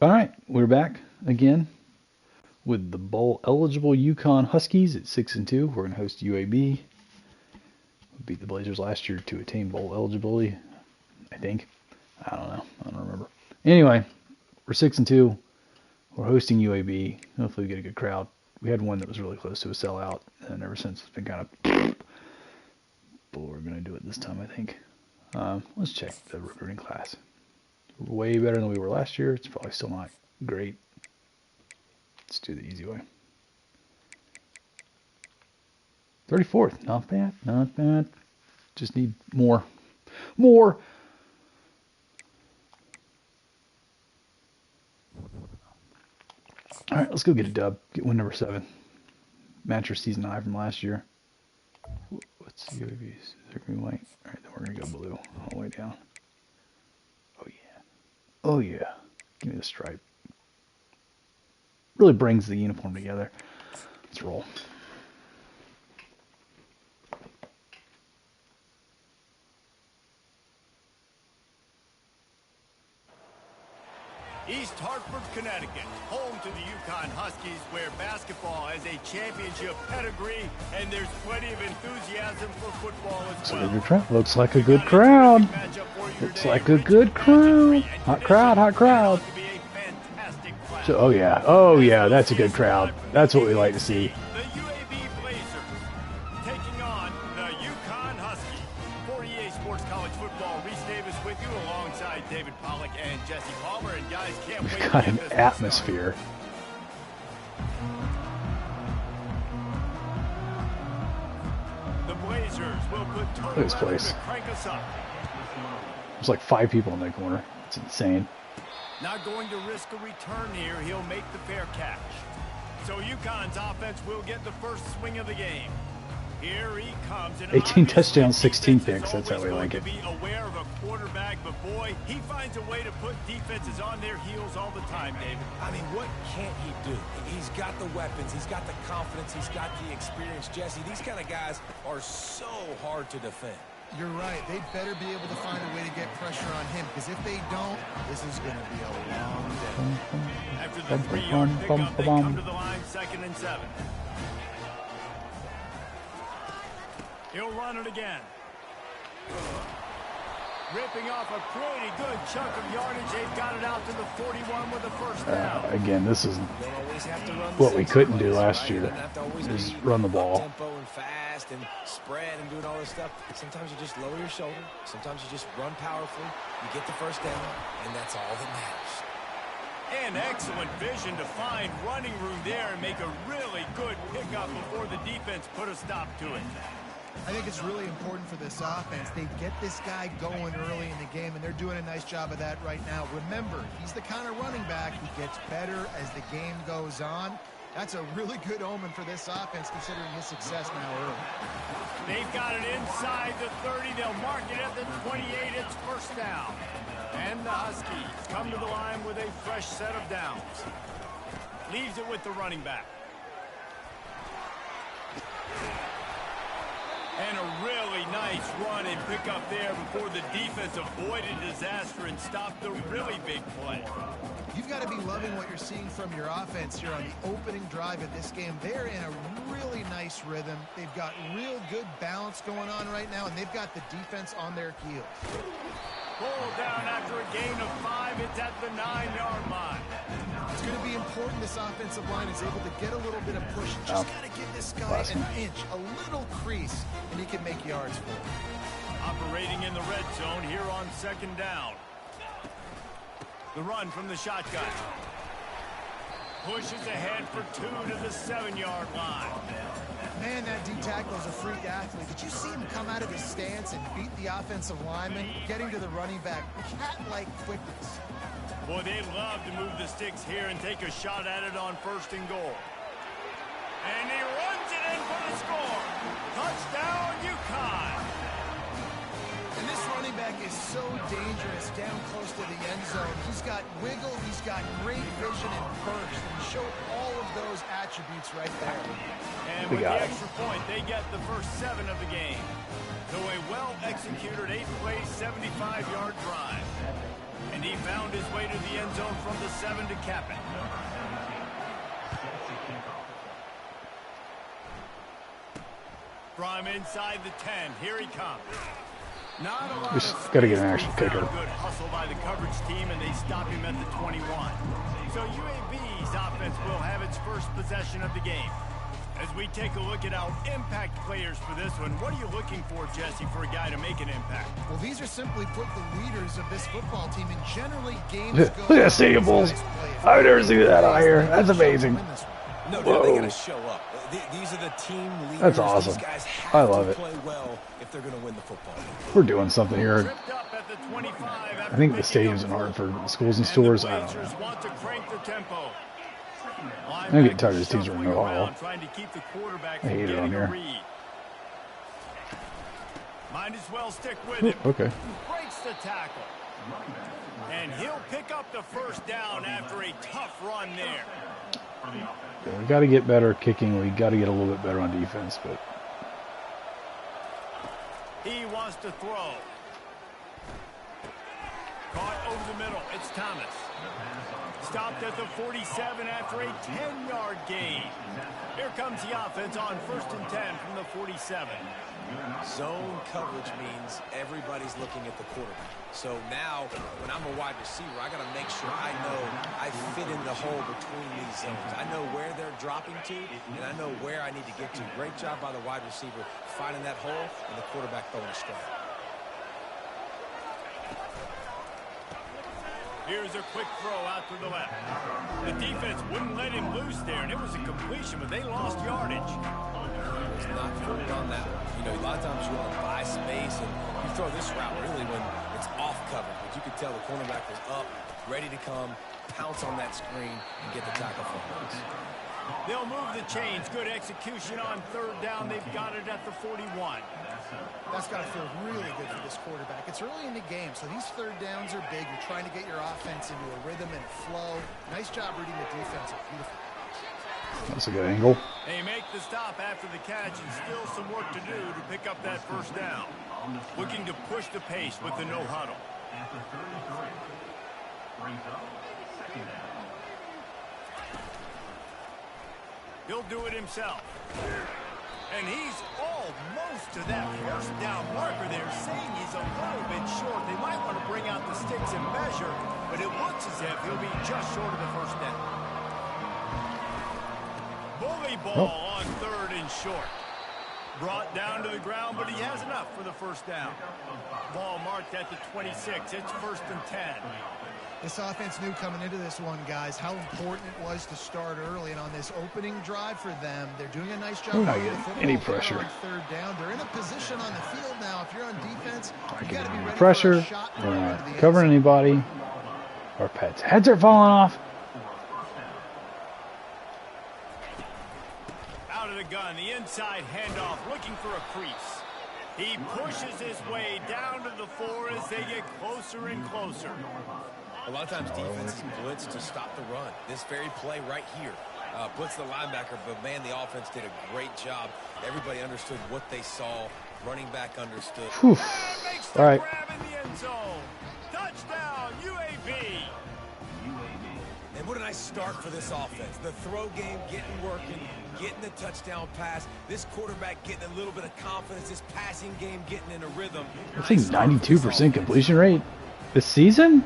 All right, we're back again with the bowl-eligible UConn Huskies at 6-2. We're going to host UAB. We beat the Blazers last year to attain bowl eligibility, I think. I don't know. I don't remember. Anyway, we're 6-2. We're hosting UAB. Hopefully we get a good crowd. We had one that was really close to a sellout, and ever since it's been kind of... But we're going to do it this time, I think. Let's check the recruiting class. We're way better than we were last year. It's probably still not great. Let's do the easy way. 34th. Not bad. Not bad. Just need more. More! Alright, let's go get a dub. Get win number 7. Match our season high from last year. What's the UAV's? They're going to be white. Alright, then we're going to go blue. All the way down. Oh, yeah. Oh, yeah. Give me the stripe. Really brings the uniform together. Let's roll. East Hartford, Connecticut, home to the UConn Huskies, where basketball has a championship pedigree, and there's plenty of enthusiasm for football as well. Looks like a good crowd. Looks like a good crowd. Hot crowd, hot crowd. So, oh yeah, that's a good crowd. That's what we like to see. The UAB Blazers taking on the UConn Huskies. For EA Sports College Football, Reese Davis with you alongside David Pollack and Jesse Palmer. And guys, can't wait We've got an atmosphere. The Blazers will put Look at this place. crank us up. There's like 5 people in that corner. It's insane. Not going to risk a return here. He'll make the fair catch. So UConn's offense will get the first swing of the game. Here he comes. 18 touchdowns, 16 picks. That's how we like it. Be aware of a quarterback, but boy, he finds a way to put defenses on their heels all the time, David. I mean, what can't he do? He's got the weapons, he's got the confidence, he's got the experience. Jesse, these kind of guys are so hard to defend. You're right. They better be able to find a way to get pressure on him, because if they don't, this is going to be a long day. After the 3-yard pickup, they come to the line, 2nd and 7. He'll run it again. Ripping off a pretty good chunk of yardage. They've got it out to the 41 with a first down. Again, this is what we couldn't do last year, is run the ball. Tempo and fast and spread and doing all this stuff. Sometimes you just lower your shoulder. Sometimes you just run powerfully. You get the first down, and that's all that matters. And excellent vision to find running room there and make a really good pickup before the defense put a stop to it. I think it's really important for this offense. They get this guy going early in the game, and they're doing a nice job of that right now. Remember, he's the kind of running back who gets better as the game goes on. That's a really good omen for this offense, considering his success now early. They've got it inside the 30. They'll mark it at the 28. It's first down. And the Huskies come to the line with a fresh set of downs. Leaves it with the running back. And a really nice run and pick up there before the defense avoided disaster and stopped the really big play. You've got to be loving what you're seeing from your offense here on the opening drive of this game. They're in a really nice rhythm. They've got real good balance going on right now, and they've got the defense on their heels. Pulled down after a gain of 5. It's at the 9-yard line. It's going to be important this offensive line is able to get a little bit of push. Just got to give this guy an inch, a little crease, and he can make yards for it. Operating in the red zone here on 2nd down. The run from the shotgun. Pushes ahead for 2 to the 7-yard line. Man, that D-tackle is a freak athlete. Did you see him come out of his stance and beat the offensive lineman, getting to the running back? Cat-like quickness. Boy, they love to move the sticks here and take a shot at it on 1st and goal. And he runs it in for the score. Touchdown, UConn. And this running back is so dangerous down close to the end zone. He's got wiggle, he's got great vision and burst, and he showed all of those attributes right there. And with the extra point, they get the first 7 of the game. So a well-executed 8-play, 75-yard drive. And he found his way to the end zone from the 7 to cap it. From inside the 10, here he comes. Not a lot Just gotta get an actual kicker. Good hustle by the coverage team, and they stop him at the 21. So UAB's offense will have its first possession of the game. As we take a look at our impact players for this one, what are you looking for, Jesse, for a guy to make an impact? Well, these are simply put the leaders of this football team, and generally games Look go... at Stadium Bulls. I've never seen that out here. That's amazing. No, Whoa. they gotta show up. These are the team leaders. That's awesome. These guys have I love to it. play well if they're going to win the football. We're doing something here. Tripped up at the 25 I think the stadiums are hard for schools and stores. I don't know. want to crank the tempo. I'm getting tired of these teams running the ball. Trying to keep the quarterback I hate it on here. Might as well stick with Ooh, him. okay. Breaks the tackle. And he'll pick up the first down after a tough run there. Yeah, we got to get better kicking. We got to get a little bit better on defense, but He wants to throw. Caught over the middle. It's Thomas. Stopped at the 47 after a 10-yard gain. Here comes the offense on 1st and 10 from the 47. Zone coverage means everybody's looking at the quarterback. So now, when I'm a wide receiver, I got to make sure I know I fit in the hole between these zones. I know where they're dropping to, and I know where I need to get to. Great job by the wide receiver finding that hole, and the quarterback throwing a strike. Here's a quick throw out to the left. The defense wouldn't let him loose there, and it was a completion, but they lost yardage. Was not fooled on that one. You know, a lot of times you want to buy space, and you throw this route really when it's off cover. But you could tell the cornerback was up, ready to come, pounce on that screen, and get the tackle for him. They'll move the chains. Good execution on 3rd down. They've got it at the 41. That's got to feel really good for this quarterback. It's early in the game, so these 3rd downs are big. You're trying to get your offense into a rhythm and flow. Nice job reading the defense. Beautiful. that's a good angle. They make the stop after the catch, and still some work to do to pick up that 1st down. Looking to push the pace with the no huddle. He'll do it himself. And he's almost to that 1st down marker. They're saying he's a little bit short. They might want to bring out the sticks and measure, but it looks as if he'll be just short of the 1st down. Bully ball on 3rd and short. Brought down to the ground, but he has enough for the 1st down. Ball marked at the 26. It's 1st and 10. This offense knew coming into this one, guys, how important it was to start early. And on this opening drive for them, they're doing a nice job. We're not moving the getting football any down pressure. on 3rd down. They're in a position on the field now. If you're on defense, you got to be ready Pressure. for a shot We're throw into not the end covering zone. anybody. Our pets' heads are falling off. Out of the gun, the inside handoff, looking for a crease. He pushes his way down to the 4 as they get closer and closer. A lot of times defenses blitz to stop the run. This very play right here blitz the linebacker, but man, the offense did a great job. Everybody understood what they saw. Running back understood. Whew. Makes the All right. grab in the end zone. Touchdown, UAB. And what a nice start for this offense. The throw game getting working, getting the touchdown pass. This quarterback getting a little bit of confidence. This passing game getting in a rhythm. I think 92% completion rate this season.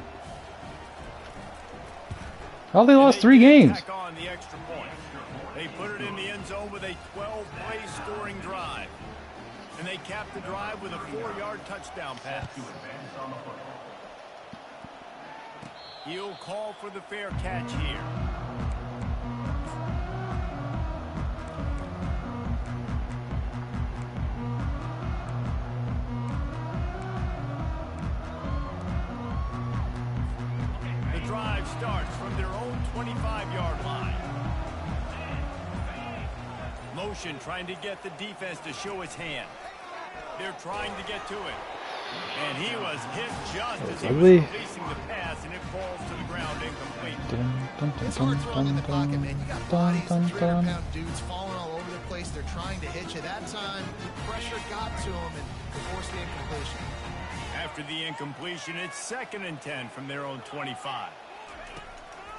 How they lost 3 games? Tack on the extra point. They put it in the end zone with a 12-play scoring drive. And they capped the drive with a 4-yard touchdown pass. He'll call for the fair catch here. The drive starts from their own 25-yard line. Motion trying to get the defense to show its hand. They're trying to get to it. And he was hit just as he was releasing the pass, and it falls to the ground incomplete. It's hard throwing in the pocket, man. You got bodies and 300-pound dudes falling all over the place. They're trying to hit you. That time, the pressure got to him and forced the incompletion. After the incompletion, it's 2nd and 10 from their own 25.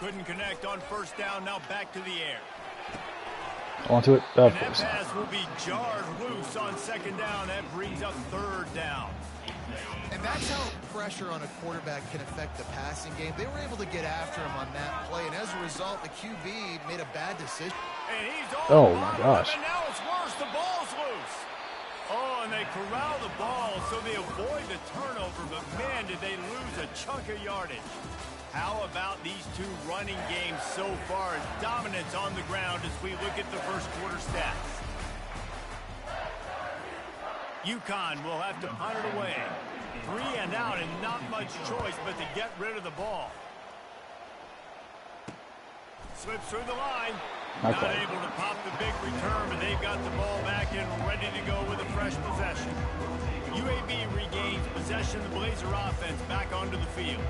Couldn't connect on first down. Now back to the air. Onto it. Of And that course. pass will be jarred loose on 2nd down. That brings up 3rd down. And that's how pressure on a quarterback can affect the passing game. They were able to get after him on that play, and as a result, the QB made a bad decision. And he's Oh, my gosh. And now it's worse. The ball's loose. Oh, and they corral the ball so they avoid the turnover. But, man, did they lose a chunk of yardage. How about these two running games so far? Dominance on the ground as we look at the first quarter stats. UConn will have to punt it away. 3 and out and not much choice but to get rid of the ball. Slips through the line. Not able to pop the big return, but they've got the ball back and ready to go with a fresh possession. UAB regains possession of the Blazer offense back onto the field.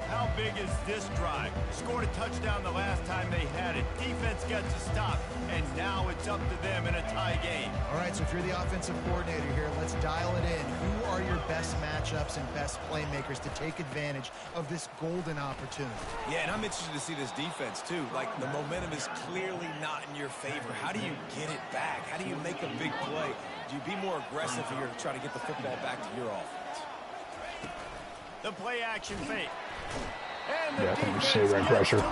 How big is this drive? Scored a touchdown the last time they had it. Defense gets a stop, and now it's up to them in a tie game. All right, so if you're the offensive coordinator here, let's dial it in. Who are your best matchups and best playmakers to take advantage of this golden opportunity? Yeah, and I'm interested to see this defense, too. Like, the momentum is clearly not in your favor. How do you get it back? How do you make a big play? Do you be more aggressive here to try to get the football back to your offense? The play action fake. And Yeah, I think we should run pressure.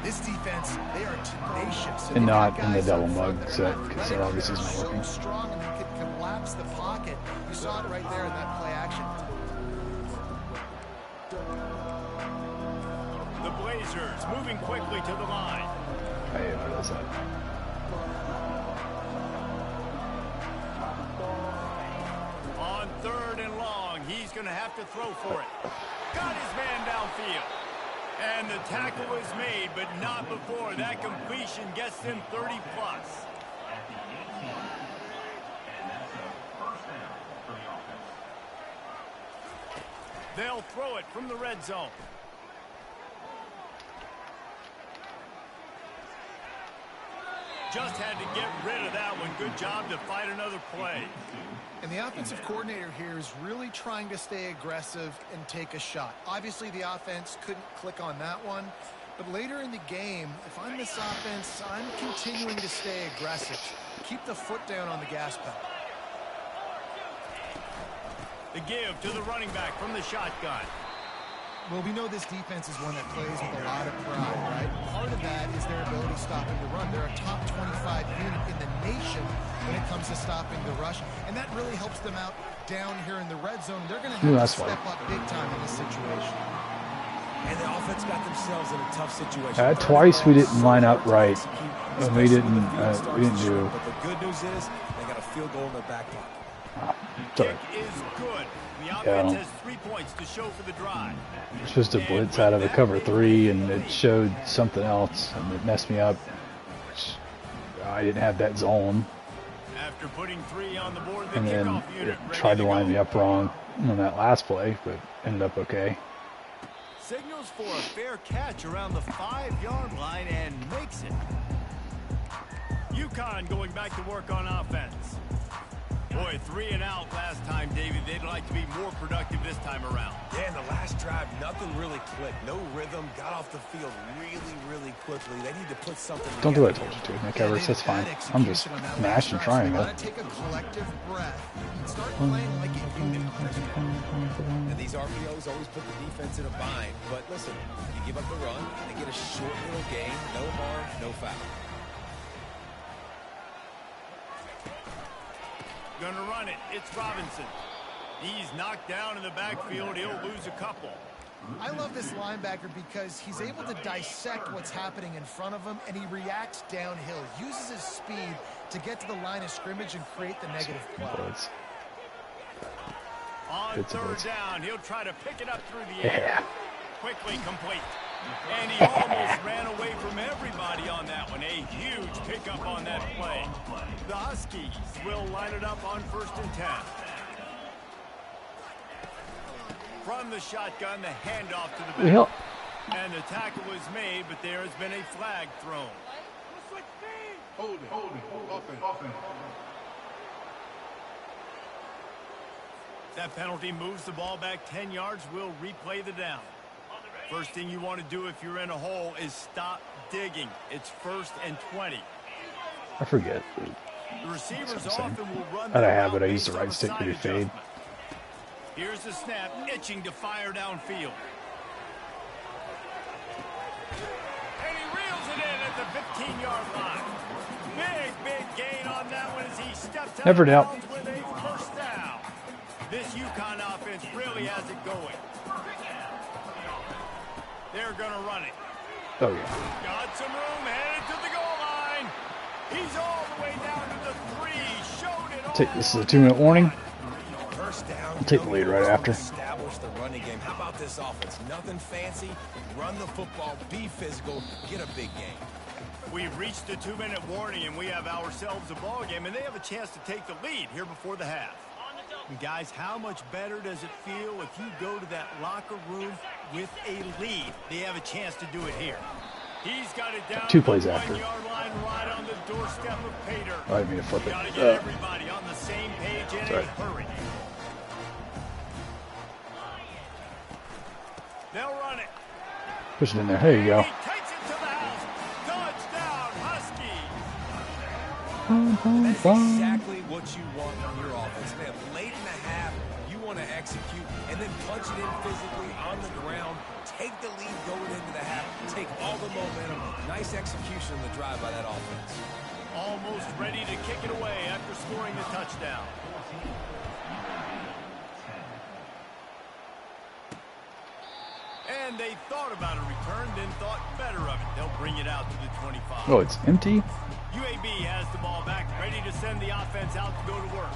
This defense, they are tenacious. And not in the double mug set, because that obviously isn't so working. strong, and they can collapse the pocket. You saw it right there in that play action. The Blazers moving quickly to the line. Hey, what is that? On 3rd and long, he's going to have to throw for it. Got his man downfield. And the tackle is made, but not before that completion gets them 30+. They'll throw it from the red zone. Just had to get rid of that one. Good job to fight another play. And the offensive coordinator here is really trying to stay aggressive and take a shot. Obviously, the offense couldn't click on that one. But later in the game, if I'm this offense, I'm continuing to stay aggressive. Keep the foot down on the gas pedal. The give to the running back from the shotgun. Well, we know this defense is one that plays with a lot of pride, right? Part of that is their ability stopping the run. They're a top 25 unit in the nation when it comes to stopping the rush, and that really helps them out down here in the red zone. They're going to have to step up big time in this situation. And the offense got themselves in a tough situation. Twice we didn't line up right. We didn't do. But the good news is they got a field goal in their back pocket. Kick is good. The offense has 3 points to show for the drive. We're supposed to blitz out of a cover 3, and it showed something else, and it messed me up. Which I didn't have that zone. After putting 3 on the board, the And then kickoff unit it tried to go. line me up wrong on that last play, but ended up okay. Signals for a fair catch around the 5-yard line and makes it. UConn going back to work on offense. Boy, 3 and out last time, David. They'd like to be more productive this time around. Yeah, in the last drive, nothing really clicked. No rhythm. Got off the field really quickly. They need to put something Don't do together. what I told you to, Nick Evers. That's fine. I'm just mashing triangle. Got to take a collective breath and start playing like a unit. And these RPOs always put the defense in a bind. But listen, you give up the run, they get a short little gain. No harm, no foul. Gonna run it. It's Robinson. He's knocked down in the backfield. He'll lose a couple. I love this linebacker because he's able to dissect what's happening in front of him, and he reacts downhill, uses his speed to get to the line of scrimmage and create the negative play. On It's a 3rd blitz. down, he'll try to pick it up through the air. Yeah. Quickly complete. And he almost ran away from everybody on that one. A huge pickup on that play. The Huskies will line it up on 1st and 10. From the shotgun, the handoff to the back. And the tackle was made, but there has been a flag thrown. Hold it. Offense. That penalty moves the ball back 10 yards. We'll replay the down. First thing you want to do if you're in a hole is stop digging. It's 1st and 20. I forget. The receivers often will run I their have it. I route used the based on right a stick side to do fade. adjustment. Here's the snap, itching to fire downfield. And he reels it in at the 15-yard line. Big gain on that one as he steps out Never of doubt. bounds with a first down. This UConn offense really has it going. They're going to run it. Oh, yeah. Got some room, headed to the goal line. He's all the way down to the 3. Showed it all. This is a 2-minute warning. First down. I'll take the lead right after. Establish the running game. How about this offense? Nothing fancy. Run the football, be physical, get a big game. We've reached the 2-minute warning, and we have ourselves a ball game, and they have a chance to take the lead here before the half. And guys, how much better does it feel if you go to that locker room with a lead? They have a chance to do it here. He's got it down 2 plays the after. 1-yard line right on the doorstep of Pater. I didn't mean to flip it. Got to get everybody on the same page in Sorry. a hurry. They'll run it. Push it in there. There you go. He takes it to the house. Touchdown, Huskies. That's exactly what you want from your offense, man. Late in the half, you want to execute and then punch it in physically on the ground. Take the lead going into the half. Take all the momentum. Nice execution on the drive by that offense. Almost ready to kick it away after scoring the touchdown. And they thought about a return, then thought better of it. They'll bring it out to the 25. Oh, it's empty? UAB has the ball back, ready to send the offense out to go to work.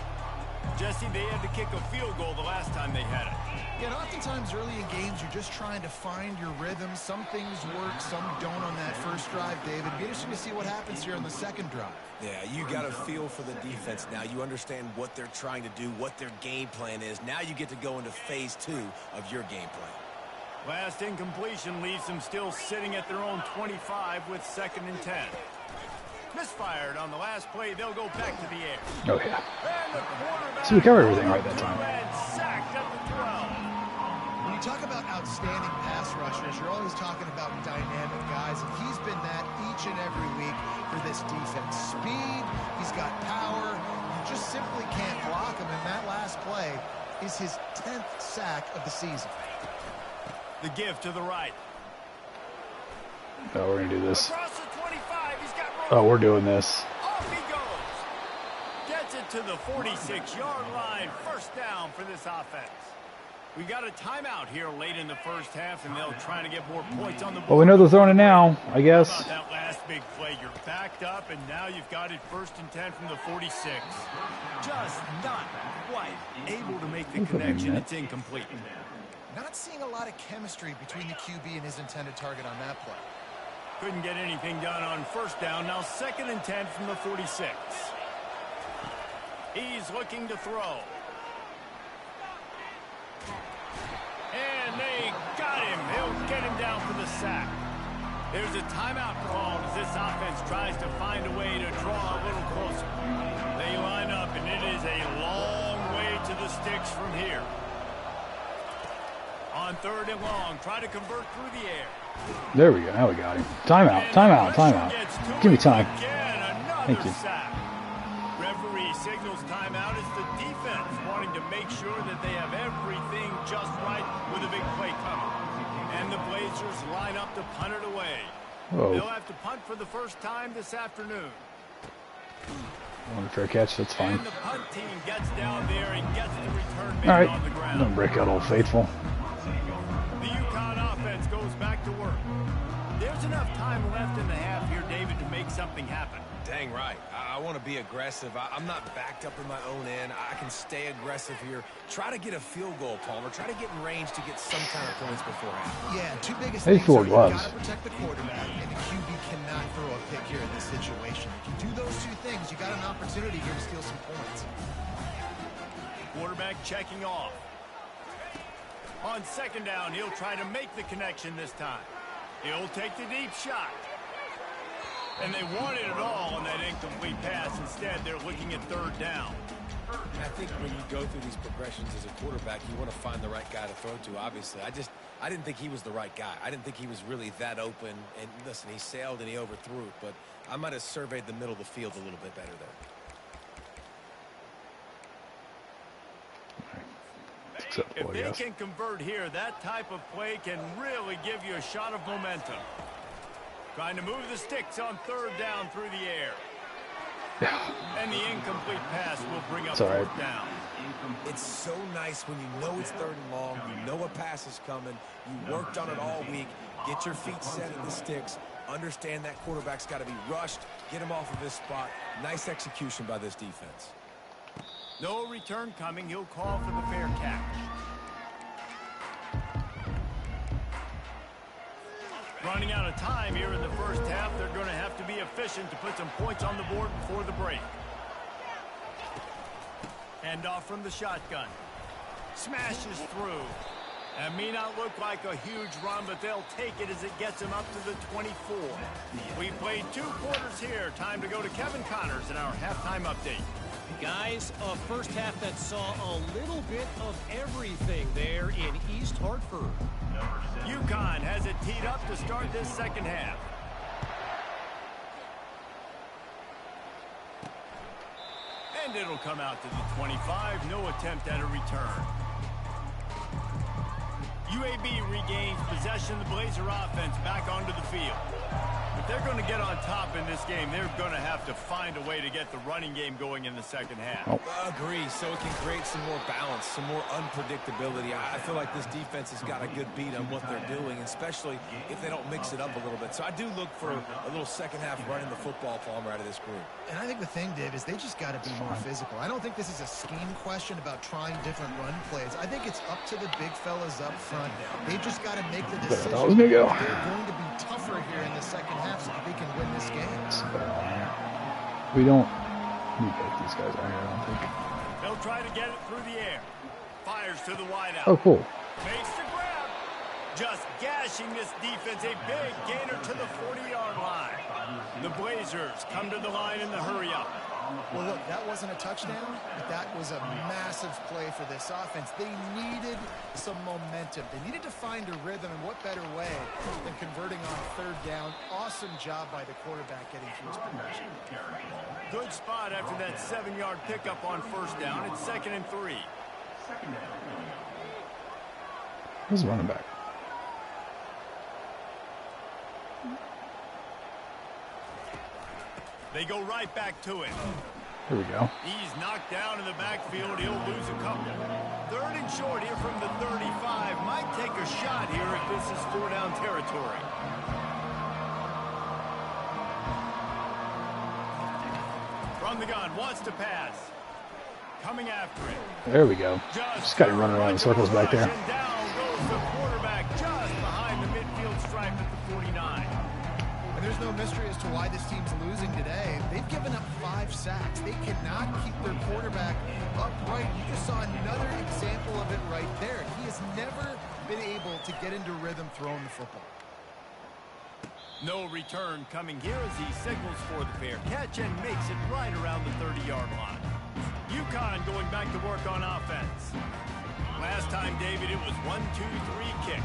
Jesse, they had to kick a field goal the last time they had it. Yeah, and oftentimes early in games, you're just trying to find your rhythm. Some things work, some don't on that first drive, David. It'd be interesting to see what happens here on the second drive. Yeah, you got a feel for the defense now. You understand what they're trying to do, what their game plan is. Now you get to go into phase 2 of your game plan. Last incompletion leaves them still sitting at their own 25 with 2nd and 10. Misfired on the last play. They'll go back to the air. Oh, yeah. And the quarterback So we covered everything right that time. and sacked at the 12. When you talk about outstanding pass rushers, you're always talking about dynamic guys, and he's been that each and every week for this defense. Speed, he's got power. You just simply can't block him, and that last play is his 10th sack of the season. The give to the right. Oh, we're going to do this. Across the 25, he's got room. Oh, we're doing this. Off he goes. Gets it to the 46-yard line. First down for this offense. We got a timeout here late in the first half, and they'll try to get more points on the board. Well, we know they're throwing it now, I How guess. about that last big play? You're backed up, and now you've got it 1st and 10 from the 46. Just not quite able to make the connection. It's incomplete. Not seeing a lot of chemistry between the QB and his intended target on that play. Couldn't get anything done on first down. Now 2nd and 10 from the 46. He's looking to throw. And they got him. He'll get him down for the sack. There's a timeout called as this offense tries to find a way to draw a little closer. They line up, and it is a long way to the sticks from here. On 3rd and long, try to convert through the air. There we go. Now we got him. Timeout. Timeout. Timeout. Give me time. Thank you. Sack. Referee signals timeout as the defense wanting to make sure that they have everything just right with a big play coming. And the Blazers line up to punt it away. Whoa. They'll have to punt for the first time this afternoon. Fair catch. That's fine. And the punt team gets down there and gets the return All man right. on the ground. Don't break out Old Faithful. The UConn offense goes back to work. There's enough time left in the half here, David, to make something happen. Dang right. I want to be aggressive. I'm not backed up in my own end. I can stay aggressive here. Try to get a field goal, Palmer. Try to get in range to get some kind of points beforehand. Yeah, two biggest Hey, things four are you gloves. got to protect the quarterback, and the QB cannot throw a pick here in this situation. If you do those two things, you got an opportunity here to steal some points. Quarterback checking off. On 2nd down, he'll try to make the connection this time. He'll take the deep shot. And they wanted it all on that incomplete pass. Instead, they're looking at 3rd down. I think when you go through these progressions as a quarterback, you want to find the right guy to throw to, obviously. I didn't think he was the right guy. I didn't think he was really that open. And listen, he sailed and he overthrew it, but I might have surveyed the middle of the field a little bit better there. If they can convert here, that type of play can really give you a shot of momentum. Trying to move the sticks on third down through the air. And the incomplete pass will bring up fourth down. It's so nice when you know it's third and long, you know a pass is coming, you worked on it all week, get your feet set at the sticks, understand that quarterback's got to be rushed, get him off of his spot. Nice execution by this defense. No return coming. He'll call for the fair catch. Running out of time here in the first half. They're going to have to be efficient to put some points on the board before the break. Hand off from the shotgun. Smashes through. That may not look like a huge run, but they'll take it as it gets them up to the 24. We played 2 quarters here. Time to go to Kevin Connors in our halftime update. Guys, a first half that saw a little bit of everything there in East Hartford. UConn has it teed up to start this second half. And it'll come out to the 25. No attempt at a return. UAB regains possession of the Blazer offense back onto the field. If they're going to get on top in this game, they're going to have to find a way to get the running game going in the second half. Agree, so it can create some more balance, some more unpredictability. I feel like this defense has got a good beat on what they're doing, especially if they don't mix it up a little bit. So I do look for a little second half running the football Palmer out of this group. And I think the thing, Dave, is they just got to be more physical. I don't think this is a scheme question about trying different run plays. I think it's up to the big fellas up front. They've just got to make the decision. They're going to be tougher here in the second half so that they can win this game. We don't need to these guys out here, I don't think. They'll try to get it through the air. Fires to the wideout. Oh, cool. Makes the grab. Just gashing this defense. A big gainer to the 40-yard line. The Blazers come to the line in the hurry-up. Well, look, that wasn't a touchdown, but that was a massive play for this offense. They needed some momentum. They needed to find a rhythm, and what better way than converting on third down. Awesome job by the quarterback getting through his progression. Good spot after that 7-yard pickup on first down. It's 2nd and 3. Who's running back? They go right back to it. Here we go. He's knocked down in the backfield. He'll lose a couple. 3rd and short here from the 35. Might take a shot here if this is 4-down territory. From the gun, wants to pass. Coming after it. There we go. Just got him running around in circles back there. And down goes the quarterback just behind the midfield stripe at the 49. And there's no mystery as to why this team's losing today. They've given up 5 sacks. They cannot keep their quarterback upright. You just saw another example of it right there. He has never been able to get into rhythm throwing the football. No return coming here as he signals for the fair catch and makes it right around the 30-yard line. UConn going back to work on offense. Last time, David, it was 1-2-3 kick.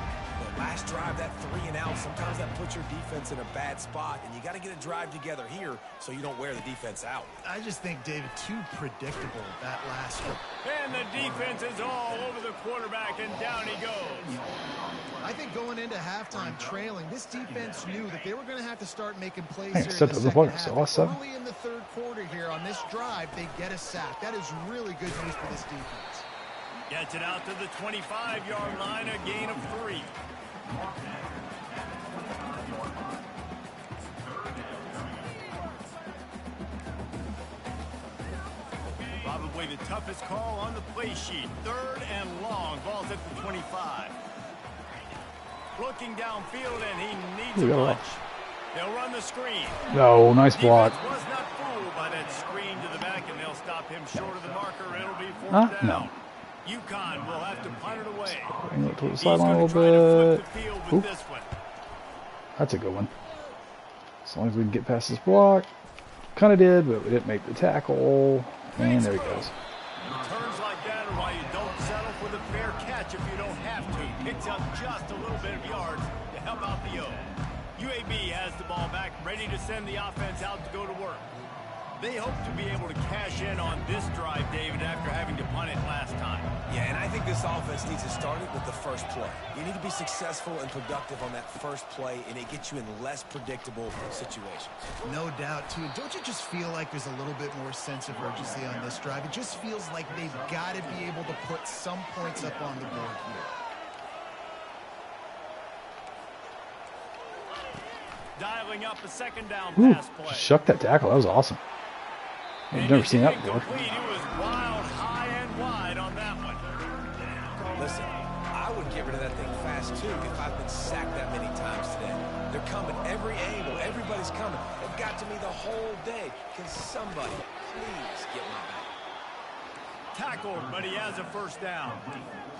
Last drive, that 3 and out, sometimes that puts your defense in a bad spot, and you got to get a drive together here so you don't wear the defense out. I just think, David, too predictable, that last one. And the defense is all over the quarterback, and down he goes. I think going into halftime trailing, this defense knew that they were going to have to start making plays Hey, here in the second half. Early in the 3rd quarter here on this drive, they get a sack. That is really good news for this defense. Gets it out to the 25-yard line, a gain of 3. Probably the toughest call on the play sheet. 3rd and long. Ball's at the 25. Looking downfield, and he needs a bunch. They'll run the screen. No, nice block. Was not fooled by that screen to the back, and they'll stop him short of the marker. It'll be 4th down. No. UConn will have to punt it away. Bring it to the He's sideline a going to little try to flip bit. the field with Oop. this one. That's a good one. As long as we can get past this block. Kind of did, but we didn't make the tackle. And there he goes. Turns like that are why you don't settle for the fair catch if you don't have to. Picks up just a little bit of yards to help out the O. UAB has the ball back, ready to send the offense out to go to work. They hope to be able to cash in on this drive, David, after having to punt it last time. Yeah, and I think this offense needs to start it with the first play. You need to be successful and productive on that first play, and it gets you in less predictable situations. No doubt, too. Don't you just feel like there's a little bit more sense of urgency on this drive? It just feels like they've got to be able to put some points up on the board here. Dialing up a second down Ooh, pass play. shuck that tackle. That was awesome. I've never seen that before. He was wild, high and wide on that one. Listen, I would get rid of that thing fast, too, if I've been sacked that many times today. They're coming every angle. Everybody's coming. They've got to me the whole day. Can somebody please get my back? Tackled, but he has a first down.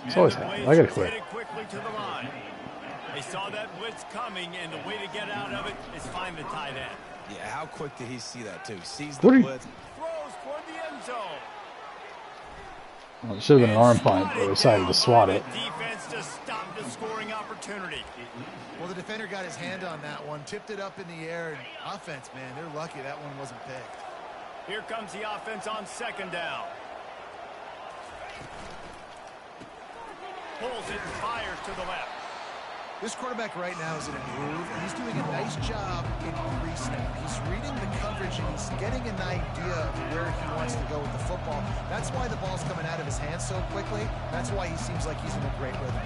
It's always happening. I gotta quit. Headed quickly to the line. They saw that blitz coming, and the way to get out of it is find the tight end. Yeah, how quick did he see that, too? Sees the blitz. Throws toward the end zone. Well, it should have been an arm punt, but they decided to swat it. Defense to stop the scoring opportunity. Well, the defender got his hand on that one, tipped it up in the air, and offense, man, they're lucky that one wasn't picked. Here comes the offense on second down. Pulls it and fires to the left. This quarterback right now is in a groove, and he's doing a nice job in pre-snap. He's reading the coverage, and he's getting an idea of where he wants to go with the football. That's why the ball's coming out of his hands so quickly. That's why he seems like he's in a great rhythm.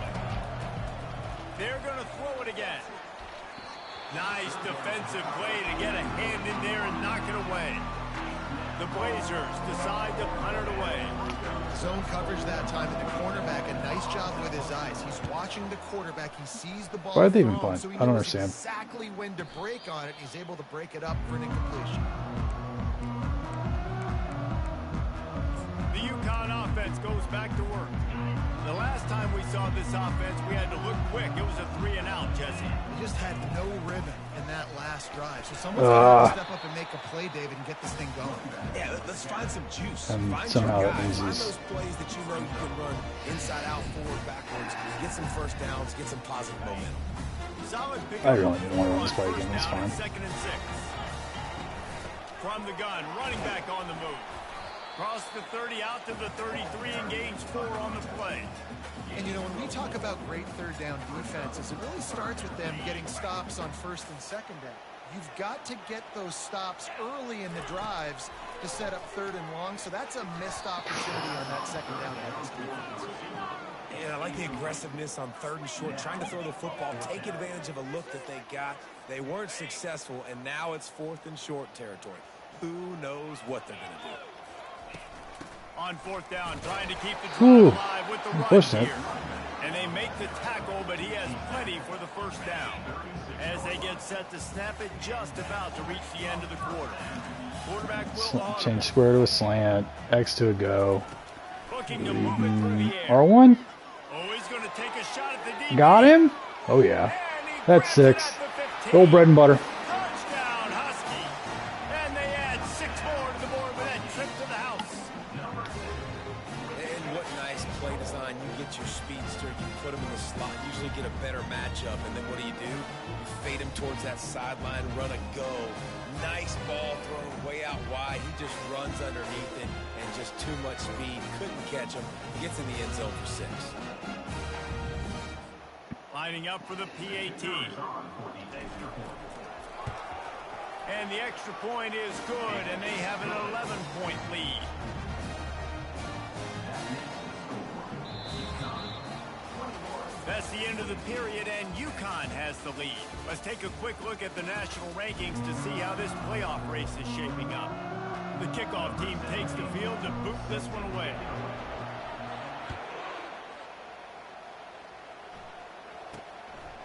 They're going to throw it again. Nice defensive play to get a hand in there and knock it away. The Blazers decide to punt it away. Zone coverage that time, and the cornerback, a nice job with his eyes. He's watching the quarterback. He sees the ball. Why did they even thrown, punt? so he I don't knows understand. exactly when to break on it. He's able to break it up for an incompletion. The UConn offense goes back to work. The last time we saw this offense, we had to look quick. It was a 3-and-out, Jesse. He just had no rhythm in that last drive. So someone's got to step up and make a play, David, and get this thing going. Yeah, let's find some juice. And find somehow your that guys. means Find he's- those plays that you know you can run inside out, forward, backwards. Get some first downs. Get some positive momentum. Solid pick. I really didn't want to run this play again. That's Down fine. at 2nd and 6. From the gun, running back on the move. Cross the 30 out to the 33 and gains 4 on the play. And, you know, when we talk about great third down defenses, it really starts with them getting stops on first and second down. You've got to get those stops early in the drives to set up third and long, so that's a missed opportunity on that second down by this defense. Yeah, I like the aggressiveness on third and short, trying to throw the football, take advantage of a look that they got. They weren't successful, and now it's 4th and short territory. Who knows what they're going to do? On 4th down, trying to keep the drive alive with the run here. And they make the tackle, but he has plenty for the first down. As they get set to snap it just about to reach the end of the quarter. Quarterback will Change square to a slant, X to a go. looking to move it through the air. R1? Oh, he's going to take a shot at the deep. Got him? Oh, yeah. That's 6. Old bread and butter. Touchdown, Husky. And they add 6 more to the board with that trip to the house. And what nice play design. You get your speedster, you put him in the slot, usually get a better matchup, and then what do? You fade him towards that sideline, run a go. Nice ball thrown way out wide. He just runs underneath it, and just too much speed. Couldn't catch him. Gets in the end zone for 6. Lining up for the PAT. And the extra point is good, and they have an 11-point lead. That's the end of the period, and UConn has the lead. Let's take a quick look at the national rankings to see how this playoff race is shaping up. The kickoff team takes the field to boot this one away.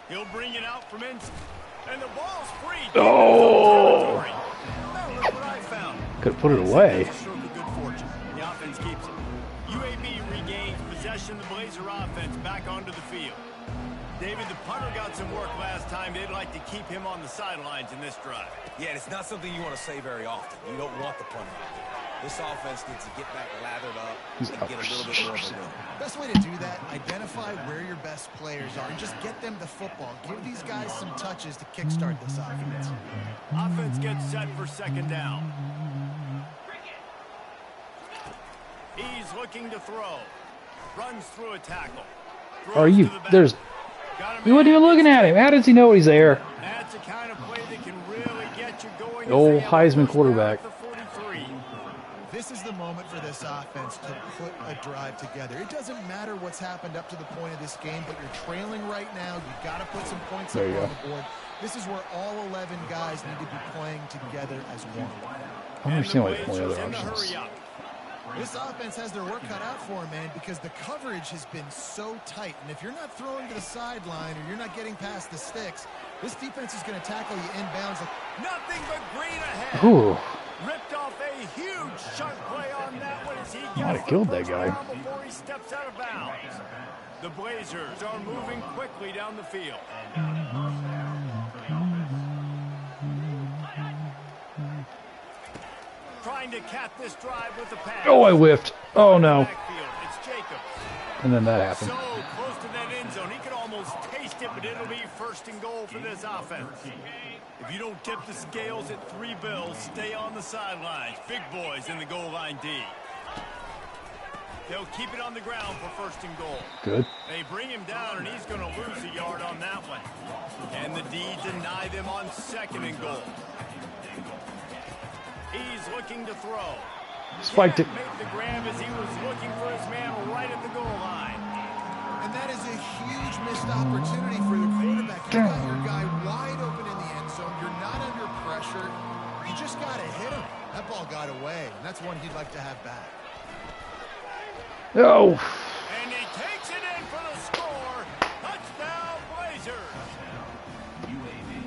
He'll bring it out from inside, and the ball's free. Oh! Now look what I found. Could have put it away. That's a stroke of good fortune. The offense keeps it. UAB regains possession. The Blazer offense back onto the field. David, the punter got some work last time. They'd like to keep him on the sidelines in this drive. Yeah, and it's not something you want to say very often. You don't want the punter out there. This offense needs to get back lathered up and get a little bit more of a rhythm. Best way to do that, identify where your best players are and just get them the football. Give these guys some touches to kickstart this offense. Offense gets set for second down. He's looking to throw. Runs through a tackle. Are you? There's. He wasn't even looking at him. How does he know he's there? That's the kind of play that can really get you going. The old Heisman quarterback. This is the moment for this offense to put a drive together. It doesn't matter what's happened up to the point of this game, but you're trailing right now. You've got to put some points up on the board. This is where all 11 guys need to be playing together as one. I don't understand why they're playing other options. This offense has their work cut out for them, man, because the coverage has been so tight. And if you're not throwing to the sideline or you're not getting past the sticks, this defense is going to tackle you inbounds. Nothing but green ahead. Ooh. Ripped off a huge chunk play on that one as he Might have killed that guy. Before he steps out of bounds. The Blazers are moving quickly down the field. Trying to cap this drive with the pass. Oh, I whiffed. Oh, no. It's Jacobs. And then that happened. So close to that end zone. He could almost taste it, but it'll be first and goal for this offense. If you don't tip the scales at 3 bills, stay on the sidelines. Big boys in the goal line D. They'll keep it on the ground for first and goal. Good. They bring him down, and he's going to lose a yard on that one. And the D deny them on second and goal. He's looking to throw. Spiked it. Made the grab as he was looking for his man right at the goal line. And that is a huge missed opportunity for the quarterback. You got your guy wide open in the end zone. You're not under pressure. You just got to hit him. That ball got away, and that's one he'd like to have back. No. And he takes it in for the score. Touchdown, Blazers.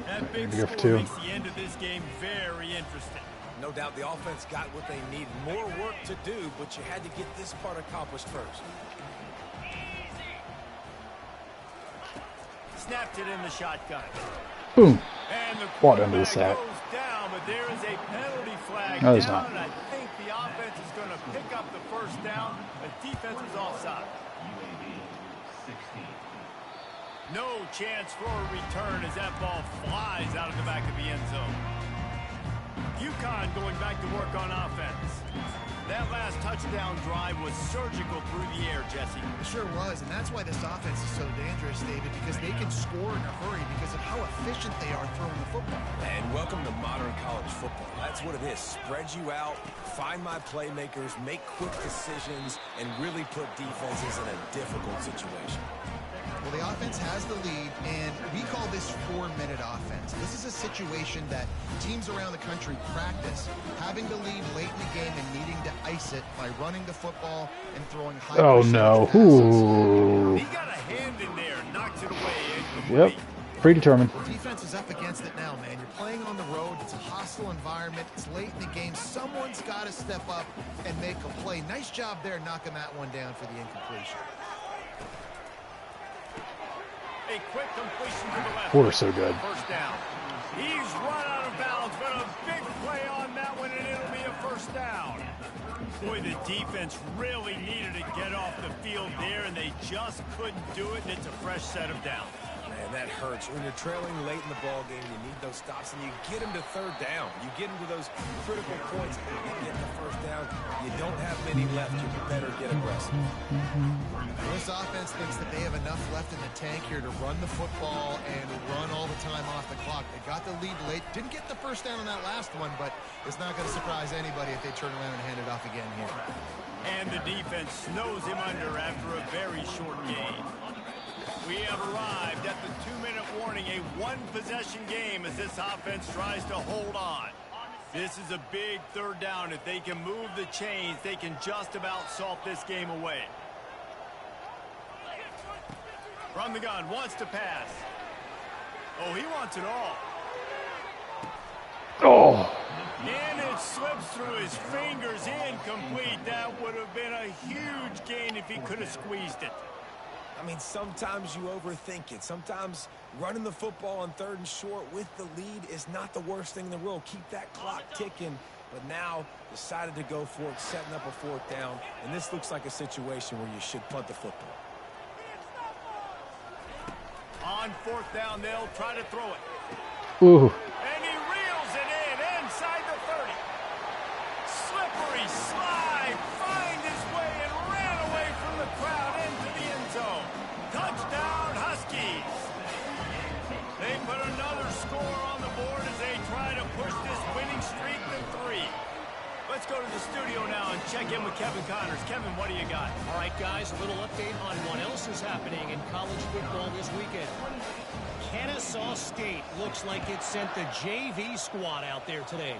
That big score makes the end of this game very interesting. No doubt the offense got what they need. More work to do, but you had to get this part accomplished first. Snapped it in the shotgun. Boom. And the Bought under the sack. goes down, but there is a penalty flag No, there's down, not. and I think the offense is going to pick up the first down. The defense was offside. No chance for a return as that ball flies out of the back of the end zone. UConn going back to work on offense. That last touchdown drive was surgical through the air, Jesse. It sure was, and that's why this offense is so dangerous, David, because they can score in a hurry because of how efficient they are throwing the football. And welcome to modern college football. That's what it is. Spread you out, find my playmakers, make quick decisions, and really put defenses in a difficult situation. Well, the offense has the lead, and we call this 4-minute offense. This is a situation that teams around the country practice, having the lead late in the game and needing to ice it by running the football and throwing high. Oh, no. Ooh. He got a hand in there, knocked it away. Yep. Predetermined. The defense is up against it now, man. You're playing on the road. It's a hostile environment. It's late in the game. Someone's got to step up and make a play. Nice job there knocking that one down for the incompletion. A quick completion to the left. Porter's so good. First down. He's run out of bounds, but a big play on that one, and it'll be a first down. Boy, the defense really needed to get off the field there, and they just couldn't do it, and it's a fresh set of downs. Man, that hurts. When you're trailing late in the ball game, you need those stops, and you get them to third down. You get them to those critical points, you get the first down. You don't have many left. You better get aggressive. This offense thinks that they have enough left in the tank here to run the football and run all the time off the clock. They got the lead late. Didn't get the first down on that last one, but it's not going to surprise anybody if they turn around and hand it off again here. And the defense snows him under after a very short game. We have arrived at the 2-minute warning, a one-possession game as this offense tries to hold on. This is a big third down. If they can move the chains, they can just about salt this game away. From the gun, wants to pass. Oh, he wants it all. Oh. And it slips through his fingers, incomplete. That would have been a huge gain if he could have squeezed it. I mean, sometimes you overthink it. Sometimes running the football on third and short with the lead is not the worst thing in the world. Keep that clock ticking but now decided to go for it, setting up a fourth down. And this looks like a situation where you should punt the football. On fourth down, they'll try to throw it. Ooh. And he reels it in inside the 30. Slippery slide, find his way and ran away from the crowd into the end zone. Touchdown, Huskies. They put another score on the board as they try to push this winning streak to 3. Let's go to the studio now and check in with Kevin Connors. Kevin, what do you got? All right, guys, a little update on what else is happening in college football this weekend. Kennesaw State looks like it sent the JV squad out there today.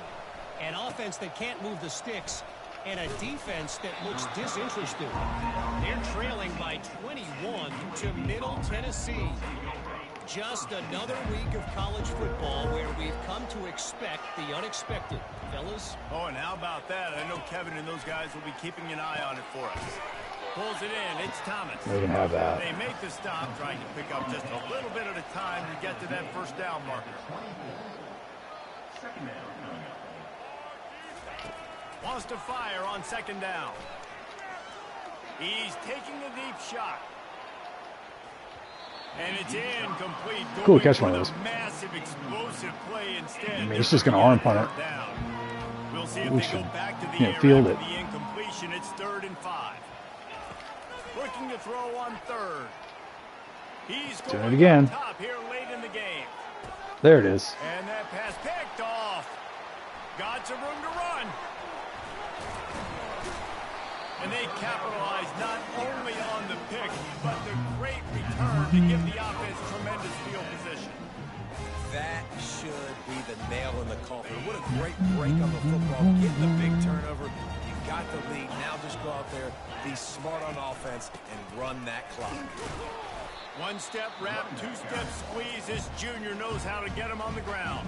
An offense that can't move the sticks and a defense that looks disinterested. They're trailing by 21 to Middle Tennessee. Just another week of college football where we've come to expect the unexpected. Fellas? Oh, and how about that? I know Kevin and those guys will be keeping an eye on it for us. Pulls it in. It's Thomas. They can have that. They make the stop, trying to pick up just a little bit at a time to get to that first down marker. Wants to fire on second down. He's taking a deep shot. And it's incomplete. Cool catch, one of those. Massive explosive play instead. I mean, it's just going to arm punt it. We'll see if We they should, go back to the yeah, air field after it. the incompletion. It's 3rd and 5. Looking to throw on 3rd. He's Doing going it again. up top here late in the game. There it is. And that pass picked off. Got some room to run. And they capitalize not only on the pick, but the great return to give the offense tremendous field position. That should be the nail in the coffin. What a great break on the football. Getting the big turnover. You got the lead. Now just go out there, be smart on offense, and run that clock. One-step wrap, two-step squeeze. This junior knows how to get him on the ground.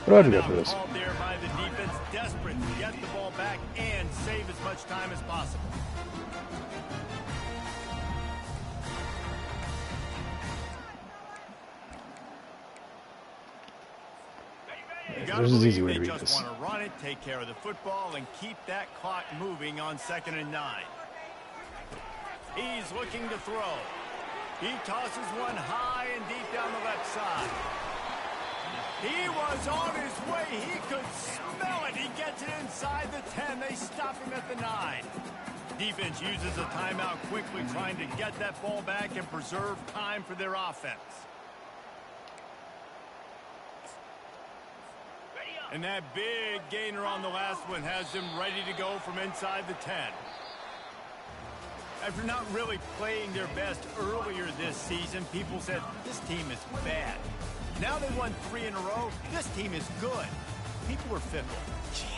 What do I do for this? Called there by the defense, desperate to get the ball back and save as much time as possible. There's an easy way to They read just this. want to run it, take care of the football, and keep that clock moving on 2nd and 9. He's looking to throw. He tosses one high and deep down the left side. He was on his way. He could smell it. He gets it inside the 10. They stop him at the 9. Defense uses a timeout quickly, trying to get that ball back and preserve time for their offense. And that big gainer on the last one has them ready to go from inside the 10. After not really playing their best earlier this season, people said, this team is bad. Now they won 3 in a row. This team is good. People were fickle.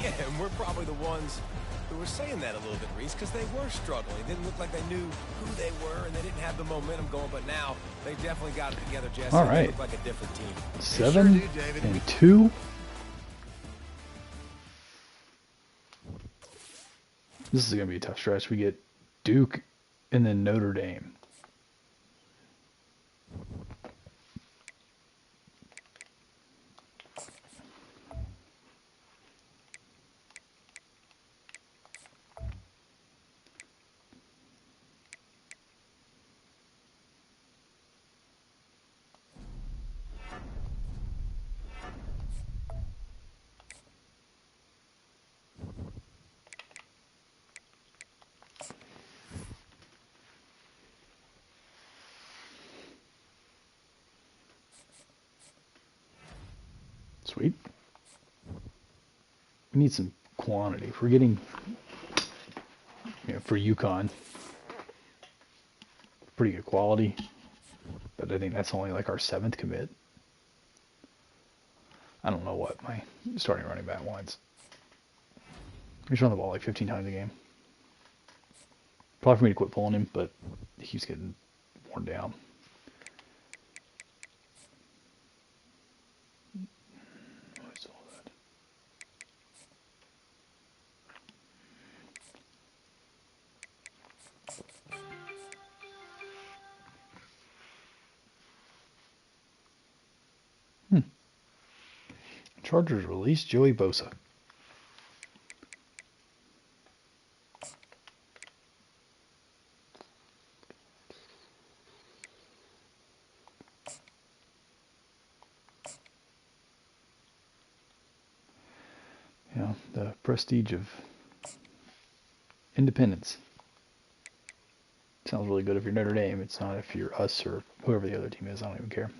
Yeah, and we're probably the ones who were saying that a little bit, Reese, because they were struggling. It didn't look like they knew who they were, and they didn't have the momentum going. But now they definitely got it together, Jesse. All right. They look like a different team. 7 do, David. and 2. This is going to be a tough stretch. We get Duke and then Notre Dame. Sweet. We need some quantity. If we're getting, for UConn, pretty good quality, but I think that's only like our 7th commit. I don't know what my starting running back wants. He's run the ball like 15 times a game. Probably for me to quit pulling him, but he's getting worn down. Chargers release Joey Bosa. You know, the prestige of independence. Sounds really good if you're Notre Dame. It's not if you're us or whoever the other team is. I don't even care.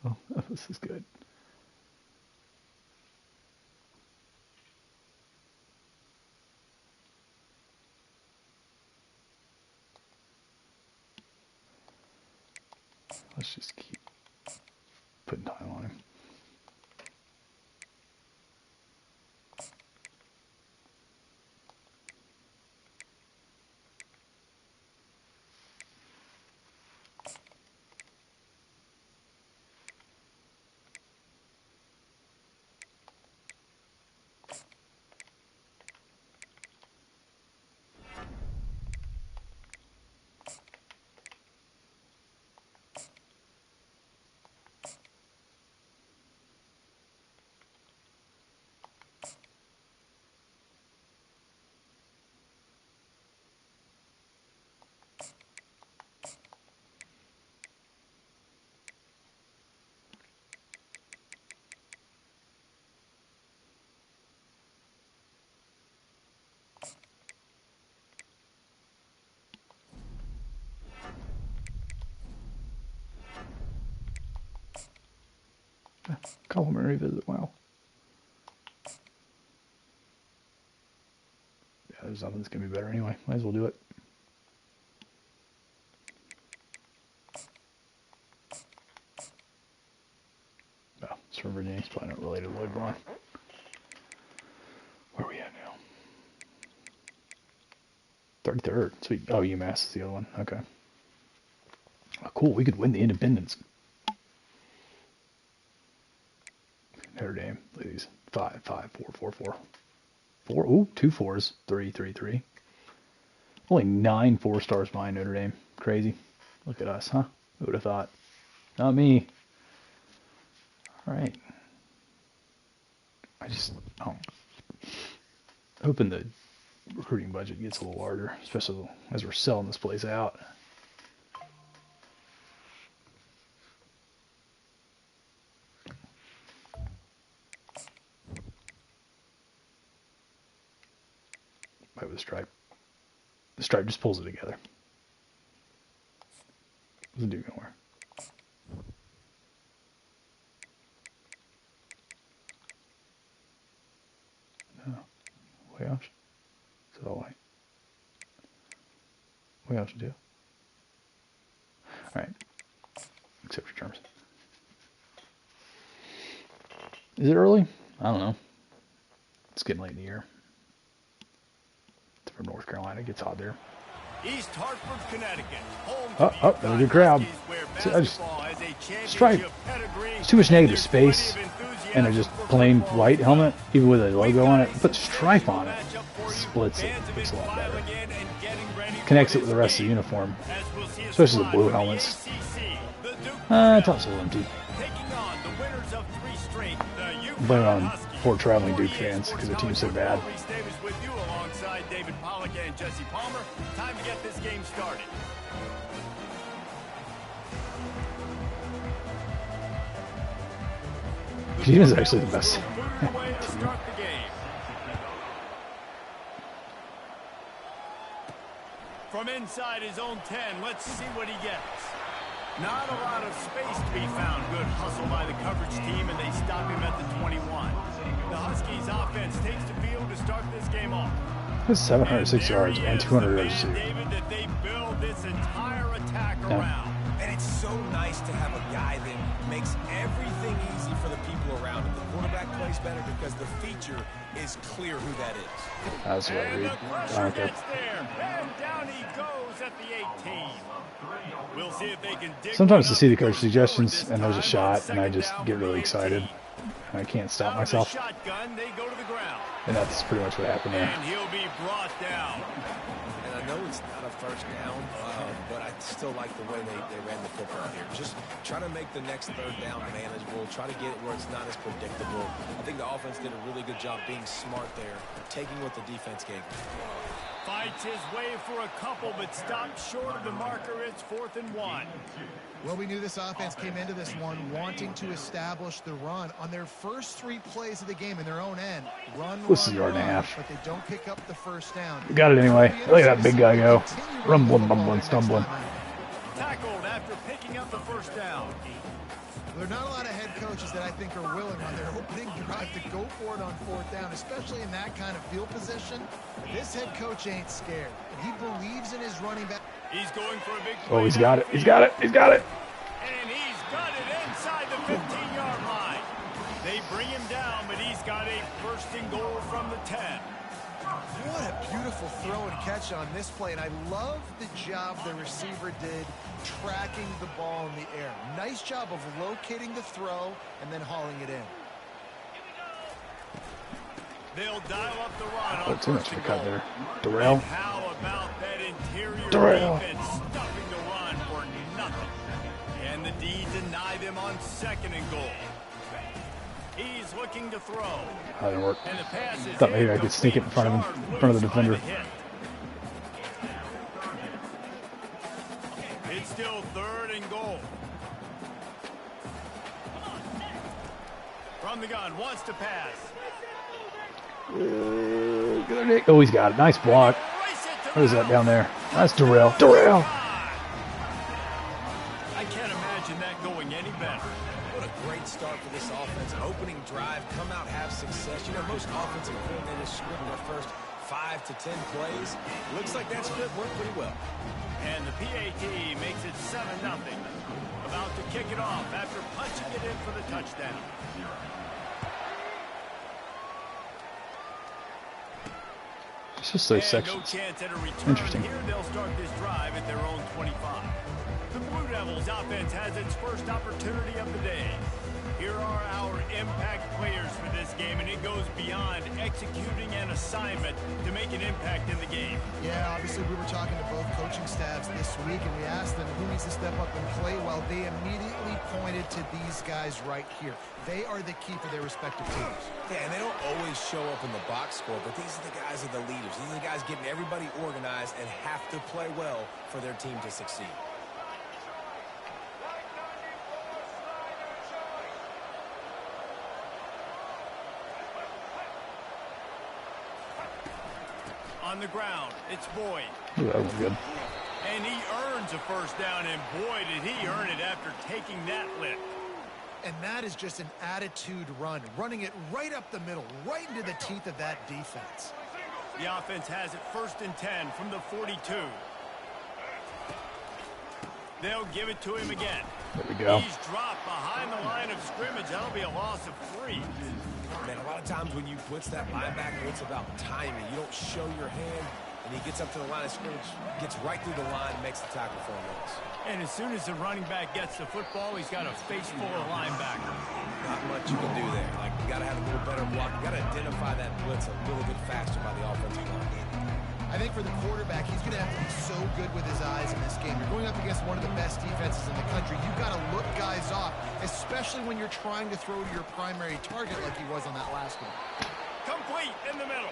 Oh, this is good. Let's just keep putting time on him. Complimentary visit, wow. Yeah, there's nothing that's going to be better anyway. Might as well do it. Oh, it's from Virginia. It's probably not related to Lloyd Braun. Where are we at now? 33rd. Sweet. Oh, UMass is the other one. Okay. Oh, cool. We could win the Independence. Notre Dame, ladies. 5, 5, 4, 4, 4. 4. Ooh, 2 4s. 3, 3, 3. Only 9 4-stars behind Notre Dame. Crazy. Look at us, huh? Who would have thought? Not me. All right. Hoping the recruiting budget gets a little larger, especially as we're selling this place out. Right with the stripe. The stripe just pulls it together. Doesn't do nowhere. No. Way off. Is it all white? Way off to do. Alright. Accept your terms. Is it early? I don't know. It's getting late in the year. It's from North Carolina. It gets hot there. East Hartford, Connecticut. Oh, there's a good crowd. See, I just stripe. It's too much negative space, and they're just plain white helmet, even with a logo on it. Put stripe on it, splits it. Looks a lot better. Connects it with the rest of the uniform, especially the blue helmets. Top's a little empty. Blame it on poor traveling Duke fans because the team's so bad. And Jesse Palmer. Time to get this game started. Team is actually the best. From inside his own 10, let's see what he gets. Not a lot of space to be found. Good hustle by the coverage team, and they stop him at the 21. The Huskies offense takes the field to start this game off. That's 706 yards and 200 yards too. too. David, that they build this entire attack around. And it's so nice to have a guy that makes everything easy for the people around him. The quarterback plays better because the feature is clear who that is. That's what I And read. the pressure gets there. And down he goes at the 18. We'll see if they can dig. Sometimes I see the coach suggestions and there's a shot and I just get really excited and I can't stop myself. Shotgun, they go to the ground. And that's pretty much what happened there. And he'll be brought down. And I know it's not a first down, but I still like the way they ran the football here. Just try to make the next third down manageable. Try to get it where it's not as predictable. I think the offense did a really good job being smart there, taking what the defense gave them. Fights his way for a couple, but stopped short of the marker. It's 4th and 1. Well, we knew this offense came into this one wanting to establish the run. On their first 3 plays of the game in their own end, run, This is a yard and a half. but they don't pick up the first down. We got it anyway. Look at that big guy go. Rumbling, bumbling, stumbling. Tackled after picking up the first down. There are not a lot of head coaches that I think are willing on their opening drive to go for it on 4th down, especially in that kind of field position. This head coach ain't scared. He believes in his running back. He's going for a big play. Oh, he's got it. He's got it. He's got it. And he's got it inside the 15-yard line. They bring him down, but he's got a 1st and goal from the 10. What a beautiful throw and catch on this play, and I love the job the receiver did tracking the ball in the air. Nice job of locating the throw and then hauling it in. They'll dial up the run. Oh, too much of a cut there. Darrell. How about that interior Darrell. defense stuffing the run for nothing? And the D deny them on 2nd and goal. He's looking to throw. That didn't work. And the pass is Thought maybe I could sneak it in front of him, in front of the defender. It's still 3rd and goal. From the gun, wants to pass. Oh, he's got it. Nice block. What is that down there? That's Darrell. Darrell. I can't imagine that going any better. What a great start for this offense. An opening drive, come out, have success. You know, most offensive coordinators script their first 5 to 10 plays. Looks like that script worked pretty well. And the PAT makes it 7-0. About to kick it off after punching it in for the touchdown. It's just those And sections. no chance at a return. Interesting. Here they'll start this drive at their own 25. The Blue Devils offense has its first opportunity of the day. Here are our impact players for this game, and it goes beyond executing an assignment to make an impact in the game. Yeah, obviously we were talking to both coaching staffs this week, and we asked them who needs to step up and play well. They immediately pointed to these guys right here. They are the key for their respective teams. Yeah, and they don't always show up in the box score, but these are the guys that are the leaders. These are the guys getting everybody organized and have to play well for their team to succeed. On the ground, it's Boyd. Ooh, that was good. And he earns a first down, and boy, did he earn it after taking that lick. And that is just an attitude run, running it right up the middle, right into the teeth of that defense. The offense has it 1st and 10 from the 42. They'll give it to him again. There we go. He's dropped behind the line of scrimmage. That'll be a loss of 3. Man, a lot of times when you blitz that linebacker, it's about timing. You don't show your hand, and he gets up to the line of scrimmage, gets right through the line, and makes the tackle for a loss. And as soon as the running back gets the football, he's got a face full of linebackers. Not much you can do there. Like, you got to have a little better block. You got to identify that blitz a little bit faster by the offensive line. I think for the quarterback, he's going to have to be so good with his eyes in this game. You're going up against one of the best defenses in the country. You've got to look guys off, especially when you're trying to throw to your primary target like he was on that last one. Complete in the middle.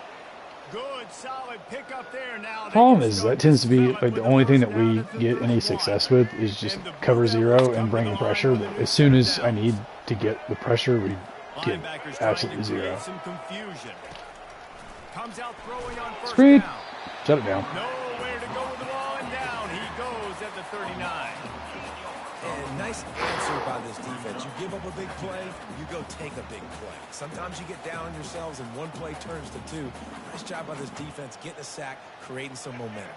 Good, solid pickup there. Now Problem is that tends to be like the only thing that we get any success with is just cover zero and bringing pressure. But as soon as I need to get the pressure, we get absolutely zero. Some confusion. Comes out throwing on first Screen. down. Shut it down. Nowhere to go with the ball, and down he goes at the 39. And nice answer by this defense. You give up a big play, you go take a big play. Sometimes you get down on yourselves and one play turns to two. Nice job by this defense getting a sack, creating some momentum.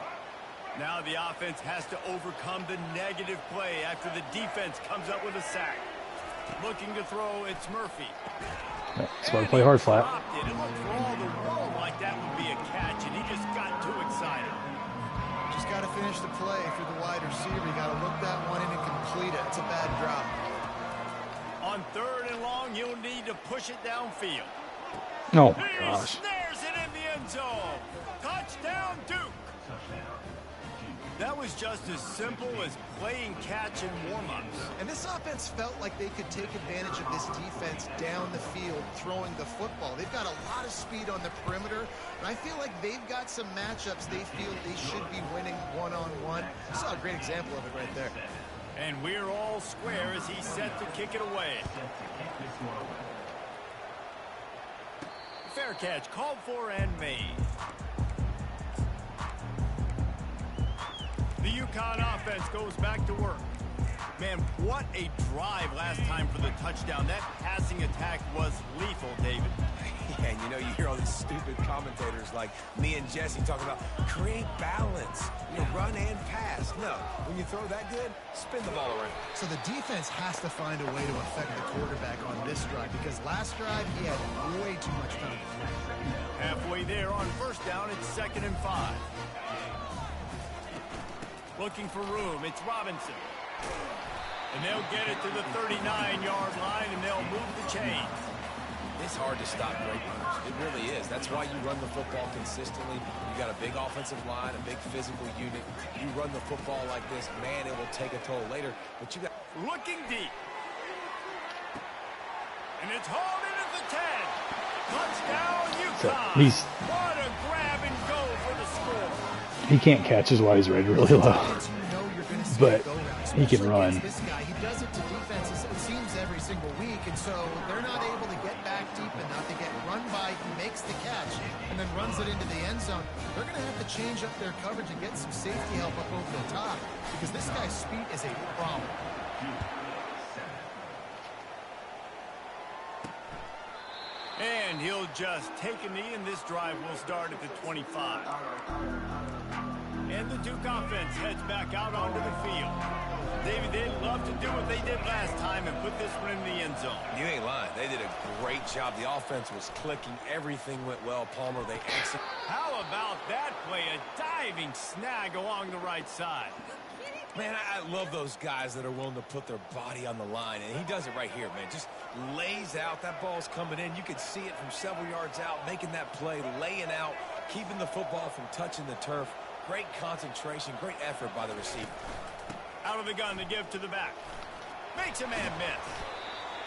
Now the offense has to overcome the negative play after the defense comes up with a sack. Looking to throw, it's Murphy. That's why to play hard flat. It looked for all the world like that would be a catch, and he just got too excited. Just got to finish the play if you're the wide receiver. You got to look that one in and complete it. It's a bad drop. On 3rd and long, you'll need to push it downfield. Oh my He gosh. snares it in the end zone. Touchdown, Duke. That was just as simple as playing catch and warm-ups. And this offense felt like they could take advantage of this defense down the field, throwing the football. They've got a lot of speed on the perimeter, and I feel like they've got some matchups they feel they should be winning one-on-one. I saw a great example of it right there. And we're all square as he's set to kick it away. Fair catch called for and made. The UConn offense goes back to work. Man, what a drive last time for the touchdown. That passing attack was lethal, David. Yeah, and you know, you hear all these stupid commentators like me and Jesse talking about create balance, run and pass. No, when you throw that good, spin the ball around. So the defense has to find a way to affect the quarterback on this drive, because last drive he had way too much time. Halfway there on 1st down, it's 2nd and 5. Looking for room, it's Robinson. And they'll get it to the 39-yard line, and they'll move the chain. It's hard to stop great runners. It really is. That's why you run the football consistently. You got a big offensive line, a big physical unit. You run the football like this, man, it will take a toll later. But you got Looking deep. And it's hauled in at the 10. Touchdown, UConn. What a grab and go for the score. He can't catch his wide. He's rated really low. But he can run. This guy, he does it to defenses, it seems, every single week, and so they're not able to get back deep enough to get run by. He makes the catch and then runs it into the end zone. They're going to have to change up their coverage and get some safety help up over the top, because this guy's speed is a problem. And he'll just take a knee, and this drive will start at the 25. And the Duke offense heads back out onto the field. David, they'd love to do what they did last time and put this one in the end zone. You ain't lying. They did a great job. The offense was clicking. Everything went well. Palmer, they executed. How about that play? A diving snag along the right side. Man, I love those guys that are willing to put their body on the line, and he does it right here, man. Just lays out. That ball's coming in. You can see it from several yards out, making that play, laying out, keeping the football from touching the turf. Great concentration, great effort by the receiver. Out of the gun to give to the back. Makes a man miss.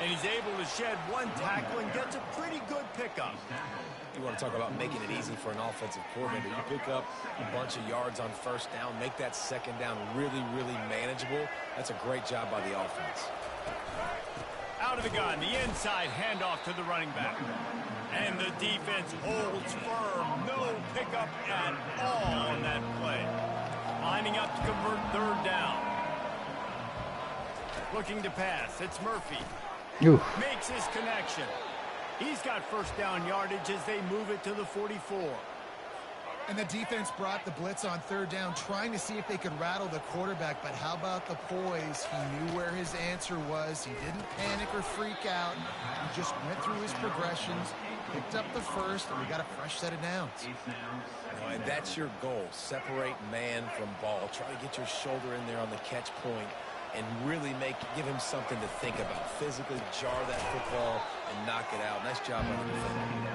And he's able to shed one tackle and gets a pretty good pickup. You want to talk about making it easy for an offensive coordinator. You pick up a bunch of yards on 1st down, make that 2nd down really, really manageable. That's a great job by the offense. Out of the gun, the inside handoff to the running back. And the defense holds firm. No pickup at all on that play. Lining up to convert 3rd down. Looking to pass. It's Murphy. Oof. Makes his connection. He's got 1st down yardage as they move it to the 44. And the defense brought the blitz on 3rd down, trying to see if they could rattle the quarterback. But how about the poise? He knew where his answer was. He didn't panic or freak out. He just went through his progressions, picked up the 1st, and we got a fresh set of downs. And that's your goal. Separate man from ball. Try to get your shoulder in there on the catch point and really give him something to think about. Physically jar that football and knock it out. Nice job on the defender.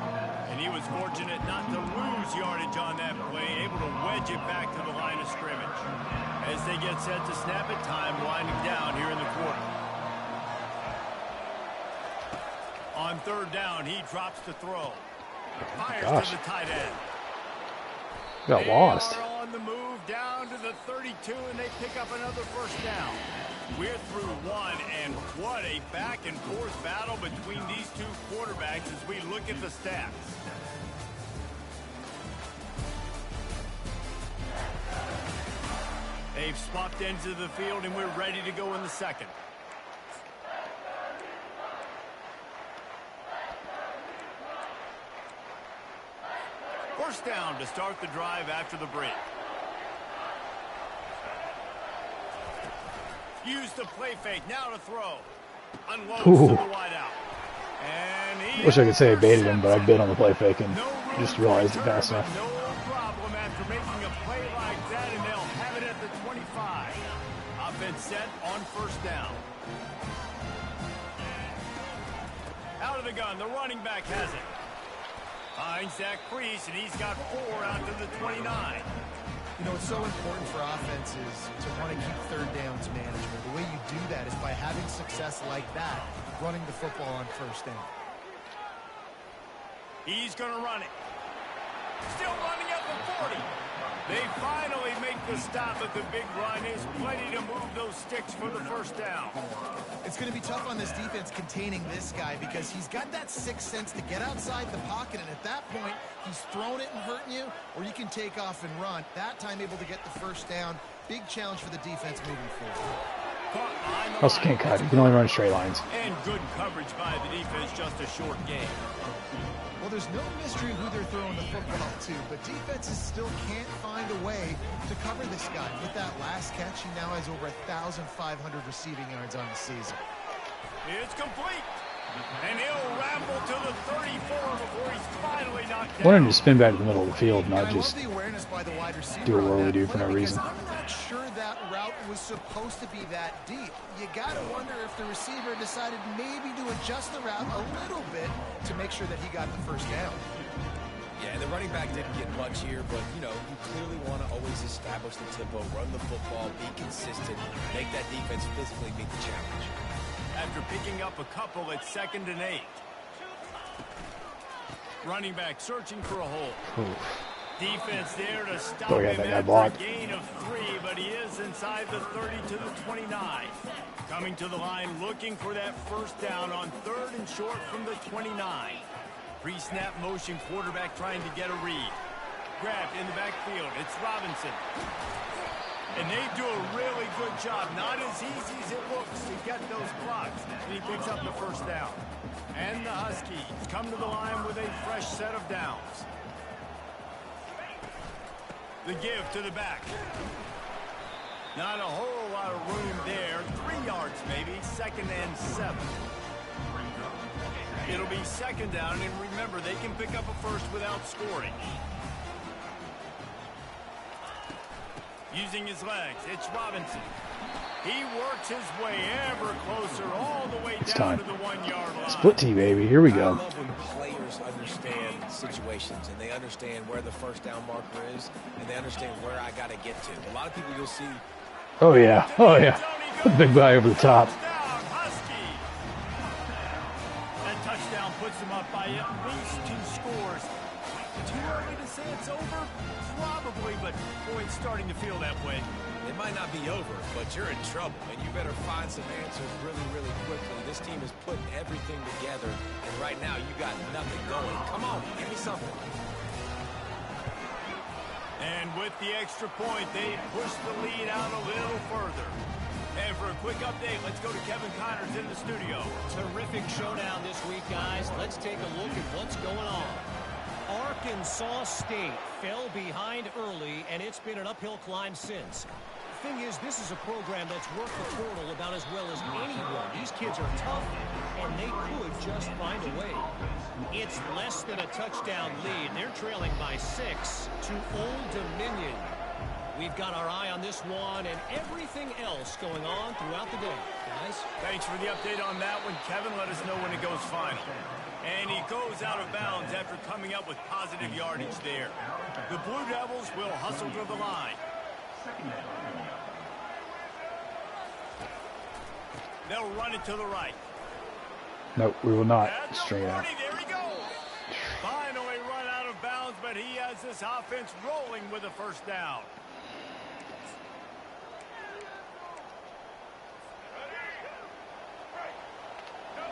And he was fortunate not to lose yardage on that play, able to wedge it back to the line of scrimmage. As they get set to snap it, time winding down here in the quarter. On 3rd down, he drops to throw. Fires to the tight end. Got lost. They are on the move down to the 32, and they pick up another 1st down. We're through one, and what a back-and-forth battle between these two quarterbacks as we look at the stats. They've swapped ends of the field, and we're ready to go in the second. First down to start the drive after the break. Use the play fake. Now to throw. Unloads to the wideout. And wish I could say I baited him, but I bit on the play fake and just realized it fast enough. No problem after making a play like that, and they'll have it at the 25. Offense set on first down. Out of the gun, the running back has it. Finds that crease, and he's got 4 out to the 29. You know, it's so important for offenses to want to keep third downs manageable. The way you do that is by having success like that, running the football on first down. He's going to run it. Still running at the 40. They finally make the stop at the big run. There's plenty to move those sticks for the first down. It's going to be tough on this defense containing this guy because he's got that sixth sense to get outside the pocket, and at that point, he's throwing it and hurting you, or you can take off and run. That time able to get the first down. Big challenge for the defense moving forward. Also can't cut. You can only run straight lines. And good coverage by the defense, just a short gain. Well, there's no mystery who they're throwing the football to, but defenses still can't find a way to cover this guy. With that last catch, he now has over 1,500 receiving yards on the season. It's complete. And he'll ramble to the 34 before he's finally knocked down. I wanted him to spin back to the middle of the field, not I just love the awareness by the wide receiver do a on whirly that do for play no reason. I'm not sure that route was supposed to be that deep. You got to wonder if the receiver decided maybe to adjust the route a little bit to make sure that he got the first down. Yeah, the running back didn't get much here, but, you know, you clearly want to always establish the tempo, run the football, be consistent, make that defense physically meet the challenge. After picking up a couple at 2nd and 8. Running back searching for a hole. Oof. Defense there to stop Oh, yeah, him that guy after blocked. a gain of 3, but he is inside the 30 to the 29. Coming to the line looking for that first down on 3rd and short from the 29. Pre-snap motion, quarterback trying to get a read. Grabbed in the backfield. It's Robinson. And they do a really good job. Not as easy as it looks to get those blocks. And he picks up the first down. And the Huskies come to the line with a fresh set of downs. The give to the back. Not a whole lot of room there. 3 yards maybe. 2nd and 7. It'll be 2nd down. And remember, they can pick up a first without scoring. Using his legs, it's Robinson. He works his way ever closer all the way down to the 1-yard line. Split T, baby. Here we I go. love when players understand situations and they understand where the first down marker is and they understand where I got to get to. A lot of people you'll see. Oh, yeah. Oh, yeah. Put the big guy over the top. That touchdown puts him up by at least 2 scores. Too early to say it's over? Probably, but boy, it's starting to feel that way. It might not be over, but you're in trouble, and you better find some answers really, really quickly. This team is putting everything together, and right now you got nothing going. Come on, give me something. And with the extra point, they push the lead out a little further. And for a quick update, let's go to Kevin Connors in the studio. Terrific showdown this week, guys. Let's take a look at what's going on. Arkansas State fell behind early, and it's been an uphill climb since. The thing is, this is a program that's worked the portal about as well as anyone. These kids are tough, and they could just find a way. It's less than a touchdown lead. They're trailing by 6 to Old Dominion. We've got our eye on this one and everything else going on throughout the day. Guys? Thanks for the update on that one. Kevin, let us know when it goes final. And he goes out of bounds after coming up with positive yardage there. The Blue Devils will hustle to the line. They'll run it to the right. Nope, we will not. At the Straight out. 40, there he goes. Finally run out of bounds, but he has this offense rolling with a first down.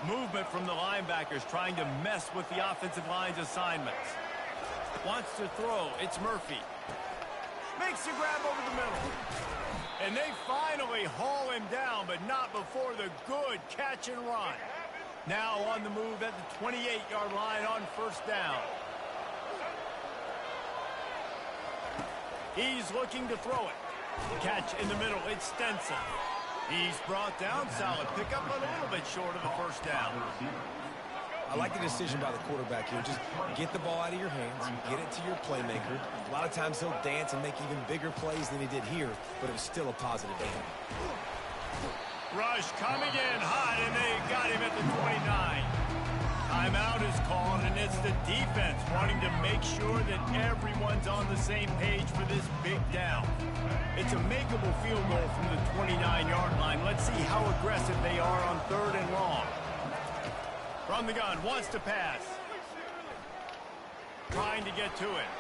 Movement from the linebackers trying to mess with the offensive line's assignments. Wants to throw. It's Murphy. Makes the grab over the middle. And they finally haul him down, but not before the good catch and run. Now on the move at the 28-yard line on first down. He's looking to throw it. Catch in the middle, it's Stenson. He's brought down, solid pickup, but a little bit short of the first down. I like the decision by the quarterback here. Just get the ball out of your hands, get it to your playmaker. A lot of times he'll dance and make even bigger plays than he did here, but it was still a positive game. Rush coming in hot, and they got him at the 29. Timeout is called, and it's the defense wanting to make sure that everyone's on the same page for this big down. It's a makeable field goal from the 29-yard line. Let's see how aggressive they are on 3rd and long. From the gun, wants to pass. Trying to get to it.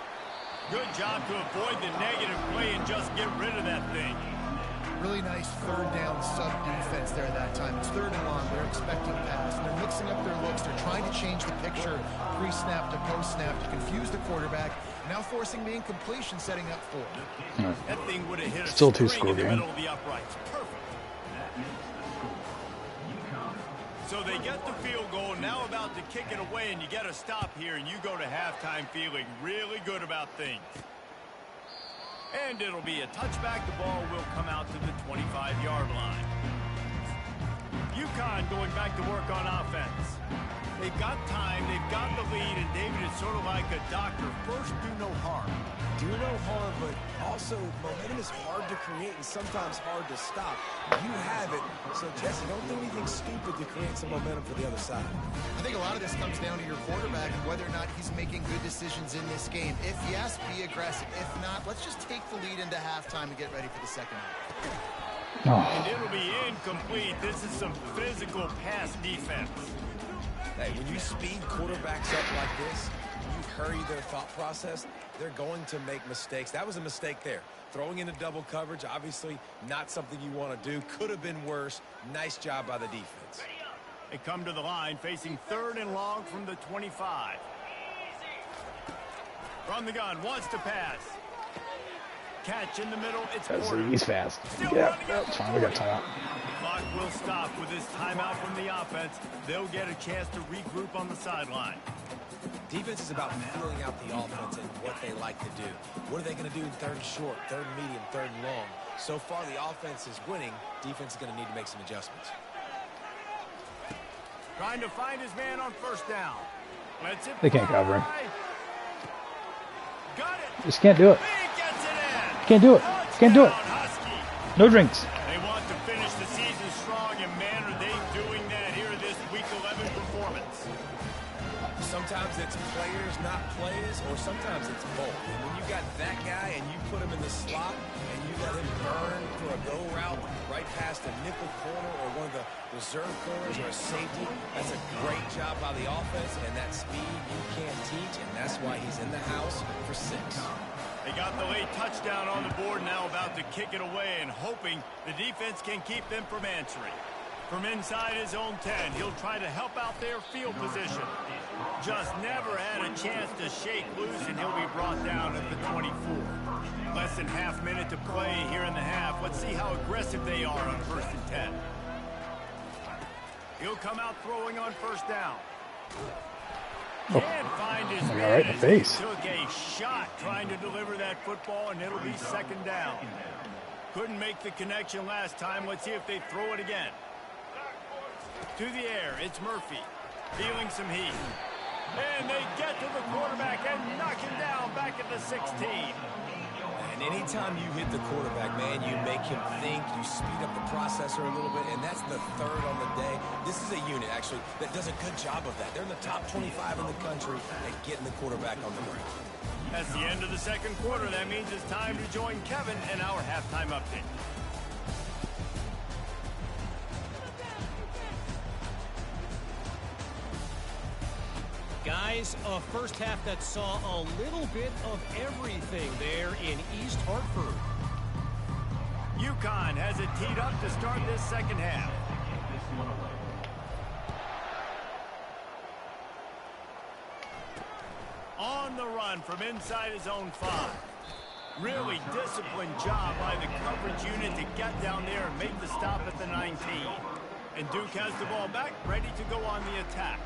Good job to avoid the negative play and just get rid of that thing. Really nice 3rd down sub-defense there that time. It's 3rd and long. They're expecting pass, and they're mixing up their looks. They're trying to change the picture pre-snap to post-snap to confuse the quarterback. Now forcing the incompletion, setting up 4. Right. That thing would have hit Still a string two-score in the game. middle of the uprights. Perfect. So they get the field goal, now about to kick it away, and you get a stop here, and you go to halftime feeling really good about things. And it'll be a touchback. The ball will come out to the 25-yard line. UConn going back to work on offense. They've got time, they've got the lead, and David is sort of like a doctor. First, do no harm. Do no harm, but also momentum is hard to create and sometimes hard to stop. You have it, so Jesse, don't do anything stupid to create some momentum for the other side. I think a lot of this comes down to your quarterback and whether or not he's making good decisions in this game. If yes, be aggressive. If not, let's just take the lead into halftime and get ready for the second half. And it'll be incomplete. This is some physical pass defense. Hey, when you speed quarterbacks up like this, you hurry their thought process, they're going to make mistakes. That was a mistake there. Throwing into double coverage, obviously not something you want to do. Could have been worse. Nice job by the defense. They come to the line facing 3rd and long from the 25. From the gun, wants to pass. Catch in the middle, it's Porter. He's fast. Still Yeah, running that's fine. We got timeout. Clock will stop with this timeout from the offense. They'll get a chance to regroup on the sideline. Defense is about feeling out the offense and what they like to do. What are they going to do in 3rd and short, 3rd and medium, 3rd and long? So far, the offense is winning. Defense is going to need to make some adjustments. Trying to find his man on first down. Lets it They can't fly. cover him. Got it. Just can't do it. He gets it in. Can't do it. Can't do it. Touchdown, Husky. No drinks. They want to finish the season strong, and man, are they doing that here this Week 11 performance. Sometimes it's players, not plays, or sometimes it's both. And when you got that guy and you put him in the slot and you let him burn for a go route right past a nickel corner or one of the reserve corners or a safety, that's a great job by the offense, and that speed you can't teach, and that's why he's in the house for 6. They got the late touchdown on the board, now about to kick it away and hoping the defense can keep them from answering. From inside his own 10, he'll try to help out their field position. Just never had a chance to shake loose, and he'll be brought down at the 24. Less than half minute to play here in the half. Let's see how aggressive they are on 1st and 10. He'll come out throwing on first down. Can't find his Got man right in the as face. he took a shot trying to deliver that football, and it'll be 2nd down. Couldn't make the connection last time. Let's see if they throw it again. To the air, it's Murphy. Feeling some heat. And they get to the quarterback and knock him down back at the 16. And anytime you hit the quarterback, man, you make him think, you speed up the processor a little bit, and that's the 3rd on the day. This is a unit, actually, that does a good job of that. They're in the top 25 in the country at getting the quarterback on the ground. That's the end of the 2nd quarter. That means it's time to join Kevin and our halftime update. Guys, a first half that saw a little bit of everything there in East Hartford. UConn has it teed up to start this 2nd half. On the run from inside his own 5. Really disciplined job by the coverage unit to get down there and make the stop at the 19. And Duke has the ball back, ready to go on the attack.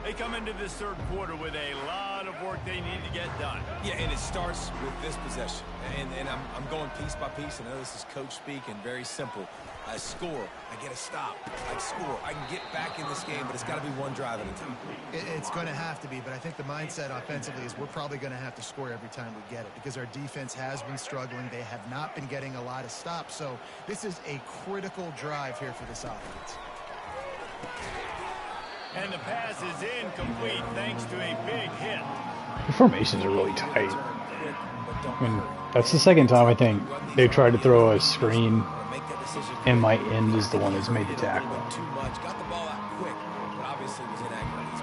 They come into this third quarter with a lot of work they need to get done. Yeah, and it starts with this possession. And I'm going piece by piece. I know this is coach speak and very simple. I score, I get a stop, I score, I can get back in this game, but it's got to be one drive at a time. It's going to have to be, but I think the mindset offensively is we're probably going to have to score every time we get it because our defense has been struggling. They have not been getting a lot of stops, so this is a critical drive here for this offense. And the pass is incomplete thanks to a big hit. The formations are really tight. I mean, that's the second time I think they tried to throw a screen, and my end is the one that's made the tackle. Too much, got the ball out quick, but obviously was inaccurate.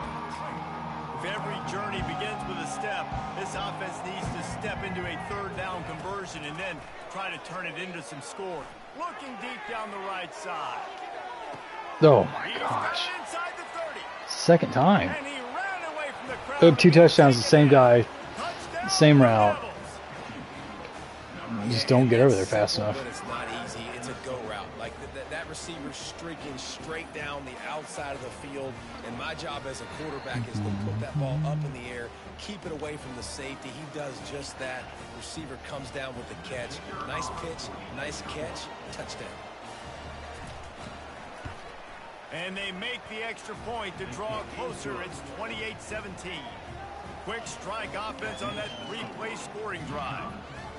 If every journey begins with a step, this offense needs to step into a third down conversion and then try to turn it into some score. Looking deep down the right side. Oh my gosh. Inside the 30. Second time. And he ran away from the crowd. 2 touchdowns, the same guy, same route. Just don't get over there fast enough. But it's not easy. It's a go route. Like that receiver's streaking straight down the outside of the field. And my job as a quarterback is to put that ball up in the air, keep it away from the safety. He does just that. Receiver comes down with the catch. Nice pitch, nice catch, touchdown. And they make the extra point to draw closer. It's 28-17. Quick strike offense on that 3-play scoring drive.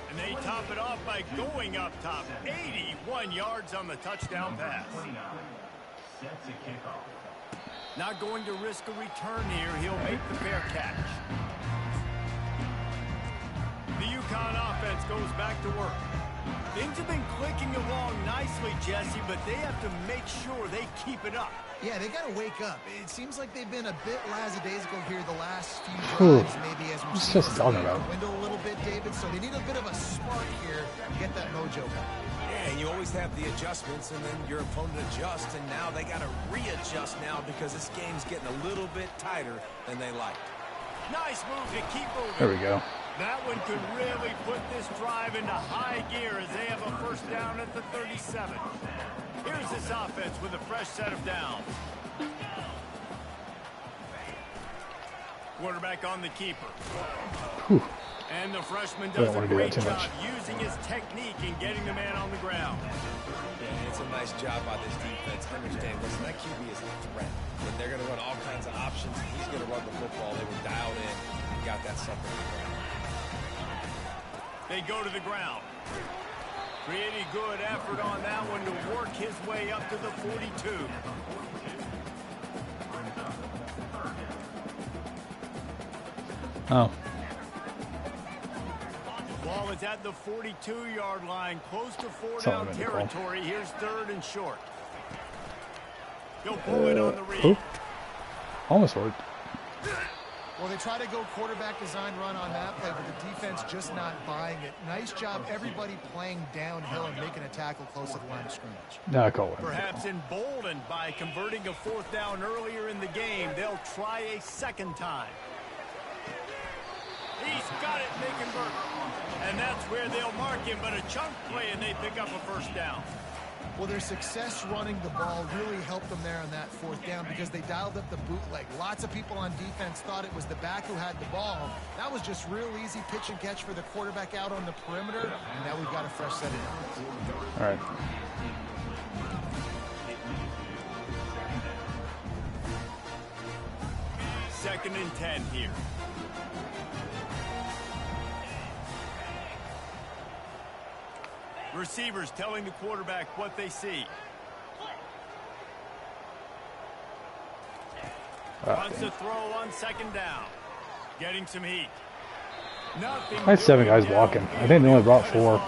And they top it off by going up top. 81 yards on the touchdown pass. Not going to risk a return here. He'll make the fair catch. The UConn offense goes back to work. Things have been clicking along nicely, Jesse, but they have to make sure they keep it up. Yeah, they got to wake up. It seems like they've been a bit lackadaisical here the last few drives, maybe as we've seen the window a little bit, David. So they need a bit of a spark here to get that mojo back. Yeah, and you always have the adjustments, and then your opponent adjusts, and now they got to readjust now because this game's getting a little bit tighter than they like. Nice move to keep moving. There we go. That one could really put this drive into high gear as they have a first down at the 37. Here's this offense with a fresh set of downs. Quarterback on the keeper. Whew. And the freshman does a do great that too job much. using his technique and getting the man on the ground. Yeah, it's a nice job by this defense. Understand, listen, that QB is a threat. And they're going to run all kinds of options. He's going to run the football. They were dialed in and got that sucker on the ground. They go to the ground. Pretty good effort on that one to work his way up to the 42. Oh. Ball is at the 42-yard line, close to four-down territory. Here's third and short. He'll pull it on the read. Ooh. Almost worked. Well, they try to go quarterback design run on that play, but the defense just not buying it. Nice job, everybody playing downhill and making a tackle close to the line of scrimmage. No, call it. Perhaps emboldened by converting a fourth down earlier in the game, they'll try a second time. He's got it, they convert. And that's where they'll mark him, but a chunk play and they pick up a first down. Well, their success running the ball really helped them there on that fourth down because they dialed up the bootleg. Lots of people on defense thought it was the back who had the ball. That was just real easy pitch and catch for the quarterback out on the perimeter, and now we've got a fresh set of downs. All right. Second and 10 here. Receivers telling the quarterback what they see. Wants to throw on second down. Getting some heat. Nothing. I had 7 guys blocking. I think they only brought 4.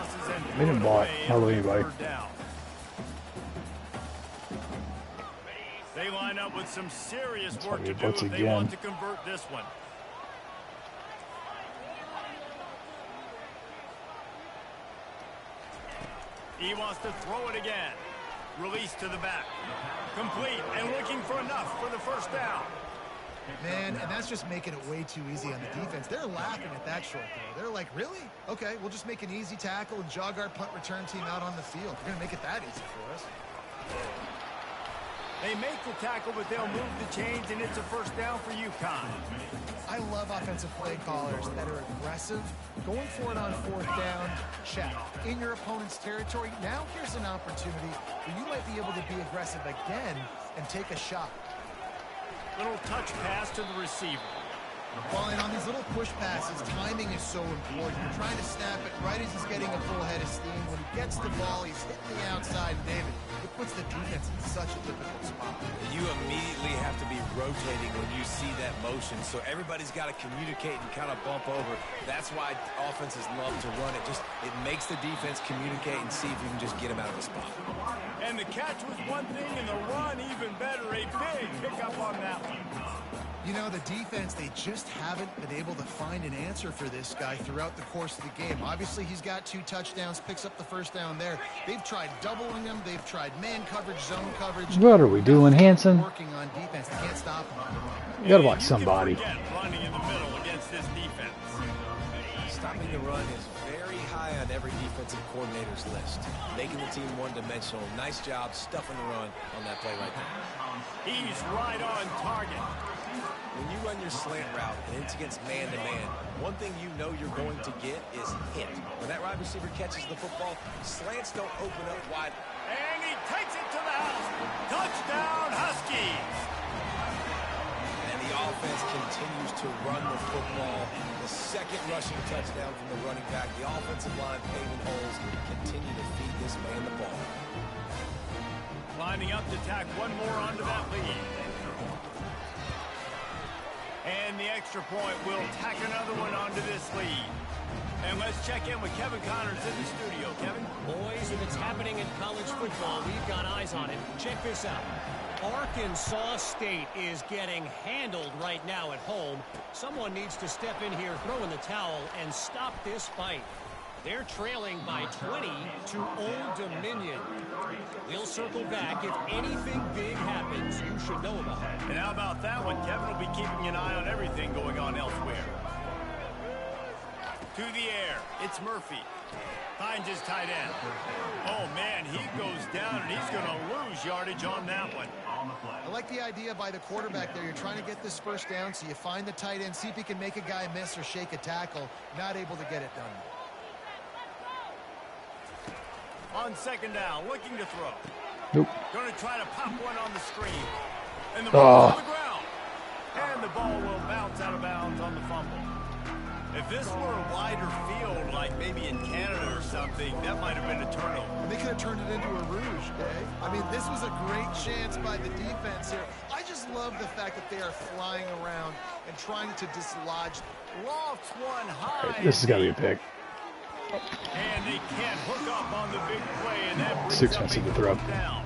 They didn't block hardly anybody. They line up with some serious That's work why to we do blitz if they again. want to convert this one. He wants to throw it again. Release to the back. Complete and looking for enough for the first down. Man, and that's just making it way too easy on the defense. They're laughing at that short throw. They're like, really? Okay, we'll just make an easy tackle and jog our punt return team out on the field. We're going to make it that easy for us. They make the tackle, but they'll move the chains, and it's a first down for UConn. I love offensive play callers that are aggressive. Going for it on fourth down, check. In your opponent's territory, now here's an opportunity where you might be able to be aggressive again and take a shot. Little touch pass to the receiver. Well, and on these little push passes, timing is so important. You're trying to snap it right as he's getting a full head of steam. When he gets the ball, he's hitting the outside, David. It puts the defense in such a difficult spot. You immediately have to be rotating when you see that motion, so everybody's got to communicate and kind of bump over. That's why offenses love to run it. It makes the defense communicate and see if you can just get them out of the spot. And the catch was one thing, and the run even better. A big pickup on that one. You know, the defense, they just haven't been able to find an answer for this guy throughout the course of the game. Obviously, he's got 2 touchdowns, picks up the first down there. They've tried doubling him. They've tried man coverage, zone coverage. What are we doing, Hanson? Working on defense. They can't stop him. You gotta watch somebody. Running in the middle against this defense. Stopping the run is very high on every defensive coordinator's list. Making the team one-dimensional. Nice job stuffing the run on that play right there. He's right on target. When you run your slant route and it's against man-to-man, one thing you know you're going to get is hit. When that wide receiver catches the football, slants don't open up wide. And he takes it to the house. Touchdown, Huskies. And the offense continues to run the football. The second rushing touchdown from the running back. The offensive line paving holes continue to feed this man the ball. Lining up to tack one more onto that lead. And the extra point will tack another one onto this lead. And let's check in with Kevin Connors in the studio. Kevin? Boys, if it's happening in college football, we've got eyes on it. Check this out. Arkansas State is getting handled right now at home. Someone needs to step in here, throw in the towel, and stop this fight. They're trailing by 20 to Old Dominion. We'll circle back. If anything big happens, you should know about it. And how about that one? Kevin will be keeping an eye on everything going on elsewhere. To the air. It's Murphy. Finds his tight end. Oh, man, he goes down, and he's going to lose yardage on that one. I like the idea by the quarterback there. You're trying to get this first down, so you find the tight end, see if he can make a guy miss or shake a tackle. Not able to get it done. On second down, looking to throw. Nope. Going to try to pop one on the screen. And the ball on the ground. And the ball will bounce out of bounds on the fumble. If this were a wider field, like maybe in Canada or something, that might have been a turnover. They could have turned it into a rouge, Dave. I mean, this was a great chance by the defense here. I just love the fact that they are flying around and trying to dislodge. Lofts one high. Right, this has got to be a pick. And they can't hook up on the big play, and that brings It's expensive to throw. down.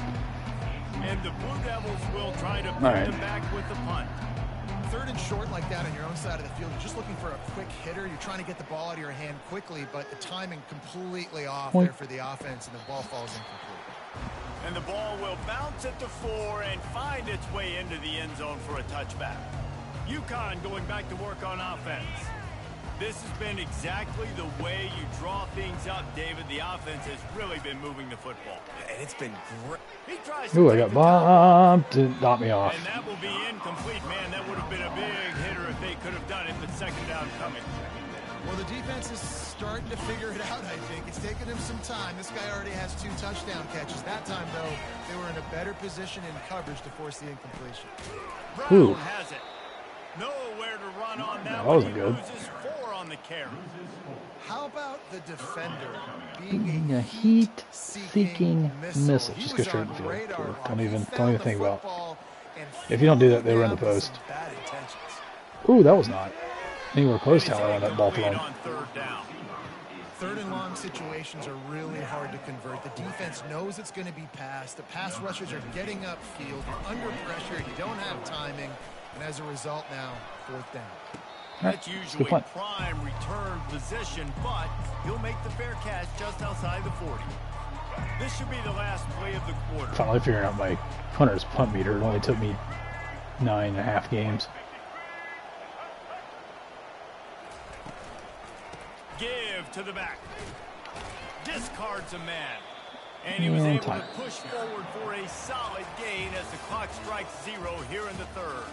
And the Blue Devils will try to put them back with the punt. Third and short like that on your own side of the field, you're just looking for a quick hitter. You're trying to get the ball out of your hand quickly, but the timing completely off there for the offense, and the ball falls incomplete. And the ball will bounce at the 4 and find its way into the end zone for a touchback. UConn going back to work on offense. This has been exactly the way you draw things up, David. The offense has really been moving the football. And it's been great. He tries to Ooh, I got bumped. It knocked me off. And that will be incomplete. Man, that would have been a big hitter if they could have done it, but second down coming. Well, the defense is starting to figure it out, I think. It's taken him some time. This guy already has 2 touchdown catches. That time, though, they were in a better position in coverage to force the incompletion. Brown has it. Nowhere to run on that one. wasn't He good. loses 4 on the carry. How about the defender being A heat-seeking missile. Just go straight in the field. Don't even think about it. If you don't do that, they run the post. Ooh, that was not anywhere close to how I want that ball thrown. On third down. Third and long situations are really hard to convert. The defense knows it's going to be passed. The pass rushers are getting upfield. You're under pressure. You don't have timing. And as a result now, fourth down. That's usually prime return position, but he'll make the fair catch just outside the 40. This should be the last play of the quarter. Finally figuring out my punter's punt meter. It only took me 9.5 games. give to the back. Discards a man. And he was able to push forward for a solid gain as the clock strikes 0 here in the third.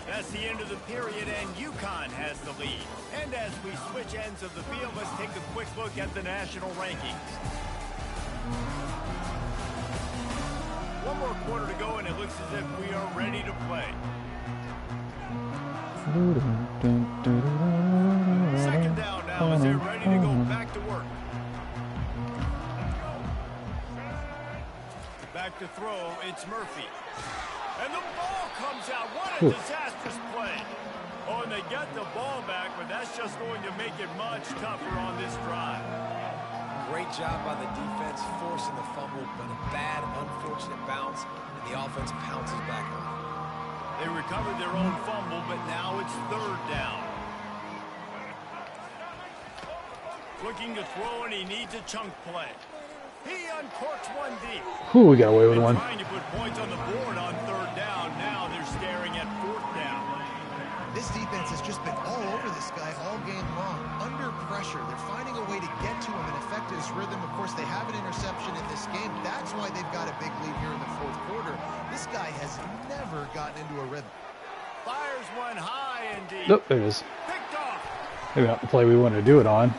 That's the end of the period, and UConn has the lead. And as we switch ends of the field, let's take a quick look at the national rankings. One more quarter to go, and it looks as if we are ready to play. Second down now as they're ready to go back to work. Back to throw, it's Murphy. And the ball comes out. What a disastrous play. Oh, and they got the ball back, but that's just going to make it much tougher on this drive. Great job by the defense forcing the fumble, but a bad, unfortunate bounce, and the offense pounces back on it. They recovered their own fumble, but now it's third down. Looking to throw, and he needs a chunk play. He uncorks one deep. Whew, we got away with one. Trying to put points on the board on third down. Now they're staring at fourth down. This defense has just been all over this guy all game long. Under pressure. They're finding a way to get to him and affect his rhythm. Of course, they have an interception in this game. That's why they've got a big lead here in the fourth quarter. This guy has never gotten into a rhythm. Fires one high and deep. Nope, there it is. Picked off. Maybe not the play we wanted to do it on.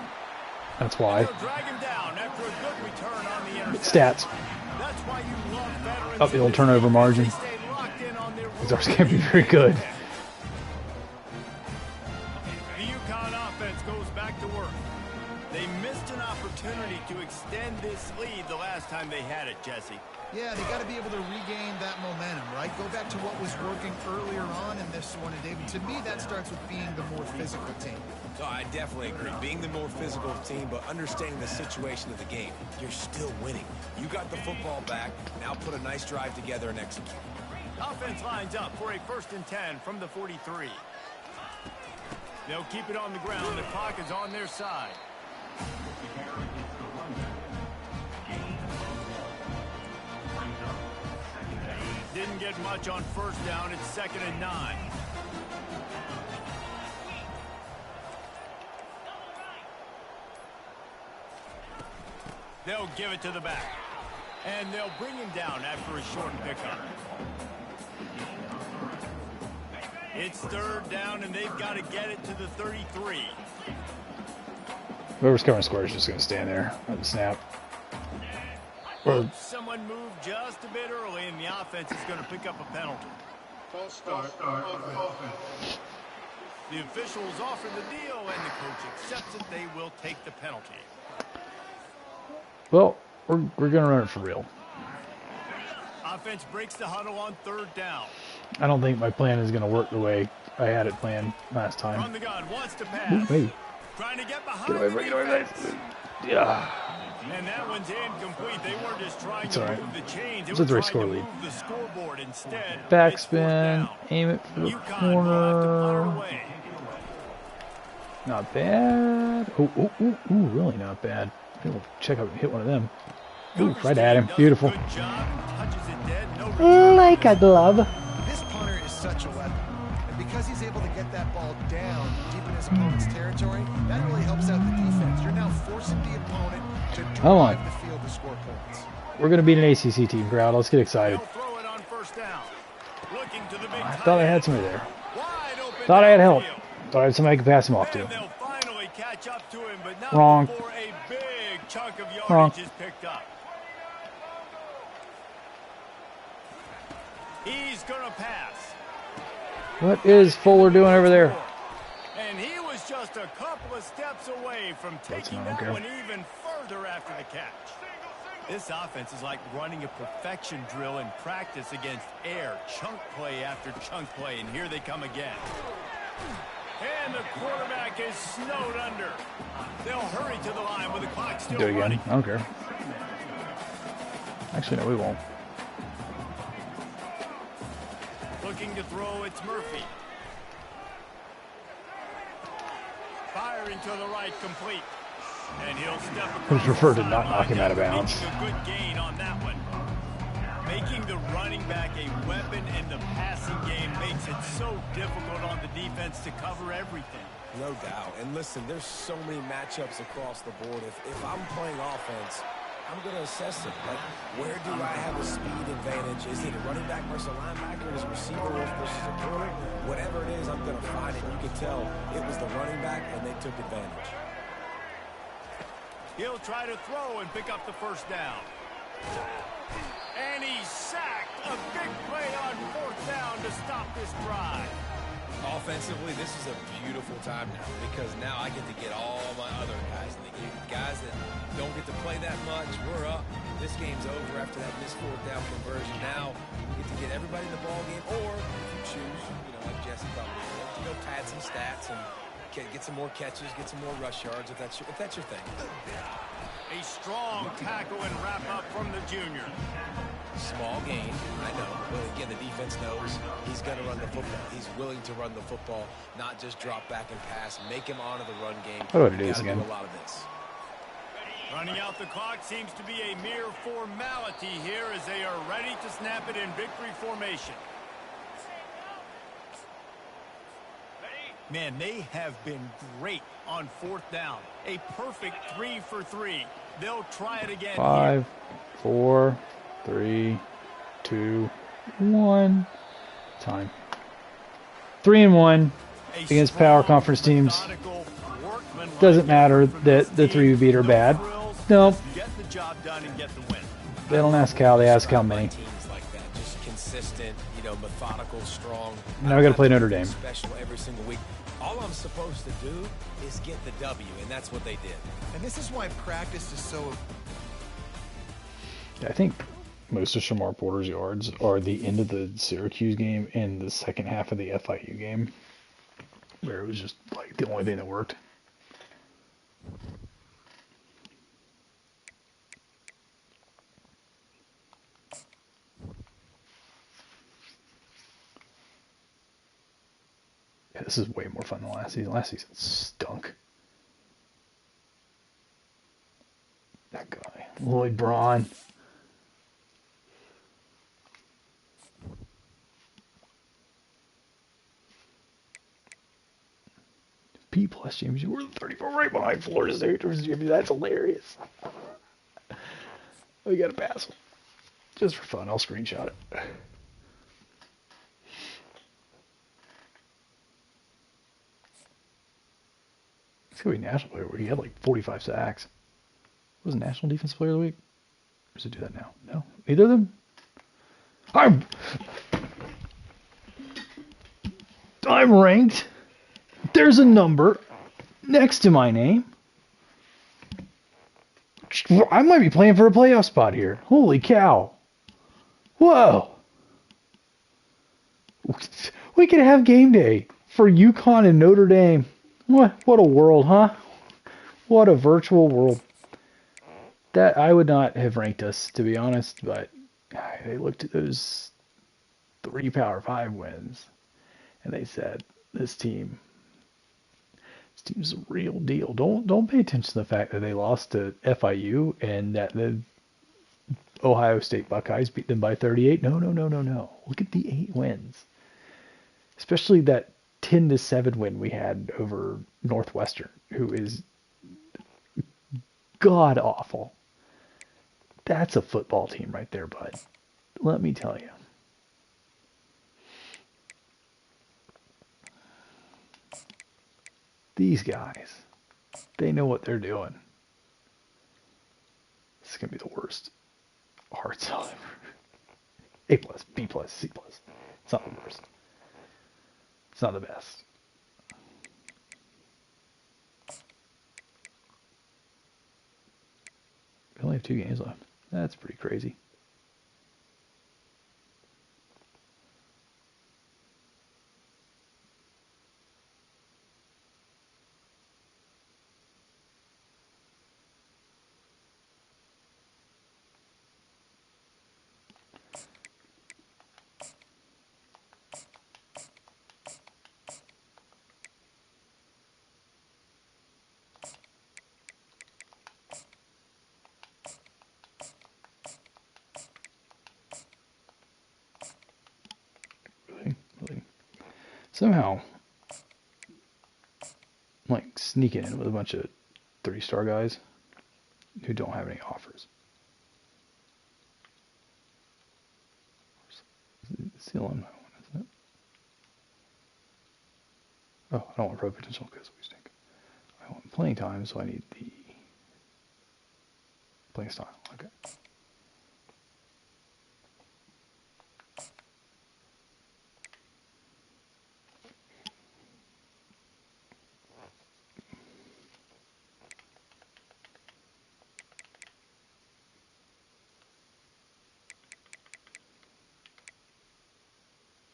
That's why. They'll drag him down after a good return on the interception. Stats. That's why you love veterans. Up the old turnover margin. They stay locked in on their Because ours can't be very good. The UConn offense goes back to work. They missed an opportunity to extend this lead the last time they had it, Jesse. Yeah, they got to be able to regain that momentum, right? Go back to what was working earlier on in this one. And David, to me, that starts with being the more physical team. No, I definitely agree. Being the more physical team, but understanding the situation of the game. You're still winning. You got the football back. Now put a nice drive together and execute. Offense lines up for a 1st and 10 from the 43. They'll keep it on the ground. The clock is on their side. Didn't get much on first down. It's 2nd and 9. They'll give it to the back. And they'll bring him down after a short pickup. It's 3rd down, and they've got to get it to the 33. Whoever's covering square is just going to stand there at the snap. Or Someone moved just a bit early, and the offense is going to pick up a penalty. False start offense. The officials offer the deal, and the coach accepts it. They will take the penalty. well, we're going to run it for real. Offense breaks the huddle on 3rd down. I don't think my plan is going to work the way I had it planned last From time. the gun, wants to Ooh, pass. maybe. Trying to get behind Get away, the get away, defense. Yeah. And that one's incomplete. They weren't just trying It's to all right. move the chains. They It's were a trying three-score to lead. move the scoreboard instead. It's 4th Backspin, down. aim it for the UConn will have to punt corner. away. Not bad. Ooh, really not bad. We'll check out and hit one of them. Ooh, right at him. Does a Beautiful. good job. Touches it dead. No return. Like a glove. This punter is such a weapon. And because he's able to get that ball down deep in his opponent's territory, that really helps out the defense. You're now forcing the opponent to Hold on. drive the field to score points. We're going to beat an ACC team, crowd. Let's get excited. They'll throw it on 1st down. Looking to the big I tight thought I end. had somebody there. Wide open Thought I had help. downfield. Thought I had somebody I could pass him off And to. they'll finally catch up to him, but not Wrong. before a big chunk of yardage Wrong. is picked up. He's going to pass. What is Fuller doing over there? And he was just a couple of steps away from taking I don't that care. one even further after the catch. This offense is like running a perfection drill in practice against air. Chunk play after chunk play, and here they come again. And the quarterback is snowed under. They'll hurry to the line with the clock still Do it again. running. I don't care. Actually, no, we won't. Looking to throw, it's Murphy. Firing to the right, complete. And he'll step across. Would prefer to the not knock him sideline, out of bounds. making a good gain on that one. Making the running back a weapon in the passing game makes it so difficult on the defense to cover everything. No doubt. And listen, there's so many matchups across the board. If I'm playing offense, I'm going to assess it. Like, where do I have a speed advantage? Is it a running back versus a linebacker? Is it a receiver versus a corner? Whatever it is, I'm going to find it. You can tell it was the running back, and they took advantage. He'll try to throw and pick up the first down. And he's sacked. A big play on 4th down to stop this drive. Offensively, this is a beautiful time now because now I get to get all my other guys in the game. Guys that don't get to play that much, we're up. This game's over after that missed 4th down conversion. Now we get to get everybody in the ball game, or if you choose, like Jesse probably did, to go pad some stats and get some more catches, get some more rush yards if that's your thing. A strong tackle and wrap up from the junior. Small gain, I know, but again, the defense knows he's going to run the football. He's willing to run the football, not just drop back and pass, make him honor the run game. How do I do this again? Do a lot of this. Running out the clock seems to be a mere formality here as they are ready to snap it in victory formation. Man, they have been great on 4th down. A perfect 3 for 3. They'll try it again. 5, 4, 3, 2, 1. Time. 3-1 against power conference teams. Doesn't matter that the 3 we beat are bad. Nope. Get the job done and get the win. They don't ask how, they ask how many. Teams like that, just consistent, methodical, strong. Now we got to play Notre Dame. Special every single week. All I'm supposed to do is get the W, and that's what they did. And this is why practice is so... I think most of Shamar Porter's yards are the end of the Syracuse game and the second half of the FIU game, where it was just like the only thing that worked. Yeah, this is way more fun than last season. Last season stunk. That guy, Lloyd Braun. B plus, James. We're 34 right behind Florida State. That's hilarious. We got to pass them. Just for fun, I'll screenshot it. It's going to be National Player of the Week. He had like 45 sacks. Was it National Defensive Player of the Week? Or does it do that now? No. Either of them? I'm ranked. There's a number next to my name. I might be playing for a playoff spot here. Holy cow. Whoa. We could have game day for UConn and Notre Dame. What a world, huh? What a virtual world. That I would not have ranked us, to be honest, but they looked at those 3 Power 5 wins and they said, this team's a real deal. Don't pay attention to the fact that they lost to FIU and that the Ohio State Buckeyes beat them by 38. No. Look at the 8 wins. Especially that 10-7 win we had over Northwestern, who is god awful. That's a football team right there, bud. Let me tell you. These guys, they know what they're doing. This is going to be the worst hard sell ever. A+, B+, C+. It's not the worst. It's not the best. We only have 2 games left. That's pretty crazy. Really. Somehow, like sneaking in with a bunch of 3-star guys who don't have any offers. It's the alumni one, isn't it? Oh, I don't want pro potential because we stink. I want playing time, so I need the playing style. Okay.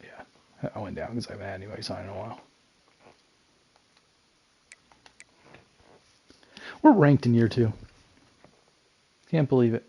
Yeah, I went down because I haven't had anybody sign in a while. We're ranked in year 2. Can't believe it.